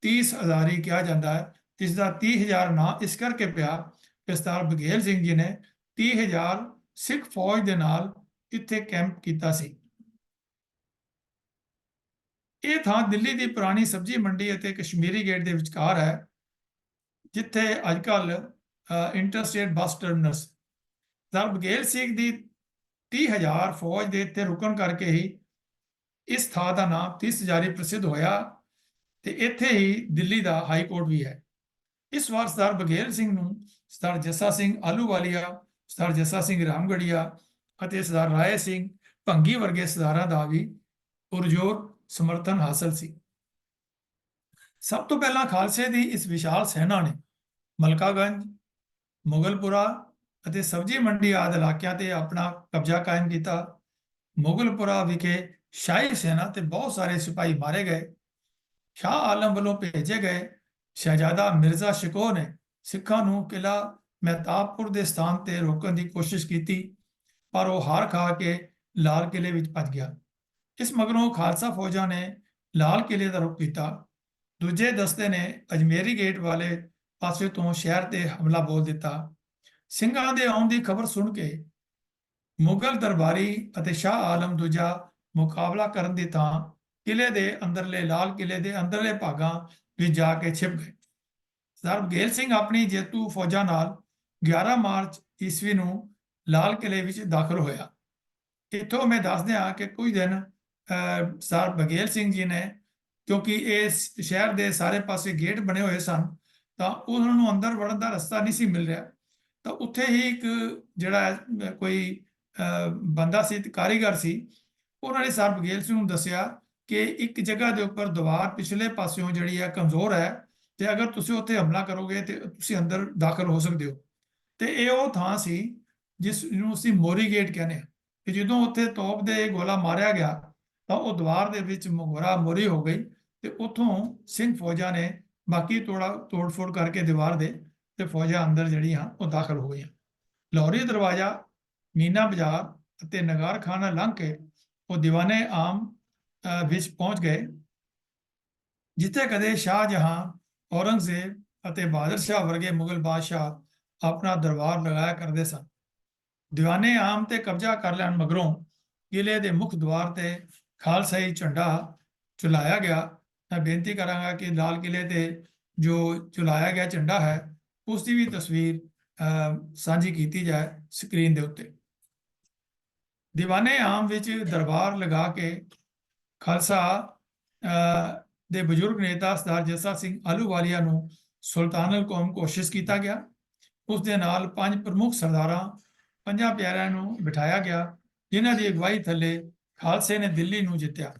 30 ਹਜ਼ਾਰੀ ਕਿਹਾ ਜਾਂਦਾ ਹੈ। ਇਸ ਦਾ 30,000 ਨਾਂ ਇਸ ਕਰਕੇ ਪਿਆ ਕਿ ਸਰਦਾਰ ਬਘੇਲ ਸਿੰਘ ਜੀ ਨੇ 30,000 ਸਿੱਖ ਫੌਜ ਦੇ ਨਾਲ ਇੱਥੇ ਕੈਂਪ ਕੀਤਾ ਸੀ। ਇਹ ਥਾਂ ਦਿੱਲੀ ਦੀ ਪੁਰਾਣੀ ਸਬਜ਼ੀ ਮੰਡੀ ਅਤੇ ਕਸ਼ਮੀਰੀ ਗੇਟ ਦੇ ਵਿਚਕਾਰ ਹੈ, ਜਿੱਥੇ ਅੱਜ ਕੱਲ੍ਹ ਇੰਟਰਸਟੇਟ ਬੱਸ ਟਰਮੀਨਸ ਸਰਦਾਰ ਬਘੇਲ ਸਿੰਘ ਦੀ 30,000 ਫੌਜ ਦੇ ਇੱਥੇ ਰੁਕਣ ਕਰਕੇ ਹੀ ਇਸ ਥਾਂ ਦਾ ਨਾਮ 30 ਹਜ਼ਾਰੀ ਪ੍ਰਸਿੱਧ ਹੋਇਆ ਤੇ ਇੱਥੇ ਹੀ ਦਿੱਲੀ ਦਾ ਹਾਈ ਕੋਰਟ ਵੀ ਹੈ। ਇਸ ਵਾਰ ਸਰਦਾਰ ਬਘੇਲ ਸਿੰਘ ਨੂੰ ਸਰਦਾਰ ਜੱਸਾ ਸਿੰਘ ਆਹਲੂਵਾਲੀਆ, ਸਰਦਾਰ ਜੱਸਾ ਸਿੰਘ ਰਾਮਗੜੀਆ ਅਤੇ ਸਰਦਾਰ ਰਾਏ ਸਿੰਘ ਭੰਗੀ ਵਰਗੇ ਸਰਦਾਰਾਂ ਦਾ ਵੀ ਪੁਰਜੋਰ ਸਮਰਥਨ ਹਾਸਲ ਸੀ। ਸਭ ਤੋਂ ਪਹਿਲਾਂ ਖਾਲਸੇ ਦੀ ਇਸ ਵਿਸ਼ਾਲ ਸੈਨਾ ਨੇ ਮਲਕਾਗੰਜ, ਮੁਗਲਪੁਰਾ ਅਤੇ ਸਬਜ਼ੀ ਮੰਡੀ ਆਦਿ ਇਲਾਕਿਆਂ ਤੇ ਆਪਣਾ ਕਬਜ਼ਾ ਕਾਇਮ ਕੀਤਾ। ਮੁਗਲਪੁਰਾ ਵਿਖੇ ਸ਼ਾਹੀ ਸੈਨਾ ਤੇ ਬਹੁਤ ਸਾਰੇ ਸਿਪਾਹੀ ਮਾਰੇ ਗਏ। ਸ਼ਾਹ ਆਲਮ ਵੱਲੋਂ ਭੇਜੇ ਗਏ ਸ਼ਹਿਜ਼ਾਦਾ ਮਿਰਜ਼ਾ ਸ਼ਿਕੋਹ ਨੇ ਸਿੱਖਾਂ ਨੂੰ ਕਿਲਾ ਮਹਿਤਾਬਪੁਰ ਦੇ ਸਥਾਨ ਤੇ ਰੋਕਣ ਦੀ ਕੋਸ਼ਿਸ਼ ਕੀਤੀ, ਪਰ ਉਹ ਹਾਰ ਖਾ ਕੇ ਲਾਲ ਕਿਲੇ ਵਿੱਚ ਭੱਜ ਗਿਆ। ਇਸ ਮਗਰੋਂ ਖਾਲਸਾ ਫੌਜਾਂ ਨੇ ਲਾਲ ਕਿਲੇ ਦਾ ਰੁਖ ਕੀਤਾ। ਦੂਜੇ ਦਸਤੇ ਨੇ ਅਜਮੇਰੀ ਗੇਟ ਵਾਲੇ ਪਾਸੇ ਤੋਂ ਸ਼ਹਿਰ ਤੇ ਹਮਲਾ ਬੋਲ ਦਿੱਤਾ। ਸਿੰਘਾਂ ਦੇ ਆਉਣ ਦੀ ਖਬਰ ਸੁਣ ਕੇ ਮੁਗਲ ਦਰਬਾਰੀ ਅਤੇ ਸ਼ਾਹ ਆਲਮ ਦੂਜਾ ਮੁਕਾਬਲਾ ਕਰਨ ਦੀ ਥਾਂ ਕਿਲੇ ਦੇ ਅੰਦਰਲੇ ਲਾਲ ਕਿਲੇ ਦੇ ਅੰਦਰਲੇ ਭਾਗਾਂ ਵਿੱਚ ਜਾ ਕੇ ਛਿਪ ਗਏ। ਸਰਦਾਰ ਬਘੇਲ ਸਿੰਘ ਆਪਣੀ ਜੇਤੂ ਫੌਜਾਂ ਨਾਲ 11 ਮਾਰਚ ਈਸਵੀ ਨੂੰ ਲਾਲ ਕਿਲੇ ਵਿੱਚ ਦਾਖਲ ਹੋਇਆ। ਇੱਥੋਂ ਮੈਂ ਦੱਸ ਦਿਆਂ ਕਿ ਕੁਝ ਦਿਨ ਸਰਦਾਰ ਬਘੇਲ ਸਿੰਘ ਜੀ ਨੇ, ਕਿਉਂਕਿ ਇਸ ਸ਼ਹਿਰ ਦੇ ਸਾਰੇ ਪਾਸੇ ਗੇਟ ਬਣੇ ਹੋਏ ਸਨ, ਤਾਂ ਉਹਨਾਂ ਨੂੰ ਅੰਦਰ ਵੜਨ ਦਾ ਰਸਤਾ ਨਹੀਂ ਸੀ ਮਿਲ ਰਿਹਾ। ਤਾਂ ਉੱਥੇ ਹੀ ਇੱਕ ਜਿਹੜਾ ਕੋਈ ਬੰਦਾ ਸੀ, ਕਾਰੀਗਰ ਸੀ, ਉਹਨਾਂ ਨੇ ਸਰਦਾਰ ਬਘੇਲ ਸਿੰਘ ਨੂੰ ਦੱਸਿਆ ਕਿ ਇੱਕ ਜਗ੍ਹਾ ਦੇ ਉੱਪਰ ਦੀਵਾਰ ਪਿਛਲੇ ਪਾਸਿਓਂ ਜਿਹੜੀ ਹੈ ਕਮਜ਼ੋਰ ਹੈ, ਤੇ ਅਗਰ ਤੁਸੀਂ ਉੱਥੇ ਹਮਲਾ ਕਰੋਗੇ ਤੇ ਤੁਸੀਂ ਅੰਦਰ ਦਾਖਲ ਹੋ ਸਕਦੇ ਹੋ। ਤੇ ਇਹ ਉਹ ਥਾਂ ਸੀ ਜਿਸ ਨੂੰ ਅਸੀਂ ਮੋਰੀ ਗੇਟ ਕਹਿੰਦੇ ਹਾਂ, ਕਿ ਜਦੋਂ ਉੱਥੇ ਤੋਪ ਦੇ ਗੋਲਾ ਮਾਰਿਆ ਗਿਆ ਤਾਂ ਉਹ ਦੀਵਾਰ ਦੇ ਵਿੱਚ ਮੋਰੀ ਹੋ ਗਈ ਤੇ ਉੱਥੋਂ ਸਿੰਘ ਫੌਜਾਂ ਨੇ ਬਾਕੀ ਤੋੜ-ਫੋੜ ਕਰਕੇ ਦੀਵਾਰ ਦੇ ਤੇ ਫੌਜਾਂ ਅੰਦਰ ਜਿਹੜੀਆਂ ਉਹ ਦਾਖਲ ਹੋ ਗਈਆਂ। ਲਾਹੌਰੀ ਦਰਵਾਜ਼ਾ, ਮੀਨਾ ਬਾਜ਼ਾਰ ਅਤੇ ਨਗਾਰ ਖਾਨਾ ਲੰਘ ਕੇ ਉਹ ਦੀਵਾਨੇ ਆਮ ਵਿੱਚ ਪਹੁੰਚ ਗਏ, ਜਿੱਥੇ ਕਦੇ ਸ਼ਾਹਜਹਾਂ, ਔਰੰਗਜ਼ੇਬ ਅਤੇ ਬਹਾਦਰ ਸ਼ਾਹ ਵਰਗੇ ਮੁਗਲ ਬਾਦਸ਼ਾਹ ਆਪਣਾ ਦਰਬਾਰ ਲਗਾਇਆ ਕਰਦੇ ਸਨ। ਦੀਵਾਨੇ ਆਮ ਤੇ ਕਬਜ਼ਾ ਕਰ ਲੈਣ ਮਗਰੋਂ ਕਿਲੇ ਦੇ ਮੁੱਖ ਦੁਆਰ ਤੇ ਖਾਲਸਾਈ ਝੰਡਾ ਝੁਲਾਇਆ ਗਿਆ। ਮੈਂ ਬੇਨਤੀ ਕਰਾਂਗਾ ਕਿ ਲਾਲ ਕਿਲੇ ਤੇ ਜੋ ਝੁਲਾਇਆ ਗਿਆ ਝੰਡਾ ਹੈ ਉਸ ਦੀ ਵੀ ਤਸਵੀਰ ਸਾਂਝੀ ਕੀਤੀ ਜਾਏ ਸਕਰੀਨ ਦੇ ਉੱਤੇ। ਦੀਵਾਨੇ ਆਮ ਵਿੱਚ ਦਰਬਾਰ ਲਗਾ ਕੇ ਖਾਲਸਾ ਦੇ ਬਜ਼ੁਰਗ ਨੇਤਾ ਸਰਦਾਰ ਜੱਸਾ ਸਿੰਘ ਆਹਲੂਵਾਲੀਆ ਨੂੰ ਸੁਲਤਾਨੁਲ ਕੌਮ ਘੋਸ਼ਿਤ ਕੀਤਾ ਗਿਆ। ਉਸ ਦੇ ਨਾਲ 5 ਪ੍ਰਮੁੱਖ ਸਰਦਾਰਾਂ, 5 ਪਿਆਰਿਆਂ ਨੂੰ ਬਿਠਾਇਆ ਗਿਆ, ਜਿਨ੍ਹਾਂ ਦੀ ਅਗਵਾਈ ਥੱਲੇ ਖਾਲਸੇ ਨੇ ਦਿੱਲੀ ਨੂੰ ਜਿੱਤਿਆ।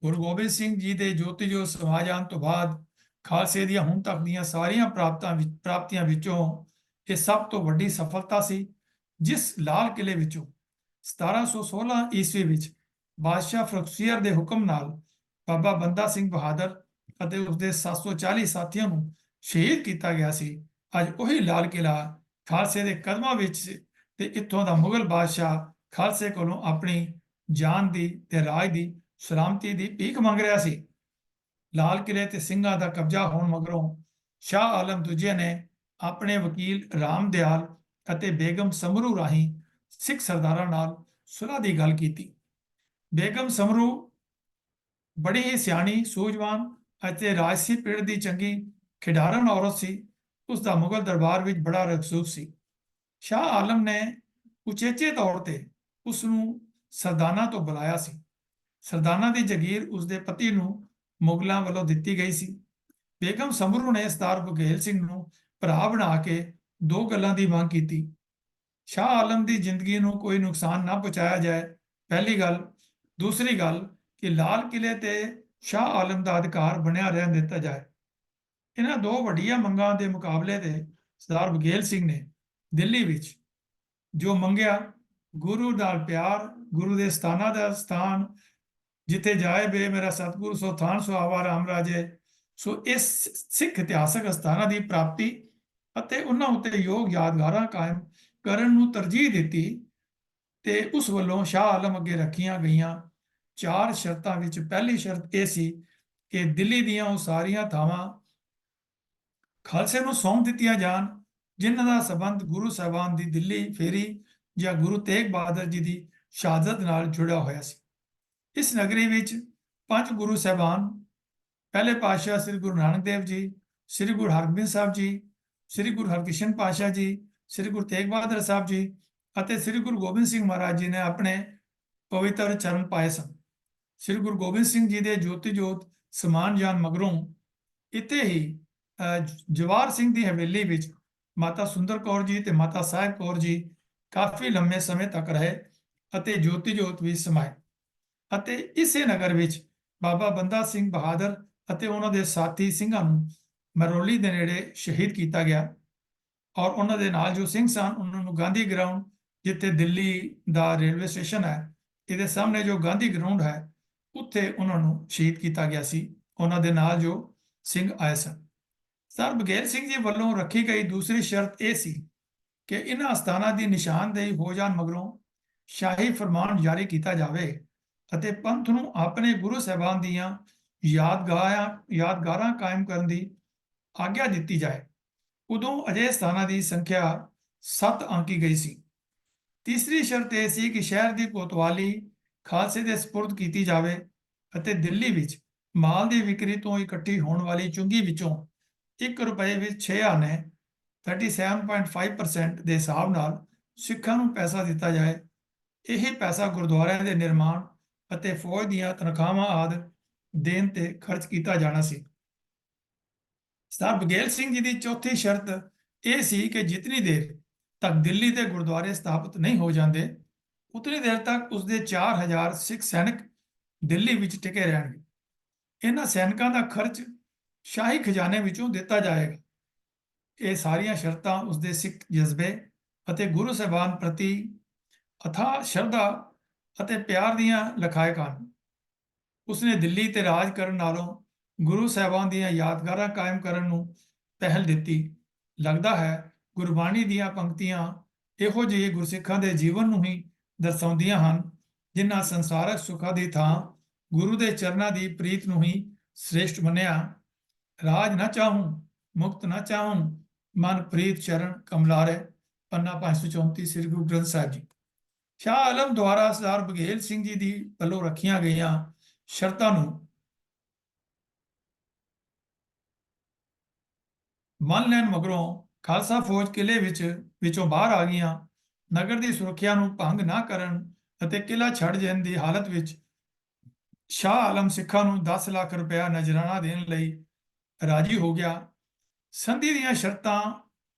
ਗੁਰੂ ਗੋਬਿੰਦ ਸਿੰਘ ਜੀ ਦੇ ਜੋਤੀ-ਜੋਤ ਸਮਾ ਜਾਣ ਤੋਂ ਬਾਅਦ ਖਾਲਸੇ ਦੀਆਂ ਹੁਣ ਤੱਕ ਦੀਆਂ ਸਾਰੀਆਂ ਪ੍ਰਾਪਤੀਆਂ ਵਿੱਚੋਂ ਇਹ ਸਭ ਤੋਂ ਵੱਡੀ ਸਫਲਤਾ ਸੀ, ਜਿਸ ਲਾਲ ਕਿਲੇ ਵਿੱਚੋਂ 1716 ਈਸਵੀ ਵਿੱਚ ਬਾਦਸ਼ਾਹ ਫਰੁਖਸੀਅਰ ਦੇ ਹੁਕਮ ਨਾਲ ਬਾਬਾ ਬੰਦਾ ਸਿੰਘ ਬਹਾਦਰ ਅਤੇ ਉਸਦੇ 740 ਸਾਥੀਆਂ ਨੂੰ ਸ਼ਹੀਦ ਕੀਤਾ ਗਿਆ ਸੀ। ਅੱਜ ਉਹੀ ਲਾਲ ਕਿਲਾ ਖਾਲਸੇ ਦੇ ਕਦਮਾਂ ਵਿੱਚ ਤੇ ਇੱਥੋਂ ਦਾ ਮੁਗਲ ਬਾਦਸ਼ਾਹ ਖਾਲਸੇ ਕੋਲੋਂ ਆਪਣੀ ਜਾਨ ਦੀ ਤੇ ਰਾਜ ਦੀ ਸਲਾਮਤੀ ਦੀ ਭੀਖ ਮੰਗ ਰਿਹਾ ਸੀ। ਲਾਲ ਕਿਲੇ ਤੇ ਸਿੰਘਾਂ ਦਾ ਕਬਜ਼ਾ ਹੋਣ ਮਗਰੋਂ ਸ਼ਾਹ ਆਲਮ ਦੂਜੇ ਨੇ ਆਪਣੇ ਵਕੀਲ ਰਾਮ ਦਿਆਲ ਅਤੇ ਬੇਗਮ ਸਮਰੂ ਰਾਹੀਂ ਸਿੱਖ ਸਰਦਾਰਾਂ ਨਾਲ ਸੁਲ੍ਹਾ ਦੀ ਗੱਲ ਕੀਤੀ। ਬੇਗਮ ਸਮਰੂ ਬੜੀ ਹੀ ਸਿਆਣੀ, ਸੂਝਵਾਨ ਅਤੇ ਰਾਜਸੀ ਪਿੜ ਦੀ ਚੰਗੀ ਖਿਡਾਰਨ ਔਰਤ ਸੀ। ਉਸ ਦਾ ਮੁਗਲ ਦਰਬਾਰ ਵਿੱਚ ਬੜਾ ਰਸੂਖ ਸੀ। ਸ਼ਾਹ ਆਲਮ ਨੇ ਉਚੇਚੇ ਤੌਰ ਤੇ ਉਸ ਨੂੰ ਸਰਦਾਨਾ ਤੋਂ ਬੁਲਾਇਆ ਸੀ। ਸਰਦਾਨਾ ਦੀ ਜਗੀਰ ਉਸਦੇ ਪਤੀ ਨੂੰ ਮੁਗਲਾਂ ਵੱਲੋਂ ਦਿੱਤੀ ਗਈ ਸੀ। ਬੇਗਮ ਸਮਰੂ ਨੇ ਸਰਦਾਰ ਬਘੇਲ ਸਿੰਘ ਨੂੰ ਭਰਾ ਬਣਾ ਕੇ 2 ਗੱਲਾਂ ਦੀ ਮੰਗ ਕੀਤੀ। ਸ਼ਾਹ ਆਲਮ ਦੀ ਜ਼ਿੰਦਗੀ ਨੂੰ ਕੋਈ ਨੁਕਸਾਨ ਨਾ ਪਹੁੰਚਾਇਆ ਜਾਏ, ਪਹਿਲੀ ਗੱਲ। ਦੂਸਰੀ ਗੱਲ ਕਿ ਲਾਲ ਕਿਲੇ ਤੇ ਸ਼ਾਹ ਆਲਮ ਦਾ ਅਧਿਕਾਰ ਬਣਿਆ ਰਹਿਣ ਦਿੱਤਾ ਜਾਏ। ਇਹਨਾਂ 2 ਵੱਡੀਆਂ ਮੰਗਾਂ ਦੇ ਮੁਕਾਬਲੇ ਤੇ ਸਰਦਾਰ ਬਘੇਲ ਸਿੰਘ ਨੇ ਦਿੱਲੀ ਵਿੱਚ ਜੋ ਮੰਗਿਆ, ਗੁਰੂ ਨਾਲ ਪਿਆਰ, ਗੁਰੂ ਦੇ ਸਥਾਨਾਂ ਦਾ ਸਥਾਨ, ਜਿੱਥੇ ਜਾਏ ਬੇ ਮੇਰਾ ਸਤਿਗੁਰੂ ਸੋ ਥਾਨ ਸੁਹਾਵਾ ਰਾਮ ਰਾਜੇ, ਸੋ ਇਸ ਸਿੱਖ ਇਤਿਹਾਸਕ ਸਥਾਨਾਂ ਦੀ ਪ੍ਰਾਪਤੀ ਅਤੇ ਉਹਨਾਂ ਉੱਤੇ ਯੋਗ ਯਾਦਗਾਰਾਂ ਕਾਇਮ ਕਰਨ ਨੂੰ ਤਰਜੀਹ ਦਿੱਤੀ। ਤੇ ਉਸ ਵੱਲੋਂ ਸ਼ਾਹ ਆਲਮ ਅੱਗੇ ਰੱਖੀਆਂ ਗਈਆਂ 4 ਸ਼ਰਤਾਂ ਵਿੱਚ ਪਹਿਲੀ ਸ਼ਰਤ ਇਹ ਸੀ ਕਿ ਦਿੱਲੀ ਦੀਆਂ ਉਹ ਸਾਰੀਆਂ ਥਾਵਾਂ ਖਾਲਸੇ ਨੂੰ ਸੌਂਪ ਦਿੱਤੀਆਂ ਜਾਣ ਜਿਨ੍ਹਾਂ ਦਾ ਸੰਬੰਧ ਗੁਰੂ ਸਾਹਿਬਾਨ ਦੀ ਦਿੱਲੀ ਫੇਰੀ ਜਾਂ ਗੁਰੂ ਤੇਗ ਬਹਾਦਰ ਜੀ ਦੀ ਸ਼ਹਾਦਤ ਨਾਲ ਜੁੜਿਆ ਹੋਇਆ ਸੀ। ਇਸ ਨਗਰੀ ਵਿੱਚ 5 ਗੁਰੂ ਸਾਹਿਬਾਨ, ਪਹਿਲੇ ਪਾਤਸ਼ਾਹ ਸ੍ਰੀ ਗੁਰੂ ਨਾਨਕ ਦੇਵ ਜੀ, ਸ੍ਰੀ ਗੁਰੂ ਹਰਗੋਬਿੰਦ ਸਾਹਿਬ ਜੀ, ਸ੍ਰੀ ਗੁਰੂ ਹਰਕ੍ਰਿਸ਼ਨ ਪਾਤਸ਼ਾਹ ਜੀ, ਸ੍ਰੀ ਗੁਰੂ ਤੇਗ ਬਹਾਦਰ ਸਾਹਿਬ ਜੀ ਅਤੇ ਸ੍ਰੀ ਗੁਰੂ ਗੋਬਿੰਦ ਸਿੰਘ ਮਹਾਰਾਜ ਜੀ ਨੇ ਆਪਣੇ ਪਵਿੱਤਰ ਚਰਨ ਪਾਏ ਸਨ। ਸ੍ਰੀ ਗੁਰੂ ਗੋਬਿੰਦ ਸਿੰਘ ਜੀ ਦੇ ਜੋਤੀ ਜੋਤ ਸਮਾਨ ਜਾਣ ਮਗਰੋਂ ਇੱਥੇ ਹੀ ਜਵਾਹਰ ਸਿੰਘ ਦੀ ਹਵੇਲੀ ਵਿੱਚ ਮਾਤਾ ਸੁੰਦਰ ਕੌਰ ਜੀ ਤੇ ਮਾਤਾ ਸਾਹਿਬ ਕੌਰ ਜੀ ਕਾਫੀ ਲੰਮੇ ਸਮੇਂ ਤੱਕ ਰਹੇ ਅਤੇ ਜੋਤੀ ਜੋਤ ਵੀ ਸਮਾਏ। ਅਤੇ ਇਸੇ ਨਗਰ ਵਿੱਚ ਬਾਬਾ ਬੰਦਾ ਸਿੰਘ ਬਹਾਦਰ ਅਤੇ ਉਹਨਾਂ ਦੇ ਸਾਥੀ ਸਿੰਘਾਂ ਨੂੰ ਮਰੋਲੀ ਦੇ ਨੇੜੇ ਸ਼ਹੀਦ ਕੀਤਾ ਗਿਆ। ਔਰ ਉਹਨਾਂ ਦੇ ਨਾਲ ਜੋ ਸਿੰਘ ਸਨ ਉਹਨਾਂ ਨੂੰ ਗਾਂਧੀ ਗਰਾਊਂਡ, ਜਿੱਥੇ ਦਿੱਲੀ ਦਾ ਰੇਲਵੇ ਸਟੇਸ਼ਨ ਹੈ, ਇਹਦੇ ਸਾਹਮਣੇ ਜੋ ਗਾਂਧੀ ਗਰਾਊਂਡ ਹੈ, ਉੱਥੇ ਉਹਨਾਂ ਨੂੰ ਸ਼ਹੀਦ ਕੀਤਾ ਗਿਆ ਸੀ। ਉਹਨਾਂ ਦੇ ਨਾਲ ਜੋ ਸਿੰਘ ਆਏ ਸਨ। ਸਰ ਬਘੇਲ ਸਿੰਘ ਜੀ ਵੱਲੋਂ ਰੱਖੀ ਗਈ ਦੂਸਰੀ ਸ਼ਰਤ ਇਹ ਸੀ ਕਿ ਇਹਨਾਂ ਅਸਥਾਨਾਂ ਦੀ ਨਿਸ਼ਾਨਦੇਹੀ ਹੋ ਜਾਣ ਮਗਰੋਂ ਸ਼ਾਹੀ ਫਰਮਾਨ ਜਾਰੀ ਕੀਤਾ ਜਾਵੇ ਅਤੇ ਪੰਥ ਨੂੰ ਆਪਣੇ ਗੁਰੂ ਸਾਹਿਬਾਨ ਦੀਆਂ ਯਾਦਗਾਰਾਂ ਕਾਇਮ ਕਰਨ ਦੀ ਆਗਿਆ ਦਿੱਤੀ ਜਾਏ। ਉਦੋਂ ਅਜਿਹੇ ਸਥਾਨਾਂ ਦੀ ਸੰਖਿਆ 7 ਆਂਕੀ ਗਈ ਸੀ। ਤੀਸਰੀ ਸ਼ਰਤ ਇਹ ਸੀ ਕਿ ਸ਼ਹਿਰ ਦੀ ਕੋਤਵਾਲੀ ਖਾਲਸੇ ਦੇ ਸਪੁਰਦ ਕੀਤੀ ਜਾਵੇ ਅਤੇ ਦਿੱਲੀ ਵਿੱਚ ਮਾਲ ਦੀ ਵਿਕਰੀ ਤੋਂ ਇਕੱਠੀ ਹੋਣ ਵਾਲੀ ਚੁੰਗੀ ਵਿੱਚੋਂ 1 ਰੁਪਏ ਵਿੱਚ 6 ਆਨੇ 37.5% ਦੇ ਹਿਸਾਬ ਨਾਲ ਸਿੱਖਾਂ ਨੂੰ ਪੈਸਾ ਦਿੱਤਾ ਜਾਏ। ਇਹ ਪੈਸਾ ਗੁਰਦੁਆਰਿਆਂ ਦੇ ਨਿਰਮਾਣ ਅਤੇ ਫੌਜ ਦੀਆਂ ਤਨਖਾਹਾਂ ਆਦਿ ਦੇਣ ਤੇ ਖਰਚ ਕੀਤਾ ਜਾਣਾ ਸੀ। ਸਰਦਾਰ ਬਘੇਲ ਸਿੰਘ ਜੀ ਦੀ ਚੌਥੀ ਸ਼ਰਤ ਇਹ ਸੀ ਕਿ ਜਿਤਨੀ ਦੇਰ ਤੱਕ ਦਿੱਲੀ ਦੇ ਗੁਰਦੁਆਰੇ ਸਥਾਪਿਤ ਨਹੀਂ ਹੋ ਜਾਂਦੇ, ਉਤਨੀ ਦੇਰ ਤੱਕ ਉਸਦੇ 4000 ਸਿੱਖ ਸੈਨਿਕ ਦਿੱਲੀ ਵਿੱਚ ਟਿਕੇ ਰਹਿਣਗੇ। ਇਹਨਾਂ ਸੈਨਿਕਾਂ ਦਾ ਖਰਚ ਸ਼ਾਹੀ ਖਜ਼ਾਨੇ ਵਿੱਚੋਂ ਦਿੱਤਾ ਜਾਏਗਾ। ਇਹ ਸਾਰੀਆਂ ਸ਼ਰਤਾਂ ਉਸਦੇ ਸਿੱਖ ਜਜ਼ਬੇ ਅਤੇ ਗੁਰੂ ਸਾਹਿਬਾਨ ਪ੍ਰਤੀ ਅਥਾਹ ਸ਼ਰਧਾ ਅਤੇ ਪਿਆਰ ਦੀਆਂ ਲਖਾਇਕ ਹਨ। ਉਸਨੇ ਦਿੱਲੀ ਤੇ ਰਾਜ ਕਰਨ ਨਾਲੋਂ ਗੁਰੂ ਸਾਹਿਬਾਨ ਦੀਆਂ ਯਾਦਗਾਰਾਂ ਕਾਇਮ ਕਰਨ ਨੂੰ ਪਹਿਲ ਦਿੱਤੀ। ਲੱਗਦਾ ਹੈ ਗੁਰਬਾਣੀ ਦੀਆਂ ਪੰਕਤੀਆਂ ਇਹੋ ਜਿਹੇ ਗੁਰਸਿੱਖਾਂ ਦੇ ਜੀਵਨ ਨੂੰ ਹੀ ਦਰਸਾਉਂਦੀਆਂ ਹਨ, ਜਿਨ੍ਹਾਂ ਸੰਸਾਰਕ ਸੁੱਖਾਂ ਦੀ ਥਾਂ ਗੁਰੂ ਦੇ ਚਰਨਾਂ ਦੀ ਪ੍ਰੀਤ ਨੂੰ ਹੀ ਸ੍ਰੇਸ਼ਟ ਮੰਨਿਆ। ਰਾਜ ਨਾ ਚਾਹੂੰ ਮੁਕਤ ਨਾ ਚਾਹੂੰ, ਮਨ ਪ੍ਰੀਤ ਚਰਨ ਕਮਲਾਰੇ। ਪੰਨਾ 534 ਸ੍ਰੀ ਗੁਰੂ ਗ੍ਰੰਥ ਸਾਹਿਬ ਜੀ। ਸ਼ਾਹ ਆਲਮ ਦੁਆਰਾ ਸਰਦਾਰ ਬਘੇਲ ਸਿੰਘ ਜੀ ਦੀ ਵੱਲੋਂ ਰੱਖੀਆਂ ਗਈਆਂ ਸ਼ਰਤਾਂ ਨੂੰ ਮੰਨ ਲੈਣ ਮਗਰੋਂ ਖਾਲਸਾ ਫੌਜ ਕਿਲੇ ਵਿੱਚੋਂ ਬਾਹਰ ਆ ਗਈਆਂ। ਨਗਰ ਦੀ ਸੁਰੱਖਿਆ ਨੂੰ ਭੰਗ ਨਾ ਕਰਨ ਅਤੇ ਕਿਲਾ ਛੱਡ ਜਾਣ ਦੀ ਹਾਲਤ ਵਿੱਚ ਸ਼ਾਹ ਆਲਮ ਸਿੱਖਾਂ ਨੂੰ 10 ਲੱਖ ਰੁਪਇਆ ਨਜ਼ਰਾਨਾ ਦੇਣ ਲਈ ਰਾਜੀ ਹੋ ਗਿਆ। ਸੰਧੀ ਦੀਆਂ ਸ਼ਰਤਾਂ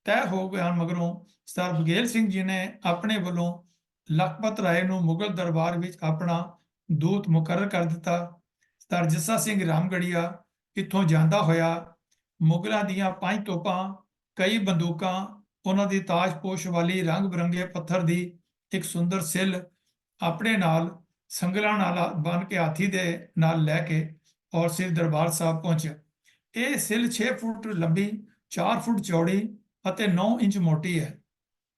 ਤੈਅ ਹੋ ਗਈਆਂ ਮਗਰੋਂ ਸਰਦਾਰ ਬਘੇਲ ਸਿੰਘ ਜੀ ਨੇ ਆਪਣੇ ਵੱਲੋਂ ਲਖਪਤ ਰਾਏ ਨੂੰ ਮੁਗਲ ਦਰਬਾਰ ਵਿੱਚ ਆਪਣਾ ਦੂਤ ਮੁਕਰਰ ਕਰ ਦਿੱਤਾ। ਸਰਦਾਰ ਜੱਸਾ ਸਿੰਘ ਰਾਮਗੜੀਆ ਇੱਥੋਂ ਜਾਂਦਾ ਹੋਇਆ ਮੁਗਲਾਂ ਦੀਆਂ 5 ਤੋਪਾਂ, ਕਈ ਬੰਦੂਕਾਂ, ਉਹਨਾਂ ਦੀ ਤਾਜਪੋਸ਼ ਵਾਲੀ ਰੰਗ ਬਿਰੰਗੇ ਪੱਥਰ ਦੀ ਇੱਕ ਸੁੰਦਰ ਸਿੱਲ ਆਪਣੇ ਨਾਲ ਸੰਗਲਾਂ ਨਾਲ ਬੰਨ ਕੇ ਹਾਥੀ ਦੇ ਨਾਲ ਲੈ ਕੇ ਔਰ ਸ੍ਰੀ ਦਰਬਾਰ ਸਾਹਿਬ ਪਹੁੰਚਿਆ। ਇਹ ਸਿੱਲ 6 ਫੁੱਟ ਲੰਬੀ, 4 ਫੁੱਟ ਚੌੜੀ ਅਤੇ 9 ਇੰਚ ਮੋਟੀ ਹੈ।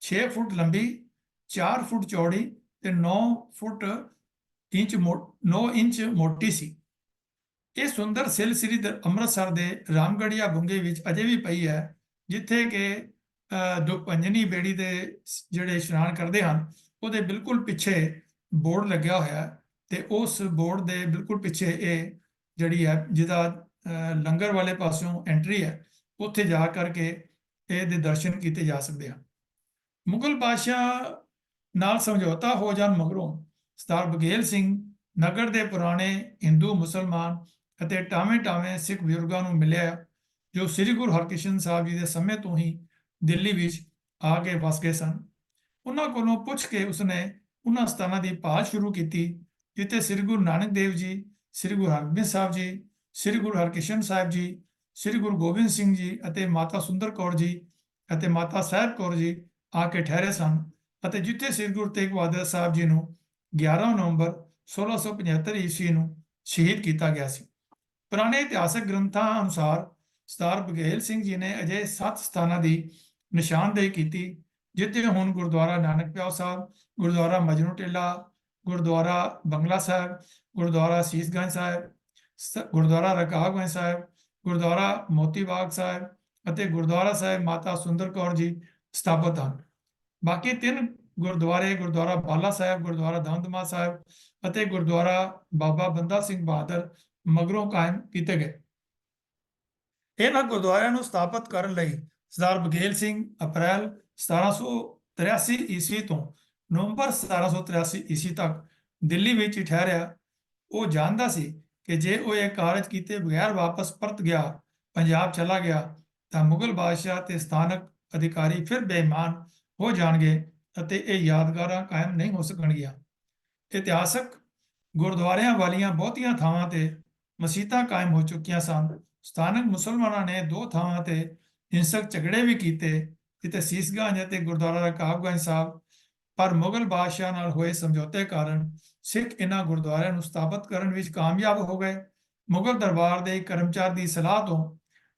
6 ਫੁੱਟ ਲੰਬੀ, 4 ਫੁੱਟ ਚੌੜੀ ਤੇ 9 ਇੰਚ ਮੋਟੀ ਸੀ। ਇਹ ਸੁੰਦਰ ਸਿੱਲ ਸ੍ਰੀ ਅੰਮ੍ਰਿਤਸਰ ਦੇ ਰਾਮਗੜੀਆ ਬੁੰਗੇ ਵਿੱਚ ਅਜੇ ਵੀ ਪਈ ਹੈ, ਜਿੱਥੇ ਕਿ ਦੁਪੰਜਨੀ ਬੇੜੀ ਦੇ ਜਿਹੜੇ ਇਸ਼ਨਾਨ ਕਰਦੇ ਹਨ ਉਹਦੇ ਬਿਲਕੁਲ ਪਿੱਛੇ ਬੋਰਡ ਲੱਗਿਆ ਹੋਇਆ ਹੈ ਤੇ ਉਸ ਬੋਰਡ ਦੇ ਬਿਲਕੁਲ ਪਿੱਛੇ ਇਹ ਜਿਹੜੀ ਹੈ ਜਿਹਦਾ ਲੰਗਰ ਵਾਲੇ ਪਾਸਿਓਂ ਐਂਟਰੀ ਹੈ, ਉੱਥੇ ਜਾ ਕਰਕੇ ਇਹਦੇ ਦਰਸ਼ਨ ਕੀਤੇ ਜਾ ਸਕਦੇ ਹਨ। ਮੁਗਲ ਬਾਦਸ਼ਾਹ ਨਾਲ ਸਮਝੌਤਾ ਹੋ ਜਾਣ ਮਗਰੋਂ ਸਰਦਾਰ ਬਘੇਲ ਸਿੰਘ ਨਗਰ ਦੇ ਪੁਰਾਣੇ ਹਿੰਦੂ, ਮੁਸਲਮਾਨ ਅਤੇ ਟਾਵੇਂ ਸਿੱਖ ਬਜ਼ੁਰਗਾਂ ਨੂੰ ਮਿਲਿਆ ਜੋ ਸ੍ਰੀ ਗੁਰੂ ਹਰਕ੍ਰਿਸ਼ਨ ਸਾਹਿਬ ਜੀ ਦੇ ਸਮੇਂ ਤੋਂ ਹੀ ਦਿੱਲੀ ਵਿੱਚ ਆ ਕੇ ਵਸ ਗਏ ਸਨ। ਉਹਨਾਂ ਕੋਲੋਂ ਪੁੱਛ ਕੇ ਉਸਨੇ ਉਹਨਾਂ ਸਥਾਨਾਂ ਦੀ ਭਾਲ ਸ਼ੁਰੂ ਕੀਤੀ ਜਿੱਥੇ ਸ੍ਰੀ ਗੁਰੂ ਨਾਨਕ ਦੇਵ ਜੀ, ਸ੍ਰੀ ਗੁਰੂ ਹਰਗੋਬਿੰਦ ਸਾਹਿਬ ਜੀ, ਸ੍ਰੀ ਗੁਰੂ ਹਰਕ੍ਰਿਸ਼ਨ ਸਾਹਿਬ ਜੀ, ਸ੍ਰੀ ਗੁਰੂ ਗੋਬਿੰਦ ਸਿੰਘ ਜੀ ਅਤੇ ਮਾਤਾ ਸੁੰਦਰ ਕੌਰ ਜੀ ਅਤੇ ਮਾਤਾ ਸਾਹਿਬ ਕੌਰ ਜੀ ਆ ਕੇ ਠਹਿਰੇ ਸਨ ਅਤੇ ਜਿੱਥੇ ਸ੍ਰੀ ਗੁਰੂ ਤੇਗ ਬਹਾਦਰ ਸਾਹਿਬ ਜੀ ਨੂੰ 11 ਨਵੰਬਰ 1675 ਈਸਵੀ ਨੂੰ ਸ਼ਹੀਦ ਕੀਤਾ ਗਿਆ ਸੀ। ਪੁਰਾਣੇ ਇਤਿਹਾਸਕ ਗ੍ਰੰਥਾਂ ਅਨੁਸਾਰ ਸਰਦਾਰ ਬਘੇਲ ਸਿੰਘ ਜੀ ਨੇ ਅਜਿਹੇ 7 ਸਥਾਨਾਂ ਦੀ ਨਿਸ਼ਾਨਦੇਹੀ ਕੀਤੀ ਜਿੱਥੇ ਹੁਣ ਗੁਰਦੁਆਰਾ ਨਾਨਕ ਪਿਆਓ ਸਾਹਿਬ, ਗੁਰਦੁਆਰਾ ਮਜਨੂ ਟਿੱਲਾ, ਗੁਰਦੁਆਰਾ ਬੰਗਲਾ ਸਾਹਿਬ, ਗੁਰਦੁਆਰਾ ਸੀਸਗੰਜ ਸਾਹਿਬ, ਗੁਰਦੁਆਰਾ ਰਕਾਬਗੰਜ ਸਾਹਿਬ, ਗੁਰਦੁਆਰਾ ਮੋਤੀ ਬਾਗ ਸਾਹਿਬ ਅਤੇ ਗੁਰਦੁਆਰਾ ਸਾਹਿਬ ਮਾਤਾ ਸੁੰਦਰ ਕੌਰ ਜੀ ਸਥਾਪਿਤ ਹਨ। ਬਾਕੀ 3 ਗੁਰਦੁਆਰੇ ਗੁਰਦੁਆਰਾ ਬਾਲਾ ਸਾਹਿਬ, ਗੁਰਦੁਆਰਾ ਦਮਦਮਾ ਸਾਹਿਬ ਅਤੇ ਗੁਰਦੁਆਰਾ ਬਾਬਾ ਬੰਦਾ ਸਿੰਘ ਬਹਾਦਰ ਮਗਰੋਂ ਕਾਇਮ ਕੀਤੇ ਗਏ। ਇਹਨਾਂ ਗੁਰਦੁਆਰਿਆਂ ਨੂੰ ਸਥਾਪਿਤ ਕਰਨ ਲਈ ਸਰਦਾਰ ਬਘੇਲ ਸਿੰਘ ਅਪ੍ਰੈਲ 1783 ਈਸਵੀ ਤੋਂ ਨਵੰਬਰ 1783 ਈਸਵੀ ਤੱਕ ਦਿੱਲੀ ਵਿੱਚ ਹੀ ਠਹਿਰਿਆ। ਉਹ ਜਾਣਦਾ ਸੀ ਕਿ ਜੇ ਉਹ ਇਹ ਕਾਰਜ ਕੀਤੇ ਬਗੈਰ ਵਾਪਸ ਪਰਤ ਗਿਆ, ਪੰਜਾਬ ਚਲਾ ਗਿਆ, ਤਾਂ ਮੁਗਲ ਬਾਦਸ਼ਾਹ ਤੇ ਸਥਾਨਕ ਅਧਿਕਾਰੀ ਫਿਰ ਬੇਈਮਾਨ ਹੋ ਜਾਣਗੇ ਅਤੇ ਇਹ ਯਾਦਗਾਰਾਂ ਕਾਇਮ ਨਹੀਂ ਹੋ ਸਕਣਗੀਆਂ। ਇਤਿਹਾਸਕ ਗੁਰਦੁਆਰਿਆਂ ਵਾਲੀਆਂ ਬਹੁਤੀਆਂ ਥਾਵਾਂ ਤੇ ਮਸੀਤਾਂ ਕਾਇਮ ਹੋ ਚੁੱਕੀਆਂ ਸਨ। ਸਥਾਨਕ ਮੁਸਲਮਾਨਾਂ ਨੇ ਦੋ ਥਾਵਾਂ ਤੇ ਹਿੰਸਕ ਝਗੜੇ ਵੀ ਕੀਤੇ, ਜਿੱਥੇ ਸੀਸਗੰਜ ਅਤੇ ਗੁਰਦੁਆਰਾ ਰਕਾਬਗੰਜ ਸਾਹਿਬ। ਪਰ ਮੁਗਲ ਬਾਦਸ਼ਾਹ ਨਾਲ ਹੋਏ ਸਮਝੌਤੇ ਕਾਰਨ ਸਿੱਖ ਇਹਨਾਂ ਗੁਰਦੁਆਰਿਆਂ ਨੂੰ ਸਥਾਪਿਤ ਕਰਨ ਵਿੱਚ ਕਾਮਯਾਬ ਹੋ ਗਏ। ਮੁਗਲ ਦਰਬਾਰ ਦੇ ਕਰਮਚਾਰੀ ਦੀ ਸਲਾਹ ਤੋਂ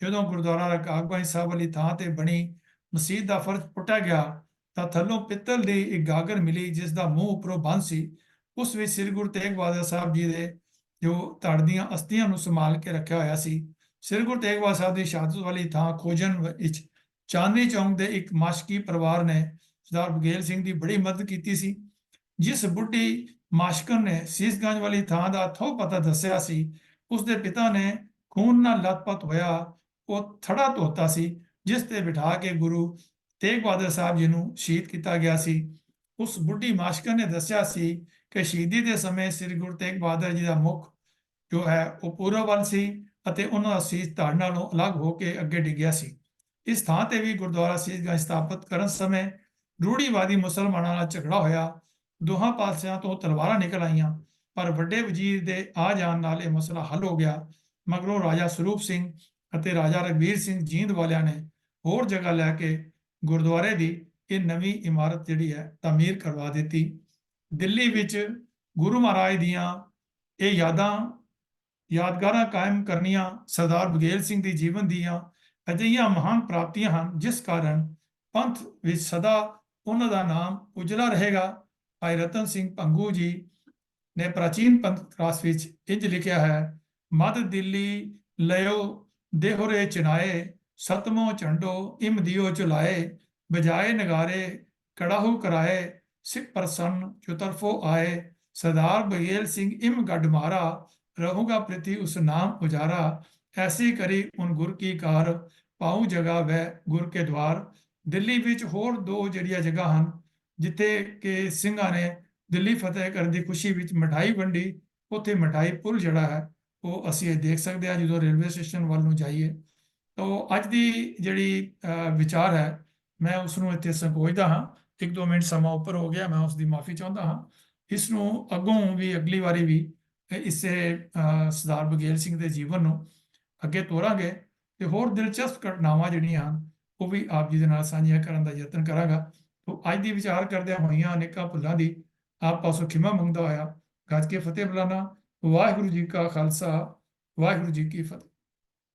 ਜਦੋਂ ਗੁਰਦੁਆਰਾ ਰਕਾਬਗੰਜ ਸਾਹਿਬ ਵਾਲੀ ਥਾਂ ਤੇ ਬਣੀ ਮਸਜਿਦ ਦਾ ਫਰਸ਼ ਪੁੱਟਿਆ ਗਿਆ, ਤਾਂ ਥੱਲੋਂ ਪਿੱਤਲ ਦੀ ਇੱਕ ਗਾਗਰ ਮਿਲੀ, ਜਿਸ ਦਾ ਮੂੰਹ ਉੱਪਰੋਂ ਬੰਦ ਸੀ। ਉਸ ਵਿੱਚ ਸ੍ਰੀ ਗੁਰੂ ਤੇਗ ਬਹਾਦਰ ਸਾਹਿਬ ਜੀ ਦੇ ਜੋ ਧੜ ਦੀਆਂ ਅਸਥੀਆਂ ਨੂੰ ਸੰਭਾਲ ਕੇ ਰੱਖਿਆ ਹੋਇਆ ਸੀ। ਸ੍ਰੀ ਗੁਰੂ ਤੇਗ ਬਹਾਦਰ ਸਾਹਿਬ ਦੀ ਸ਼ਹਾਦਤ ਵਾਲੀ ਥਾਂ ਖੋਜਣ ਵਿੱਚ ਚਾਂਦਨੀ ਚੌਂਕ ਦੇ ਇੱਕ ਮਾਸ਼ਕੀ ਪਰਿਵਾਰ ਨੇ ਸਰਦਾਰ ਬਘੇਲ ਸਿੰਘ ਦੀ ਬੜੀ ਮਦਦ ਕੀਤੀ ਸੀ। ਜਿਸ ਬੁੱਢੀ ਮਾਸ਼ਕਨ ਨੇ ਸੀਸਗੰਜ ਵਾਲੀ ਥਾਂ ਦਾ ਥਹੁ ਪਤਾ ਦੱਸਿਆ ਸੀ, ਉਸ ਦੇ ਪਿਤਾ ਨੇ ਖੂਨ ਨਾਲ ਲੱਥਪੱਥ ਹੋਇਆ ਉਹ ਥੜਾ ਧੋਤਾ ਸੀ, ਜਿਸ ਤੇ ਬਿਠਾ ਕੇ ਗੁਰੂ ਤੇਗ ਬਹਾਦਰ ਸਾਹਿਬ ਜੀ ਨੂੰ ਸ਼ਹੀਦ ਕੀਤਾ ਗਿਆ ਸੀ। ਉਸ ਬੁੱਢੀ ਮਾਸ਼ਕਨ ਨੇ ਦੱਸਿਆ ਸੀ ਕਿ ਸ਼ਹੀਦੀ ਦੇ ਸਮੇਂ ਸ੍ਰੀ ਗੁਰੂ ਤੇਗ ਬਹਾਦਰ ਜੀ ਦਾ ਮੁਖ ਜੋ ਹੈ ਉਹ ਪੂਰਬ ਵੱਲ ਸੀ ਅਤੇ ਉਹਨਾਂ ਦਾ ਸੀਸ ਧੜ ਨਾਲੋਂ ਅਲੱਗ ਹੋ ਕੇ ਅੱਗੇ ਡਿੱਗਿਆ ਸੀ। ਇਸ ਥਾਂ ਤੇ ਵੀ ਗੁਰਦੁਆਰਾ ਸੀਸਗੰਜ ਸਥਾਪਿਤ ਕਰਨ ਸਮੇਂ ਰੂੜੀਵਾਦੀ ਮੁਸਲਮਾਨਾਂ ਨਾਲ ਝਗੜਾ ਹੋਇਆ। ਦੋਹਾਂ ਪਾਸਿਆਂ ਤੋਂ ਤਲਵਾਰਾਂ ਨਿਕਲ ਆਈਆਂ, ਪਰ ਵੱਡੇ ਵਜ਼ੀਰ ਦੇ ਆ ਜਾਣ ਨਾਲ ਇਹ ਮਸਲਾ ਹੱਲ ਹੋ ਗਿਆ। ਮਗਰੋਂ ਰਾਜਾ ਸਰੂਪ ਸਿੰਘ ਅਤੇ ਰਾਜਾ ਰਘਬੀਰ ਸਿੰਘ ਜੀਂਦ ਵਾਲਿਆਂ ਨੇ ਹੋਰ ਜਗ੍ਹਾ ਲੈ ਕੇ ਗੁਰਦੁਆਰੇ ਦੀ ਇਹ ਨਵੀਂ ਇਮਾਰਤ ਜਿਹੜੀ ਹੈ ਤਾਮੀਰ ਕਰਵਾ ਦਿੱਤੀ। ਦਿੱਲੀ ਵਿੱਚ ਗੁਰੂ ਮਹਾਰਾਜ ਦੀਆਂ ਇਹ ਯਾਦਗਾਰਾਂ ਕਾਇਮ ਕਰਨੀਆਂ ਸਰਦਾਰ ਬਘੇਲ ਸਿੰਘ ਦੀ ਜੀਵਨ ਦੀਆਂ ਅਜਿਹੀਆਂ ਮਹਾਨ ਪ੍ਰਾਪਤੀਆਂ ਹਨ, ਜਿਸ ਕਾਰਨ ਪੰਥ ਵਿੱਚ ਸਦਾ ਉਹਨਾਂ ਦਾ ਨਾਮ ਉਜਲਾ ਰਹੇਗਾ। ਭਾਈ ਰਤਨ ਸਿੰਘ ਭੰਗੂ ਜੀ ਨੇ ਪ੍ਰਾਚੀਨ ਪੰਥ ਇਤਿਹਾਸ ਵਿੱਚ ਇੰਜ ਲਿਖਿਆ ਹੈ: ਮਦ ਦਿੱਲੀ ਲਿਓ ਦੇਹੁਰੇ ਚਨਾਏ, ਸਤਮੋ ਝੰਡੋ ਇਮ ਦਿਓ ਚੁਲਾਏ, ਬਜਾਏ ਨਗਾਰੇ ਕੜਾਹੂ ਕਰਾਏ, ਸਿੱਖ ਪ੍ਰਸੰਨ ਚੁਤਰਫੋ ਆਏ, ਸਰਦਾਰ ਬਘੇਲ ਸਿੰਘ ਇਮ ਗੱਡ ਮਾਰਾ, ਰਹੂਗਾ ਪ੍ਰਿਥੀ ਉਸ ਨਾਮ ਉਜਾਰਾ, ਐਸੀ ਕਰੀ ਉਨ ਗੁਰ ਕੀ ਕਾਰ, ਪਾਉ ਜਗ੍ਹਾ ਵੈ ਗੁਰ ਕੇ ਦਵਾਰ। ਦਿੱਲੀ ਵਿੱਚ ਹੋਰ ਦੋ ਜਿਹੜੀਆਂ ਜਗ੍ਹਾ ਹਨ ਜਿੱਥੇ ਕਿ ਸਿੰਘਾਂ ਨੇ ਦਿੱਲੀ ਫਤਿਹ ਕਰਨ ਦੀ ਖੁਸ਼ੀ ਵਿੱਚ ਮਠਾਈ ਵੰਡੀ, ਉੱਥੇ ਮਠਾਈ ਪੁਲ ਜਿਹੜਾ ਹੈ ਉਹ ਅਸੀਂ ਦੇਖ ਸਕਦੇ ਹਾਂ ਜਦੋਂ ਰੇਲਵੇ ਸਟੇਸ਼ਨ ਵੱਲ ਨੂੰ ਜਾਈਏ। ਤਾਂ ਅੱਜ ਦੀ ਜਿਹੜੀ ਵਿਚਾਰ ਹੈ ਮੈਂ ਉਸ ਨੂੰ ਇੱਥੇ ਸੰਕੋਚਦਾ ਹਾਂ। 1-2 ਮਿੰਟ ਸਮਾਂ ਉੱਪਰ ਹੋ ਗਿਆ, ਮੈਂ ਉਸ ਦੀ ਮਾਫੀ ਚਾਹੁੰਦਾ ਹਾਂ। ਇਸ ਨੂੰ ਅੱਗੋਂ ਵੀ ਅਗਲੀ ਵਾਰੀ ਵੀ ਇਸੇ ਸਰਦਾਰ ਬਘੇਲ ਸਿੰਘ ਦੇ ਜੀਵਨ ਨੂੰ ਅੱਗੇ ਤੋਰਾਂਗੇ ਤੇ ਹੋਰ ਦਿਲਚਸਪ ਘਟਨਾਵਾਂ ਜਿਹੜੀਆਂ ਹਨ ਉਹ ਵੀ ਆਪ ਜੀ ਦੇ ਨਾਲ ਸਾਂਝੀਆਂ ਕਰਨ ਦਾ ਯਤਨ ਕਰਾਂਗਾ। ਤੋ ਅੱਜ ਦੀ ਵਿਚਾਰ ਕਰਦਿਆਂ ਹੋਈਆਂ ਅਨੇਕਾਂ ਭੁੱਲਾਂ ਦੀ ਆਪ ਪਾਸੋਂ ਖਿਮਾ ਮੰਗਦਾ ਹੋਇਆ ਗੱਜ ਕੇ ਫਤਿਹ ਬੁਲਾਣਾ। ਵਾਹਿਗੁਰੂ ਜੀ ਕਾ ਖਾਲਸਾ, ਵਾਹਿਗੁਰੂ ਜੀ ਕੀ ਫਤਿਹ।